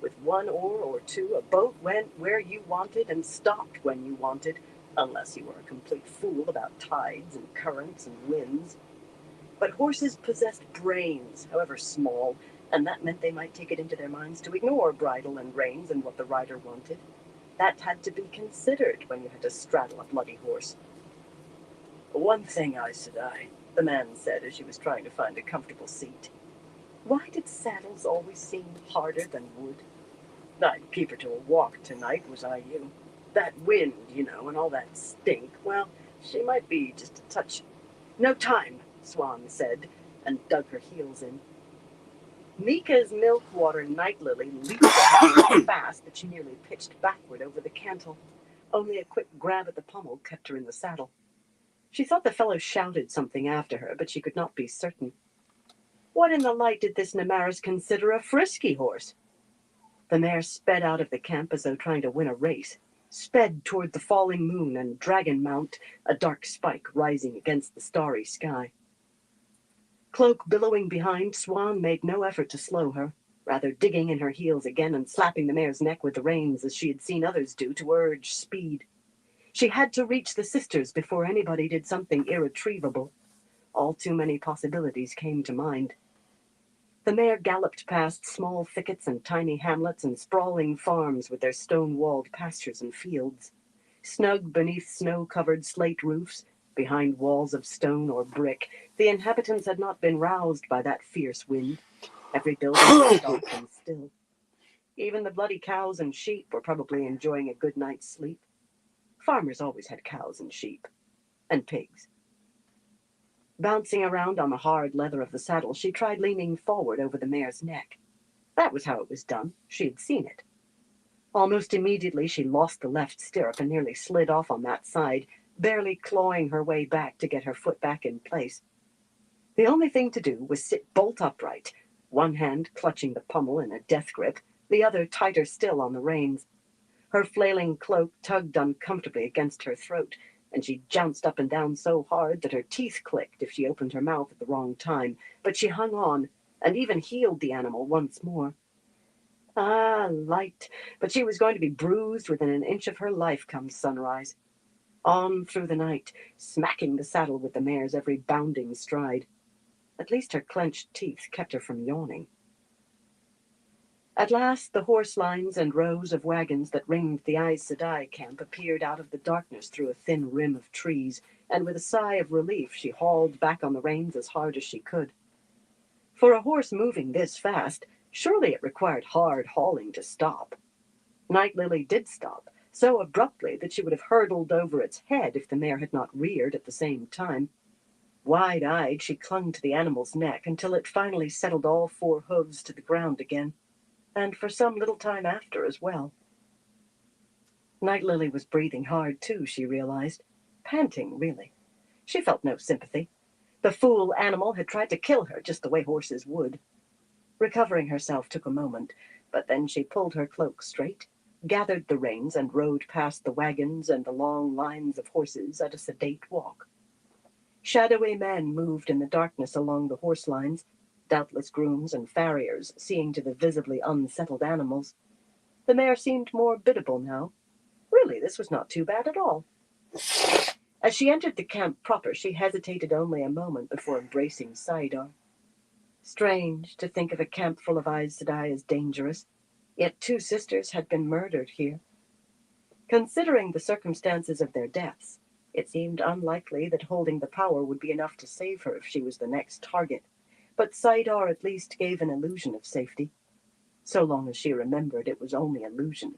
With 1 oar or 2, a boat went where you wanted and stopped when you wanted, unless you were a complete fool about tides and currents and winds. But horses possessed brains, however small, and that meant they might take it into their minds to ignore bridle and reins and what the rider wanted. That had to be considered when you had to straddle a bloody horse. "One thing, Aes Sedai," the man said as she was trying to find a comfortable seat. Why did saddles always seem harder than wood? "I'd keep her to a walk tonight, was I you. That wind, you know, and all that stink, well, she might be just a touch." "No time," Swan said, and dug her heels in. Mika's milk-water Night Lily leaped ahead so fast that she nearly pitched backward over the cantle. Only a quick grab at the pommel kept her in the saddle. She thought the fellow shouted something after her, but she could not be certain. What in the light did this Nymaris consider a frisky horse? The mare sped out of the camp as though trying to win a race. sped toward the falling moon and Dragon Mount, a dark spike rising against the starry sky. Cloak billowing behind, Swan made no effort to slow her, rather digging in her heels again and slapping the mare's neck with the reins as she had seen others do to urge speed. She had to reach the sisters before anybody did something irretrievable. All too many possibilities came to mind. The mare galloped past small thickets and tiny hamlets and sprawling farms with their stone-walled pastures and fields. Snug beneath snow-covered slate roofs, behind walls of stone or brick, the inhabitants had not been roused by that fierce wind. Every building was dark and still. Even the bloody cows and sheep were probably enjoying a good night's sleep. Farmers always had cows and sheep. And pigs. Bouncing around on the hard leather of the saddle, she tried leaning forward over the mare's neck. That was how it was done. She had seen it. Almost immediately, she lost the left stirrup and nearly slid off on that side, barely clawing her way back to get her foot back in place. The only thing to do was sit bolt upright, one hand clutching the pommel in a death grip, the other tighter still on the reins. Her flailing cloak tugged uncomfortably against her throat, and she jounced up and down so hard that her teeth clicked if she opened her mouth at the wrong time, but she hung on, and even heeled the animal once more. Ah, light, but she was going to be bruised within an inch of her life come sunrise. On through the night, smacking the saddle with the mare's every bounding stride. At least her clenched teeth kept her from yawning. At last, the horse lines and rows of wagons that ringed the Aes Sedai camp appeared out of the darkness through a thin rim of trees, and with a sigh of relief, she hauled back on the reins as hard as she could. For a horse moving this fast, surely it required hard hauling to stop. Night Lily did stop, so abruptly that she would have hurtled over its head if the mare had not reared at the same time. Wide-eyed, she clung to the animal's neck until it finally settled all four hooves to the ground again. And for some little time after as well. Night Lily was breathing hard, too, she realized. Panting, really. She felt no sympathy. The fool animal had tried to kill her just the way horses would. Recovering herself took a moment, but then she pulled her cloak straight, gathered the reins, and rode past the wagons and the long lines of horses at a sedate walk. Shadowy men moved in the darkness along the horse lines, doubtless grooms and farriers, seeing to the visibly unsettled animals. The mare seemed more biddable now. Really, this was not too bad at all. As she entered the camp proper, she hesitated only a moment before embracing Saidar. Strange to think of a camp full of Aes Sedai as dangerous, yet 2 sisters had been murdered here. Considering the circumstances of their deaths, it seemed unlikely that holding the power would be enough to save her if she was the next target. But Saidar at least gave an illusion of safety. So long as she remembered, it was only illusion.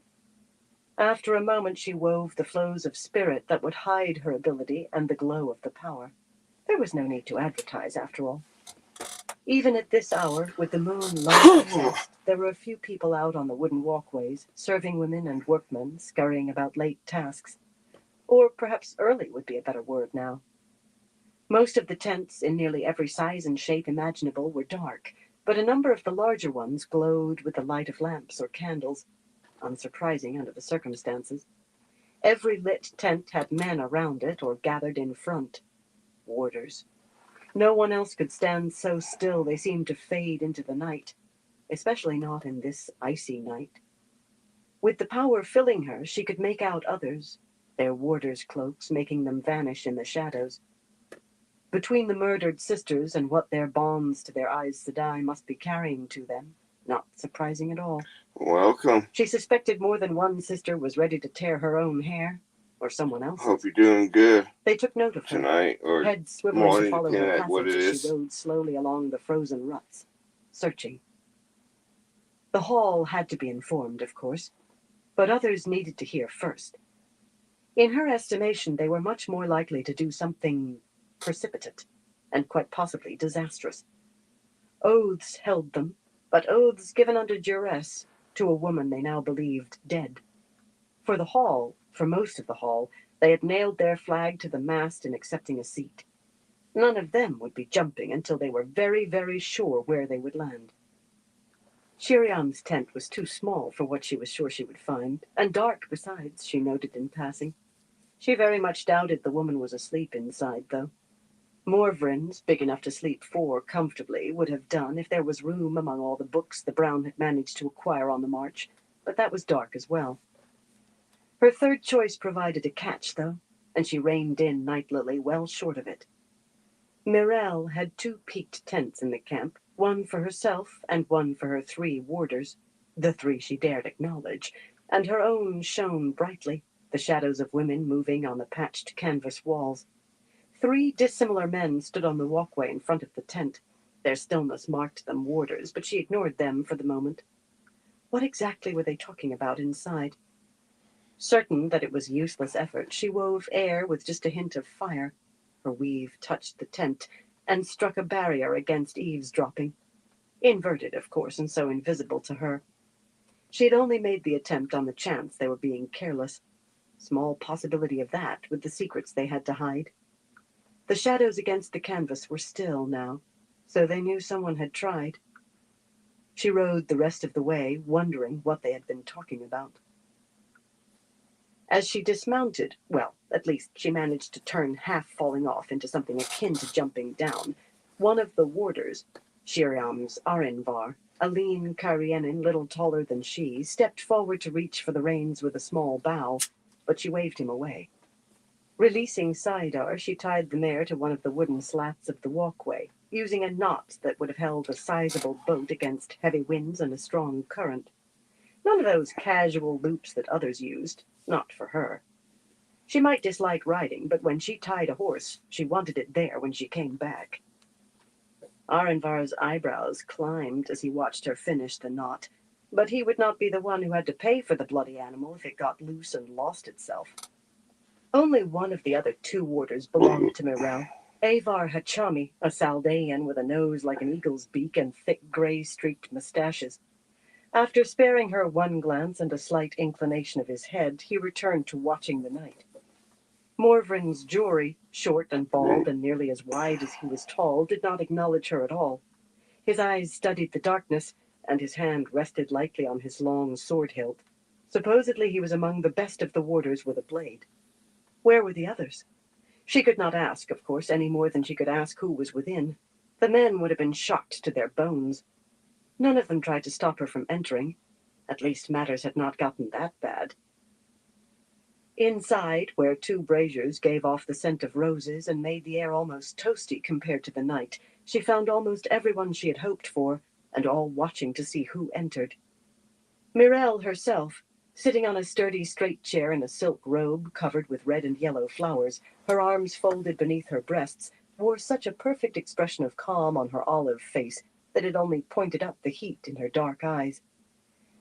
After a moment, she wove the flows of spirit that would hide her ability and the glow of the power. There was no need to advertise, after all. Even at this hour, with the moon low in the west, there were a few people out on the wooden walkways, serving women and workmen, scurrying about late tasks. Or perhaps early would be a better word now. Most of the tents, in nearly every size and shape imaginable, were dark, but a number of the larger ones glowed with the light of lamps or candles, unsurprising under the circumstances. Every lit tent had men around it or gathered in front. Warders. No one else could stand so still they seemed to fade into the night, especially not in this icy night. With the power filling her, she could make out others, their warders' cloaks making them vanish in the shadows. Between the murdered sisters and what their bonds to their Aes Sedai must be carrying to them, not surprising at all. Welcome. She suspected more than one sister was ready to tear her own hair, or someone else's. Hope you're doing good. They took note of her, tonight or head swiveling morning, to follow her what it passage as is. she rode slowly along the frozen ruts, searching. The hall had to be informed, of course, but others needed to hear first. In her estimation, they were much more likely to do something precipitate, and quite possibly disastrous. Oaths held them, but oaths given under duress to a woman they now believed dead. For most of the hall, they had nailed their flag to the mast in accepting a seat. None of them would be jumping until they were very, very sure where they would land. Shiriam's tent was too small for what she was sure she would find, and dark besides, she noted in passing. She very much doubted the woman was asleep inside, though. Morvran's, big enough to sleep 4 comfortably, would have done if there was room among all the books the Brown had managed to acquire on the march, but that was dark as well. Her third choice provided a catch, though, and she reined in Night Lily well short of it. Mirelle had 2 peaked tents in the camp, one for herself and one for her 3 warders, the 3 she dared acknowledge, and her own shone brightly, the shadows of women moving on the patched canvas walls. 3 dissimilar men stood on the walkway in front of the tent. Their stillness marked them warders, but she ignored them for the moment. What exactly were they talking about inside? Certain that it was useless effort, she wove air with just a hint of fire. Her weave touched the tent and struck a barrier against eavesdropping. Inverted, of course, and so invisible to her. She had only made the attempt on the chance they were being careless. Small possibility of that, with the secrets they had to hide. The shadows against the canvas were still now, so they knew someone had tried. She rode the rest of the way, wondering what they had been talking about. As she dismounted, well, at least she managed to turn half falling off into something akin to jumping down. One of the warders, Shiriam's Arinvar, a lean Karianin little taller than she, stepped forward to reach for the reins with a small bow, but she waved him away. Releasing Saidar, she tied the mare to one of the wooden slats of the walkway, using a knot that would have held a sizable boat against heavy winds and a strong current. None of those casual loops that others used, not for her. She might dislike riding, but when she tied a horse, she wanted it there when she came back. Arinvar's eyebrows climbed as he watched her finish the knot, but he would not be the one who had to pay for the bloody animal if it got loose and lost itself. Only one of the other 2 warders belonged to Mirelle. Avar Hachami, a Saldaean with a nose like an eagle's beak and thick gray-streaked mustaches. After sparing her one glance and a slight inclination of his head, he returned to watching the night. Morvran's Jory, short and bald and nearly as wide as he was tall, did not acknowledge her at all. His eyes studied the darkness, and his hand rested lightly on his long sword hilt. Supposedly he was among the best of the warders with a blade. Where were the others? She could not ask, of course, any more than she could ask who was within. The men would have been shocked to their bones. None of them tried to stop her from entering. At least matters had not gotten that bad. Inside, where 2 braziers gave off the scent of roses and made the air almost toasty compared to the night, she found almost everyone she had hoped for, and all watching to see who entered. Mirelle herself, sitting on a sturdy straight chair in a silk robe covered with red and yellow flowers, her arms folded beneath her breasts, wore such a perfect expression of calm on her olive face that it only pointed up the heat in her dark eyes.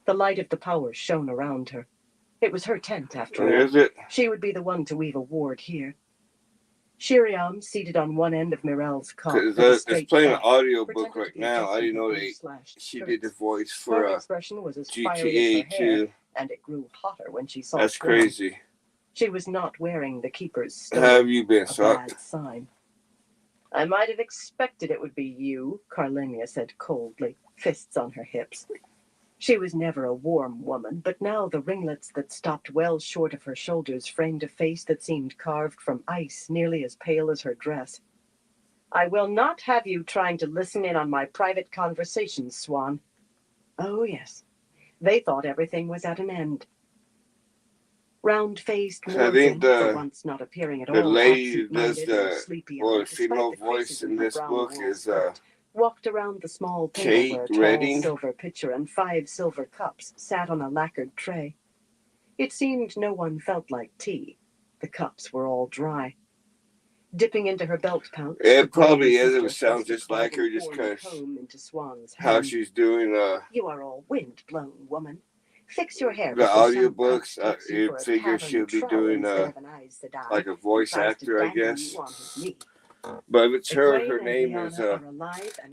The light of the power shone around her. It was her tent, after all. Is it? She would be the one to weave a ward here. Shiriam, seated on one end of Mirelle's cot, It's playing an audio book right now. I didn't know she did the voice for expression was as GTA 2. And it grew hotter when she saw That's Swan. crazy. She was not wearing the keeper's stole. How have you been, A Sock? bad sign. I might have expected it would be you, Carlinia said coldly, fists on her hips. She was never a warm woman, but now the ringlets that stopped well short of her shoulders framed a face that seemed carved from ice, nearly as pale as her dress. I will not have you trying to listen in on my private conversations, Swan. Oh, yes. They thought everything was at an end. Round-faced Morgan, for once not appearing at all, the lady who does the female voice in this book is walked around the small table Kate where a tall Redding. silver pitcher and 5 silver cups sat on a lacquered tray. It seemed no one felt like tea. The cups were all dry. Dipping into her belt pouch, it probably is. It sounds just like her, just because how she's doing. You are all wind-blown, woman. Fix your hair. The audiobooks, you figure she'll be doing like a voice actor, I guess. But if it's her name is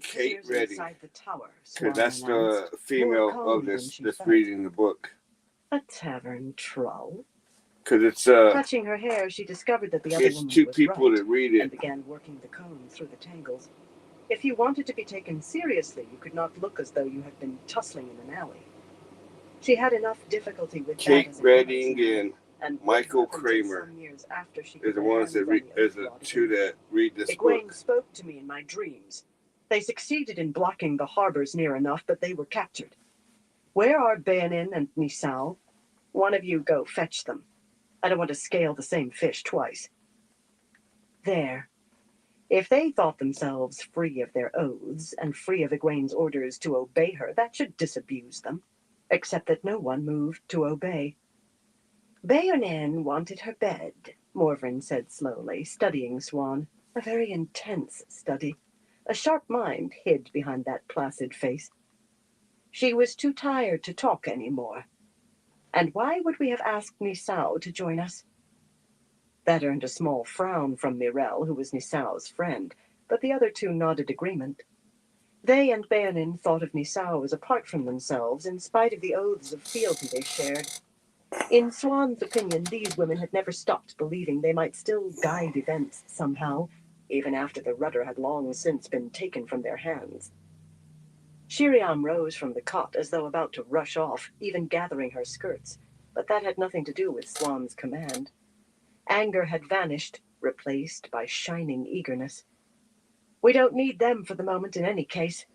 Kate Redding, because that's the female of this reading the book. A tavern troll. Because it's touching her hair, she discovered that the other woman 2 was people right, that read it and began working the comb through the tangles. If you wanted to be taken seriously, you could not look as though you had been tussling in an alley. She had enough difficulty with Kate that as Redding and would Michael have until Kramer some years after she is could the lay ones hands that on the is oath the rod two again. that read this Egwene book. spoke to me in my dreams. They succeeded in blocking the harbors near enough, but they were captured. Where are Bayanin and Nisao? One of you go fetch them. I don't want to scale the same fish twice. There. If they thought themselves free of their oaths and free of Egwene's orders to obey her, that should disabuse them, except that no one moved to obey. Bayanin wanted her bed, Morven said slowly, studying Swan. A very intense study. A sharp mind hid behind that placid face. She was too tired to talk any more. And why would we have asked Nisao to join us? That earned a small frown from Mirel, who was Nisao's friend, but the other two nodded agreement. They and Bayanin thought of Nisao as apart from themselves, in spite of the oaths of fealty they shared. In Swan's opinion, these women had never stopped believing they might still guide events somehow, even after the rudder had long since been taken from their hands. Shiriam rose from the cot as though about to rush off, even gathering her skirts, but that had nothing to do with Swan's command. Anger had vanished, replaced by shining eagerness. We don't need them for the moment in any case.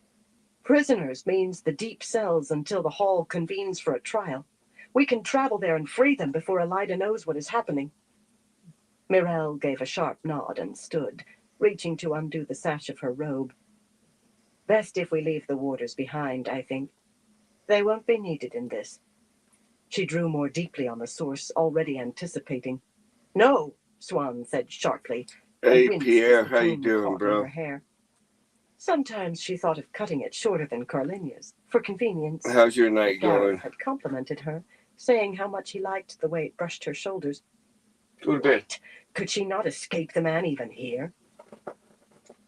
Prisoners means the deep cells until the hall convenes for a trial. We can travel there and free them before Elida knows what is happening. Mirel gave a sharp nod and stood, reaching to undo the sash of her robe. Best if we leave the warders behind, I think. They won't be needed in this. She drew more deeply on the source, already anticipating. No, Swan said sharply. Hey, Pierre, how you doing, bro? Her hair. Sometimes she thought of cutting it shorter than Carlinia's, for convenience. How's your night going? Gareth had complimented her, saying how much he liked the way it brushed her shoulders. Go to bed. Could she not escape the man even here?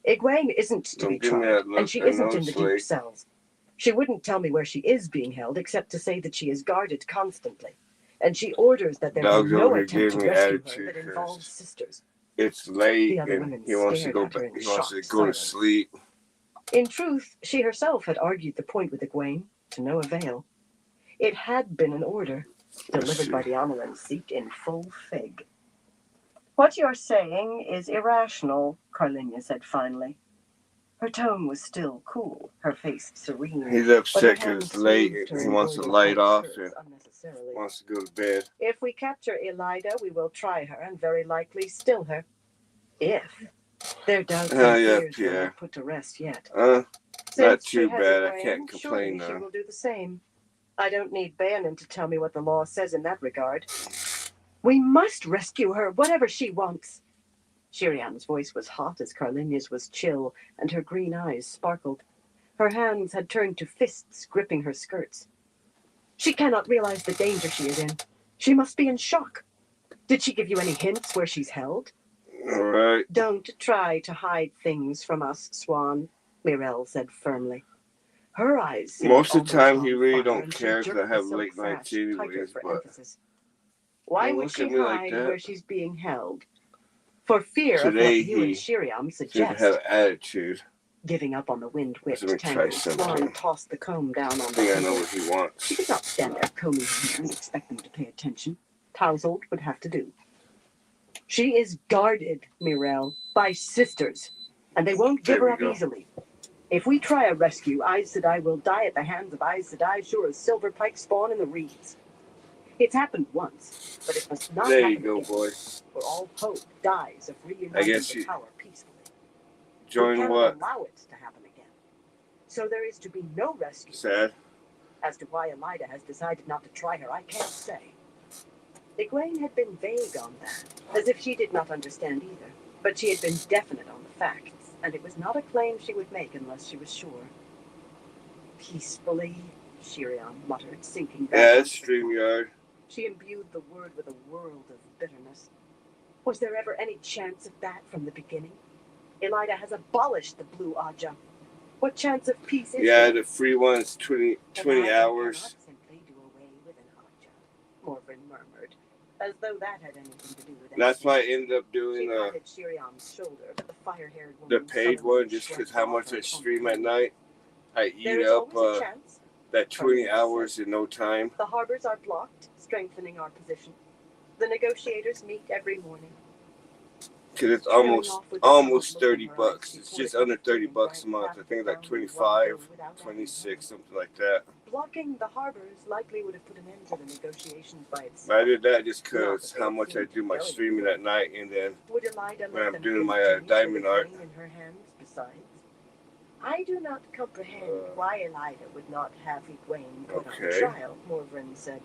Egwene isn't to be tried, and she isn't in the deep cells. She wouldn't tell me where she is being held, except to say that she is guarded constantly. And she orders that there be no attempt to rescue her that involves sisters. It's late, and he wants to go back. He wants to go to sleep. In truth, she herself had argued the point with Egwene, to no avail. It had been an order, delivered by the Amelin seat in full fig. What you're saying is irrational, Carlinia said finally. Her tone was still cool, her face serene. He's upset because it's late. He wants to light off and wants to go to bed. If we capture Elida, we will try her and very likely still her. If. Their doubts and fears were not put to rest yet. Not too bad. I can't complain now. She will do the same. I don't need Bayanin to tell me what the law says in that regard. We must rescue her, whatever she wants. Shiriam's voice was hot as Carlinia's was chill, and her green eyes sparkled. Her hands had turned to fists gripping her skirts. She cannot realize the danger she is in. She must be in shock. Did she give you any hints where she's held? All right. Don't try to hide things from us, Swan, Mirel said firmly. Her eyes. Most of the time, he really don't care because I have late nights anyways, but why would she hide where she's being held? For fear of what you and Shiriam suggest. Have attitude. Giving up on the wind-whipped tangle, Swan tossed the comb down on the I think I know what he wants. She could not stand there combing her hair and expect them to pay attention. Tousled would have to do. She is guarded, Mirel, by sisters, and they won't give her up easily. If we try a rescue, Aes Sedai will die at the hands of Aes Sedai, sure as silver pike spawn in the reeds. It's happened once, but it must not happen again. There you go, boy. For all hope dies of reuniting the power peacefully. Join we what? Allow it to happen again. So there is to be no rescue. Sad. As to why Elida has decided not to try her, I can't say. Egwene had been vague on that, as if she did not understand either. But she had been definite on the facts, and it was not a claim she would make unless she was sure. Peacefully, Shiriam muttered, sinking back. Yeah, it's StreamYard. She imbued the word with a world of bitterness. Was there ever any chance of that from the beginning? Elida has abolished the Blue Aja. What chance of peace is there? Yeah, the free one's 20 hours. Simply do away with an Aja, Morven murmured, As though that had anything to do with anything. That's why I ended up doing She patted Shiriam's shoulder, but the fire-haired the woman paid sullenly one just because shrugged how off much her I stream complaint. at night. I There eat is up always a chance. that 20 Cornelius hours said. in no time. The harbors are blocked, strengthening our position. The negotiators meet every morning. Because it's Trailing off with a almost troubled look in 30 her eyes, bucks. she It's poured a just cup under of tea 30 and bucks a drank month. half I of think the like brown 25, without adding 26, more. something like that. Blocking the harbors likely would have put an end to the negotiations by itself. But I did that just Not because that they how had much I seemed do my to go streaming anywhere. at night, and then Would Elida when let I'm them doing my continue diamond with art. Egwene in her hands besides? I do not comprehend why Elida would not have Egwene put on Okay. trial, Morvran said,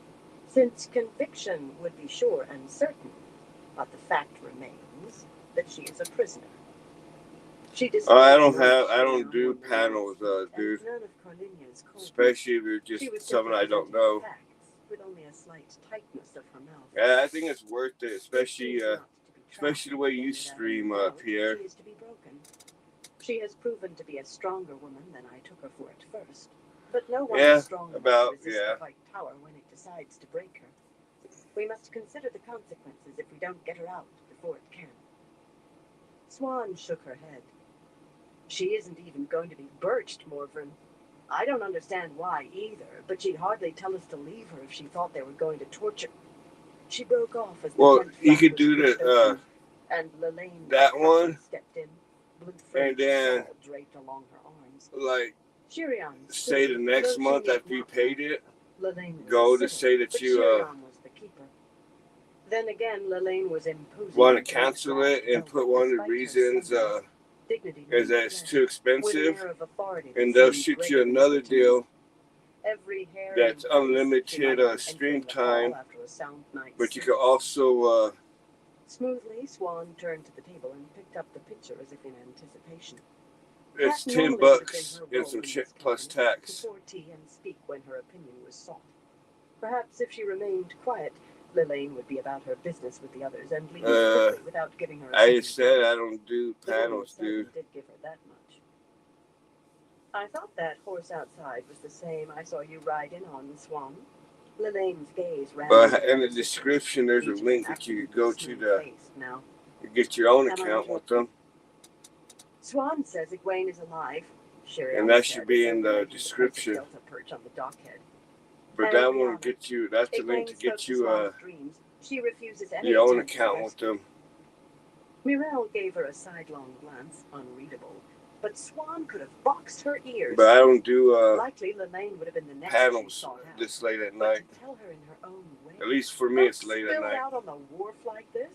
since conviction would be sure and certain, but the fact remains that she is a prisoner. She I don't do panels, dude. Especially if it's just something I don't know. With only a slight tightness of her mouth. Yeah, I think it's worth it, especially the way you stream, Pierre. She is to be broken. She has proven to be a stronger woman than I took her for at first. But no one is strong enough to resist the White Tower when it decides to break her. We must consider the consequences if we don't get her out before it can. Swan shook her head. She isn't even going to be birched, Morvran. I don't understand why either, but she'd hardly tell us to leave her if she thought they were going to torture. She broke off as the tent you flap could was do pushed the open, and Lelaine that one, stepped in, blue and then shawl draped along her arms. like Shiriam say the next month after you paid it, Lelaine go was to say that but you Shiriam was the keeper. Then again, Lelaine was imposing. want to cancel it and put one of the reasons is that it's too expensive, and they'll shoot you another deal that's unlimited stream time, but you can also Smoothly, Swan turned to the table and picked up the picture as if in anticipation. it's That $10 normally would have been her and role some in shit this plus company, tax. to pour tea and speak when her opinion was sought. Perhaps if she remained quiet, Lelaine would be about her business with the others and leave quickly without giving her. I said I don't do panels, The woman dude. did give her that much. I thought that horse outside was the same I saw you ride in on, Swan. Lelaine's gaze ran. But in the description, there's a link that you could go to to get your own account with them. Swan says Egwene is alive. And that should be in the description. Perch on the dockhead. But that one will get you, that's the link to get you she refuses any your own account with them. Mirel gave her a sidelong glance, unreadable. But Swan could have boxed her ears. But I don't do likely Lelaine would have been the next panels this late at night. To tell her in her own way, at least for me, it's late at night. out on the wharf like this?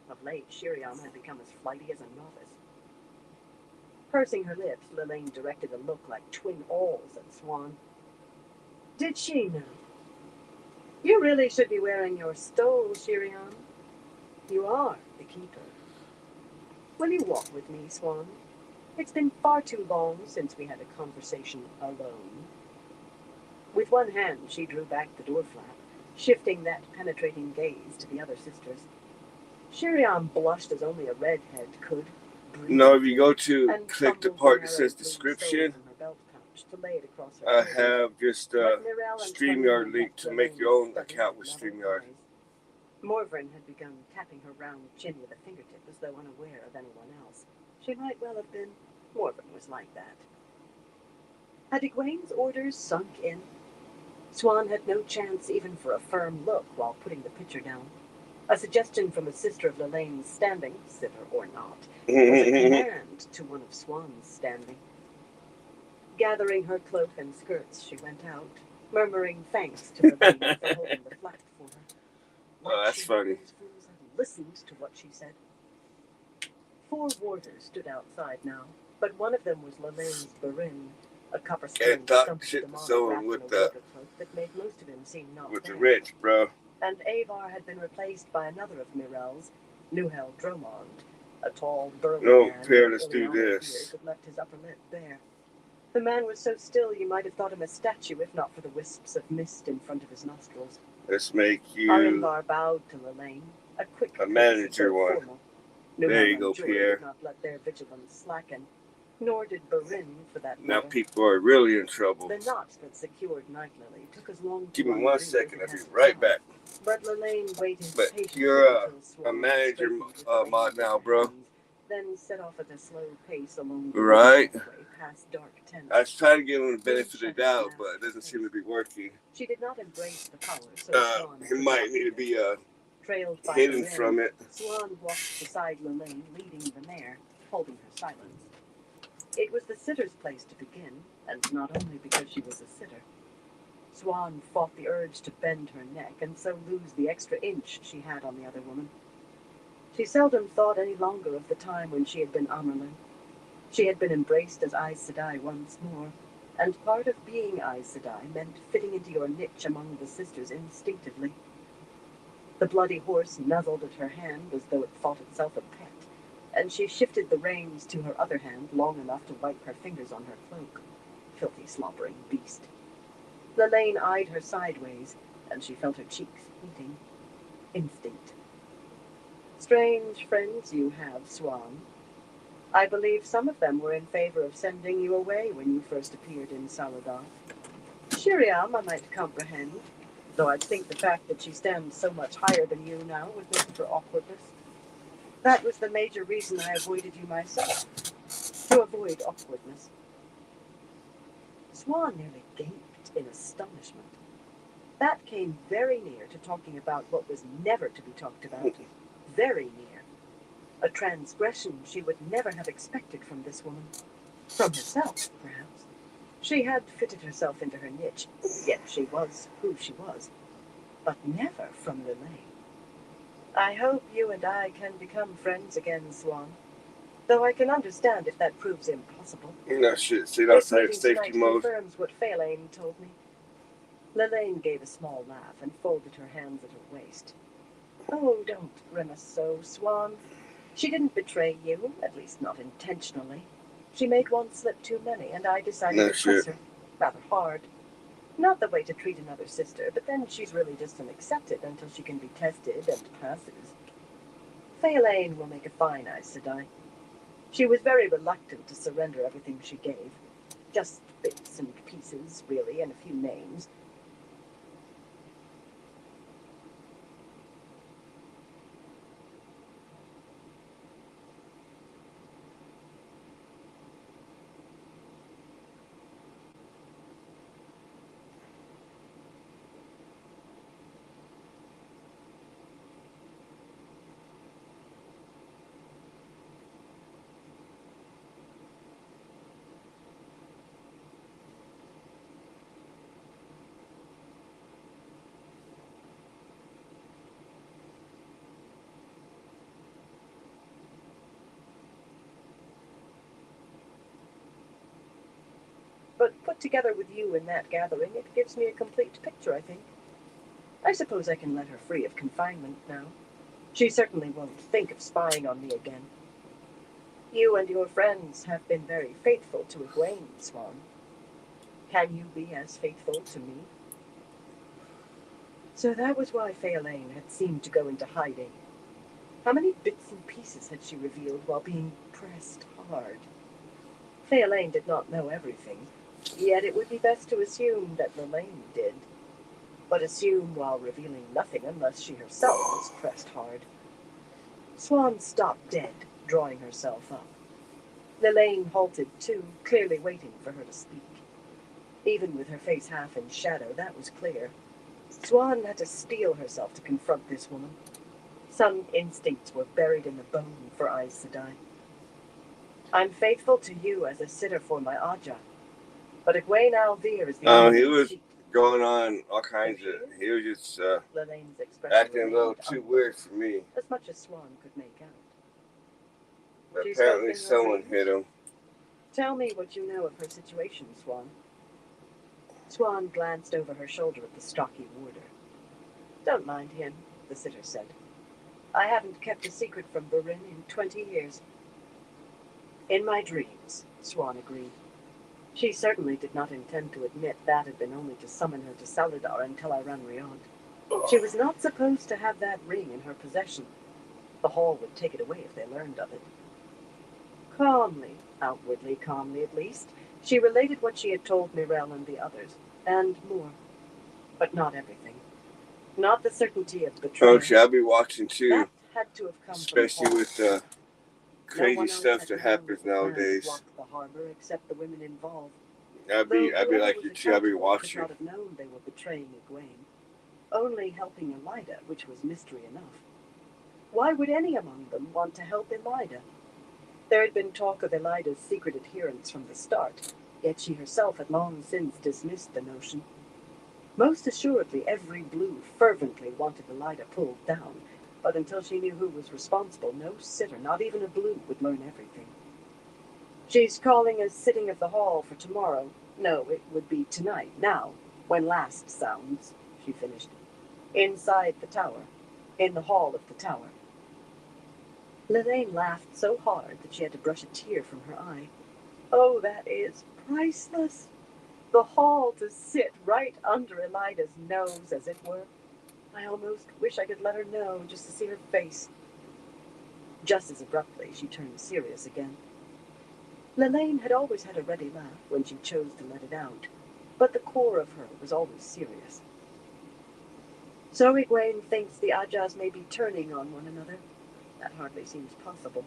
Of late, Shiriam had become as flighty as a novice. Pursing her lips, Lelaine directed a look like twin owls at Swan. Did she know? You really should be wearing your stole, Shiriam. You are the keeper. Will you walk with me, Swan? It's been far too long since we had a conversation alone. With one hand, she drew back the door flap, shifting that penetrating gaze to the other sisters. Shiriam blushed as only a redhead could. No, if you go to click the part that says description, I have just StreamYard link to make your own account with StreamYard. Morvran had begun tapping her round chin with a fingertip as though unaware of anyone else. She might well have been. Morvran was like that. Had Egwene's orders sunk in? Swan had no chance even for a firm look while putting the picture down. A suggestion from a sister of Lelaine's standing, sitter or not, was a command to one of Swan's standing. Gathering her cloak and skirts, she went out, murmuring thanks to Lelaine for holding the flap for her. Oh, that's funny. Listened to what she said. 4 warders stood outside now, but one of them was Lelaine's Barin, a copper-skinned someone with the cloak that made most of him seem not with the bad. rich, bro. And Avar had been replaced by another of Mirel's, Nuhel Dromond, a tall, burly man let's do this. that left his upper lip bare. The man was so still you might have thought him a statue if not for the wisps of mist in front of his nostrils. Let's make you Arinvar bowed to Lelaine, a manager one. Formal. There you go, Pierre. Did not let their vigilance slacken, nor did Barin, for that Now matter. people are really in trouble. The knot that secured Night Lily took as long. Give me 1 second, I'll be right back. But Lelaine waited But patiently you're until a Swan manager straightened with the mod reins in now, her bro. hands, then set off at a slow pace along the Right. walkway past dark tents. I was trying to give him the benefit of the doubt, but it doesn't seem to be working. She did not embrace the power, so Swan He might need to be trailed by hidden the from it. Swan walked beside Lelaine, leading the mare, holding her silence. It was the sitter's place to begin, and not only because she was a sitter. Swan fought the urge to bend her neck and so lose the extra inch she had on the other woman. She seldom thought any longer of the time when she had been Amyrlin. She had been embraced as Aes Sedai once more, and part of being Aes Sedai meant fitting into your niche among the sisters instinctively. The bloody horse nuzzled at her hand as though it thought itself a pet, and she shifted the reins to her other hand long enough to wipe her fingers on her cloak. Filthy, slobbering beast. Lelaine eyed her sideways, and she felt her cheeks heating. Instinct. Strange friends you have, Swan. I believe some of them were in favor of sending you away when you first appeared in Saladar. Shiriam I might comprehend, though I think the fact that she stands so much higher than you now would make for awkwardness. That was the major reason I avoided you myself, to avoid awkwardness. Swan nearly gaped in astonishment. That came very near to talking about what was never to be talked about. Very near. A transgression she would never have expected from this woman. From herself, perhaps. She had fitted herself into her niche, yet she was who she was. But never from Lelaine. I hope you and I can become friends again, Swan. Though I can understand if that proves impossible. No shit, sit outside of safety mode. Confirms what Faelaine told me. Lelaine gave a small laugh and folded her hands at her waist. Oh, don't grimace so, Swan. She didn't betray you, at least not intentionally. She made one slip too many, and I decided to press her. Rather hard. Not the way to treat another sister, but then she's really just an accepted until she can be tested and passes. Faelaine will make a fine Aes Sedai. She was very reluctant to surrender everything she gave. Just bits and pieces, really, and a few names. But put together with you in that gathering, it gives me a complete picture, I think. I suppose I can let her free of confinement now. She certainly won't think of spying on me again. You and your friends have been very faithful to Egwene, Swan. Can you be as faithful to me? So that was why Faelaine had seemed to go into hiding. How many bits and pieces had she revealed while being pressed hard? Faelaine did not know everything, yet it would be best to assume that Lelaine did. But assume while revealing nothing unless she herself was pressed hard. Swan stopped dead, drawing herself up. Lelaine halted too, clearly waiting for her to speak. Even with her face half in shadow, that was clear. Swan had to steel herself to confront this woman. Some instincts were buried in the bone for Aes Sedai. I'm faithful to you as a sitter for my Aja, but Egwene Alvear is the only he was going on all kinds of. He was just acting a little too weird for me. As much as Swan could make out. But apparently someone hit him. Tell me what you know of her situation, Swan. Swan glanced over her shoulder at the stocky warder. Don't mind him, the sitter said. I haven't kept a secret from Burin in 20 years. In my dreams, Swan agreed. She certainly did not intend to admit that had been only to summon her to Saladar until I ran Rhiannon. She was not supposed to have that ring in her possession. The Hall would take it away if they learned of it. Calmly, outwardly calmly at least, she related what she had told Myrelle and the others, and more. But not everything. Not the certainty of betrayal. Oh, shit, I'll be watching too. That had to have come Especially from with the crazy stuff that happens nowadays. The harbor except the women involved. I'd be like you too. I'd be watching. Could not have known they were betraying Egwene, only helping Elida, which was mystery enough. Why would any among them want to help Elida? There had been talk of Elida's secret adherence from the start, yet she herself had long since dismissed the notion. Most assuredly, every blue fervently wanted Elida pulled down, but until she knew who was responsible, no sitter, not even a blue, would learn everything. She's calling a sitting of the hall for tomorrow. No, it would be tonight, now, when last sounds, she finished. Inside the tower, in the hall of the tower. Lelaine laughed so hard that she had to brush a tear from her eye. Oh, that is priceless. The hall to sit right under Elida's nose, as it were. I almost wish I could let her know, just to see her face. Just as abruptly, she turned serious again. Lelaine had always had a ready laugh when she chose to let it out, but the core of her was always serious. So Egwene thinks the Ajahs may be turning on one another. That hardly seems possible.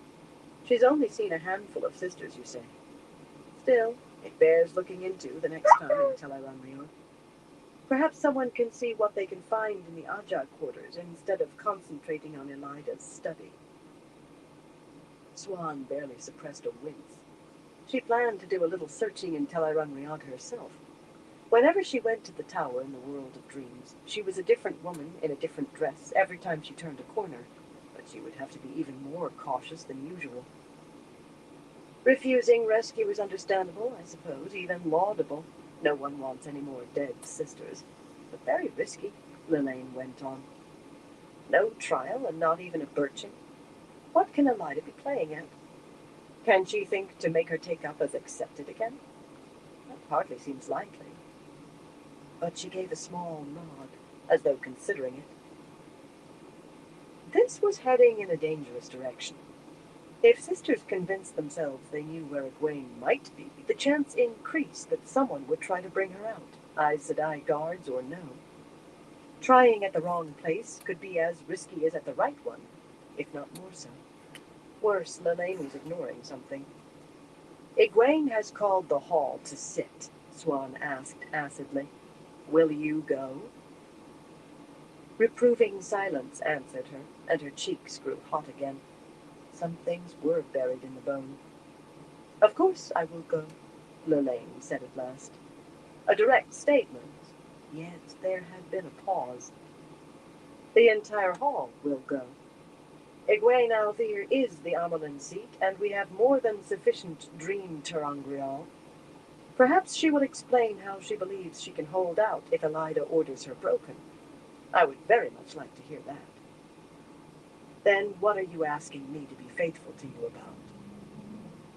She's only seen a handful of sisters, you say. Still, it bears looking into the next time in Tel'aran'rhiod. Perhaps someone can see what they can find in the Ajah quarters instead of concentrating on Elida's study. Siuan barely suppressed a wince. She planned to do a little searching in Tel'aran'rhiod herself. Whenever she went to the tower in the world of dreams, she was a different woman in a different dress every time she turned a corner, but she would have to be even more cautious than usual. Refusing rescue was understandable, I suppose, even laudable. No one wants any more dead sisters. But very risky, Lelaine went on. No trial and not even a birching. What can Elida be playing at? Can she think to make her take up as accepted again? That hardly seems likely. But she gave a small nod, as though considering it. This was heading in a dangerous direction. If sisters convinced themselves they knew where Egwene might be, the chance increased that someone would try to bring her out, Aes Sedai guards or no. Trying at the wrong place could be as risky as at the right one, if not more so. Worse, Lelaine was ignoring something. Egwene has called the hall to sit, Siuan asked acidly. Will you go? Reproving silence answered her, and her cheeks grew hot again. Some things were buried in the bone. Of course I will go, Lelaine said at last. A direct statement, yet there had been a pause. The entire hall will go. Egwene Al'Thir is the Amyrlin seat, and we have more than sufficient dream ter'angreal. Perhaps she will explain how she believes she can hold out if Elida orders her broken. I would very much like to hear that. Then what are you asking me to be faithful to you about?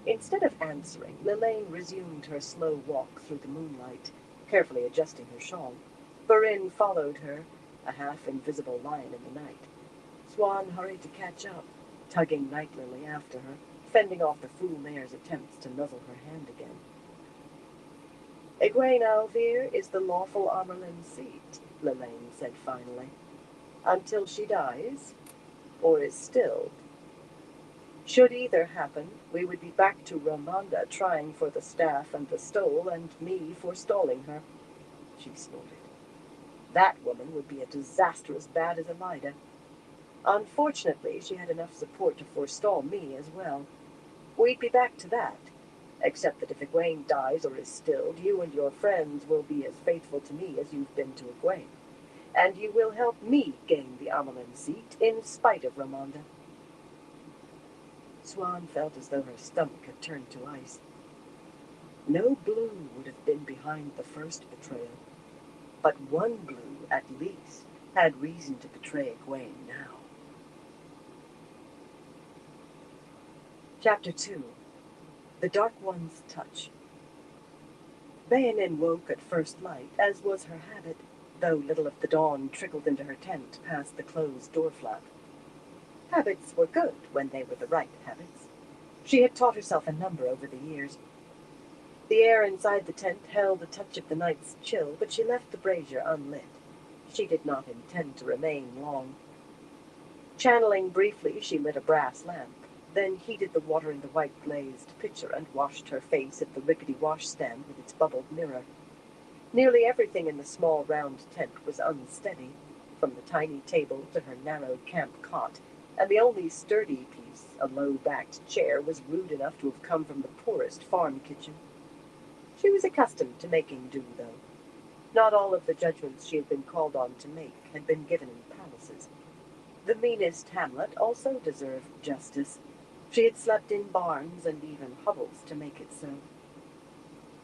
Instead of answering, Lelaine resumed her slow walk through the moonlight, carefully adjusting her shawl. Varin followed her, a half-invisible line in the night. Siuan hurried to catch up, tugging Nightlily after her, fending off the fool mare's attempts to nuzzle her hand again. Egwene Al'Thir is the lawful Amyrlin seat, Lelaine said finally, until she dies, or is stilled. Should either happen, we would be back to Ramonda trying for the staff and the stole, and me forestalling her. She snorted. That woman would be a disaster as bad as Elida. Unfortunately, she had enough support to forestall me as well. We'd be back to that, except that if Egwene dies or is stilled, you and your friends will be as faithful to me as you've been to Egwene. And you will help me gain the Amyrlin seat in spite of Ramonda. Siuan felt as though her stomach had turned to ice. No blue would have been behind the first betrayal, but one blue, at least, had reason to betray Egwene now. Chapter 2. The Dark One's Touch. Bayonne woke at first light, as was her habit, though little of the dawn trickled into her tent past the closed door flap. Habits were good when they were the right habits. She had taught herself a number over the years. The air inside the tent held a touch of the night's chill, but she left the brazier unlit. She did not intend to remain long. Channeling briefly, she lit a brass lamp, then heated the water in the white glazed pitcher and washed her face at the rickety washstand with its bubbled mirror. Nearly everything in the small round tent was unsteady, from the tiny table to her narrow camp cot, and the only sturdy piece, a low-backed chair, was rude enough to have come from the poorest farm kitchen. She was accustomed to making do, though. Not all of the judgments she had been called on to make had been given in palaces. The meanest hamlet also deserved justice. She had slept in barns and even hovels to make it so.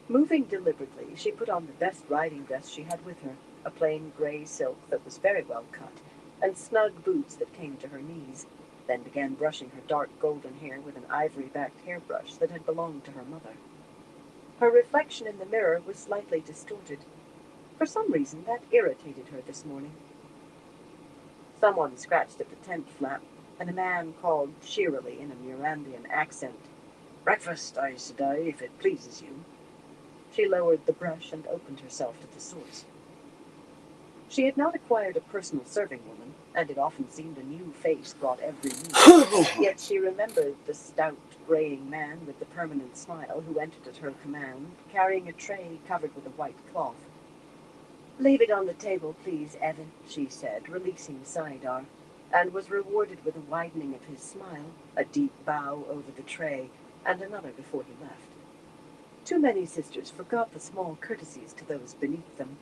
Moving deliberately, she put on the best riding dress she had with her, a plain gray silk that was very well cut, and snug boots that came to her knees, then began brushing her dark golden hair with an ivory-backed hairbrush that had belonged to her mother. Her reflection in the mirror was slightly distorted. For some reason, that irritated her this morning. Someone scratched at the tent flap, and a man called cheerily in a Mirandian accent, "Breakfast, Aes Sedai, if it pleases you." She lowered the brush and opened herself to the source. She had not acquired a personal serving woman, and it often seemed a new face brought every need. Yet she remembered the stout, graying man with the permanent smile who entered at her command, carrying a tray covered with a white cloth. "Leave it on the table, please, Evan," she said, releasing Saidar, and was rewarded with a widening of his smile, a deep bow over the tray, and another before he left. Too many sisters forgot the small courtesies to those beneath them.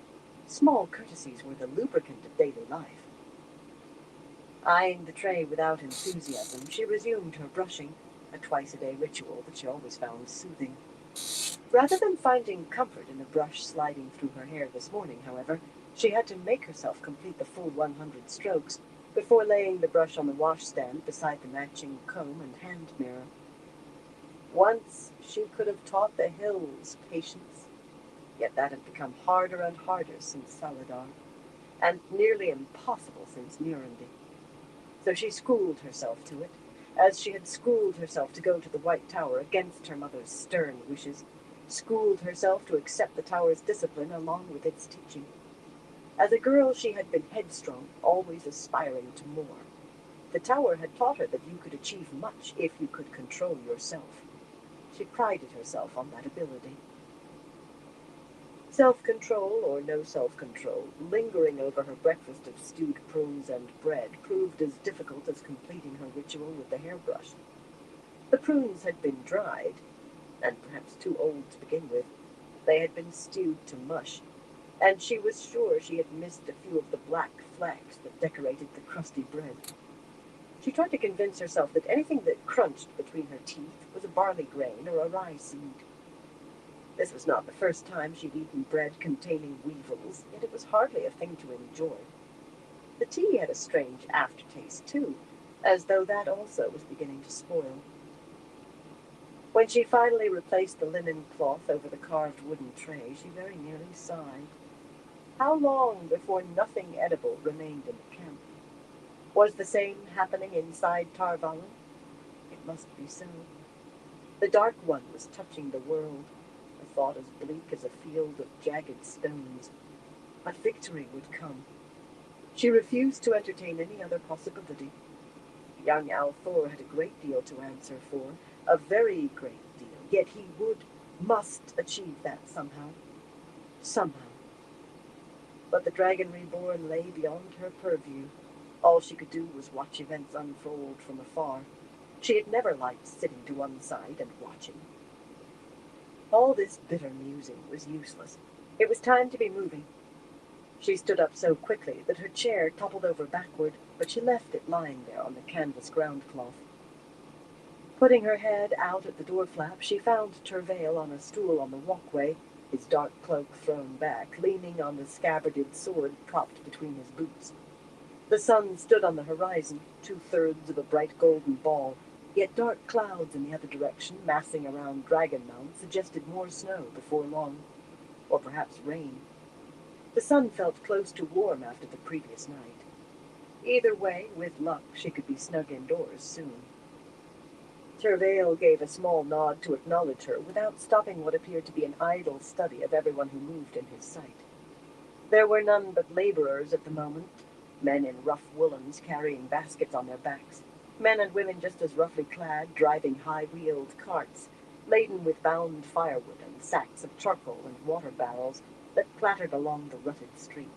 Small courtesies were the lubricant of daily life. Eyeing the tray without enthusiasm, she resumed her brushing, a twice-a-day ritual that she always found soothing. Rather than finding comfort in the brush sliding through her hair this morning, however, she had to make herself complete the full 100 strokes before laying the brush on the washstand beside the matching comb and hand mirror. Once she could have taught the hills patience, yet that had become harder and harder since Saladar, and nearly impossible since Murandi. So she schooled herself to it, as she had schooled herself to go to the White Tower against her mother's stern wishes, schooled herself to accept the tower's discipline along with its teaching. As a girl, she had been headstrong, always aspiring to more. The tower had taught her that you could achieve much if you could control yourself. She prided herself on that ability. Self-control or no self-control, lingering over her breakfast of stewed prunes and bread proved as difficult as completing her ritual with the hairbrush. The prunes had been dried, and perhaps too old to begin with. They had been stewed to mush, and she was sure she had missed a few of the black flecks that decorated the crusty bread. She tried to convince herself that anything that crunched between her teeth was a barley grain or a rye seed. This was not the first time she'd eaten bread containing weevils, yet it was hardly a thing to enjoy. The tea had a strange aftertaste, too, as though that also was beginning to spoil. When she finally replaced the linen cloth over the carved wooden tray, she very nearly sighed. How long before nothing edible remained in the camp? Was the same happening inside Tar Valon? It must be so. The Dark One was touching the world, a thought as bleak as a field of jagged stones. But victory would come. She refused to entertain any other possibility. Young Althor had a great deal to answer for, a very great deal, yet he must achieve that somehow. Somehow. But the Dragon Reborn lay beyond her purview. All she could do was watch events unfold from afar. She had never liked sitting to one side and watching. All this bitter musing was useless. It was time to be moving. She stood up so quickly that her chair toppled over backward, but she left it lying there on the canvas ground cloth. Putting her head out at the door flap, she found Tervail on a stool on the walkway, his dark cloak thrown back, leaning on the scabbarded sword propped between his boots. The sun stood on the horizon, 2/3 of a bright golden ball, yet dark clouds in the other direction, massing around Dragonmount, suggested more snow before long, or perhaps rain. The sun felt close to warm after the previous night. Either way, with luck, she could be snug indoors soon. Tervail gave a small nod to acknowledge her, without stopping what appeared to be an idle study of everyone who moved in his sight. There were none but laborers at the moment, men in rough woolens carrying baskets on their backs, men and women just as roughly clad, driving high-wheeled carts, laden with bound firewood and sacks of charcoal and water barrels that clattered along the rutted street.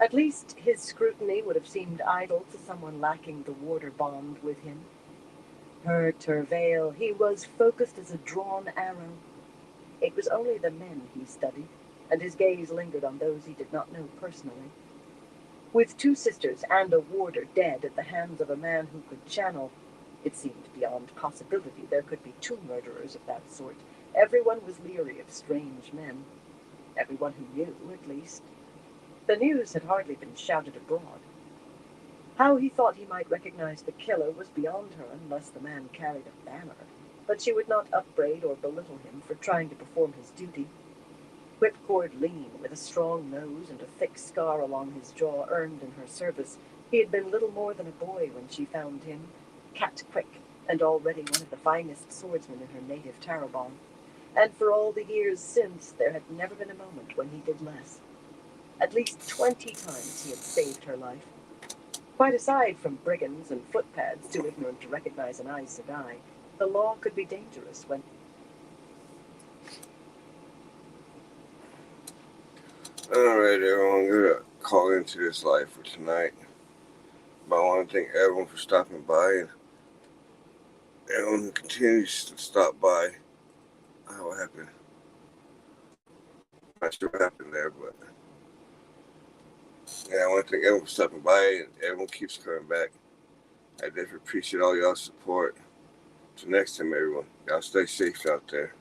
At least his scrutiny would have seemed idle to someone lacking the warder bond with him. Her travail, he was focused as a drawn arrow. It was only the men he studied, and his gaze lingered on those he did not know personally. With 2 sisters and a warder dead at the hands of a man who could channel, it seemed beyond possibility there could be 2 murderers of that sort. Everyone was leery of strange men. Everyone who knew, at least. The news had hardly been shouted abroad. How he thought he might recognize the killer was beyond her unless the man carried a banner, but she would not upbraid or belittle him for trying to perform his duty. Whipcord lean, with a strong nose and a thick scar along his jaw earned in her service, he had been little more than a boy when she found him, cat-quick, and already one of the finest swordsmen in her native Tarabon. And for all the years since, there had never been a moment when he did less. At least 20 times he had saved her life. Quite aside from brigands and footpads too ignorant to recognize an Aes Sedai, the law could be dangerous when... Alright, everyone, I'm going to call into this live for tonight. But I want to thank everyone for stopping by, and everyone who continues to stop by. What happened? I'm not sure what happened there, but yeah, I want to thank everyone for stopping by, and everyone keeps coming back. I definitely appreciate all y'all's support. Till next time, everyone, y'all stay safe out there.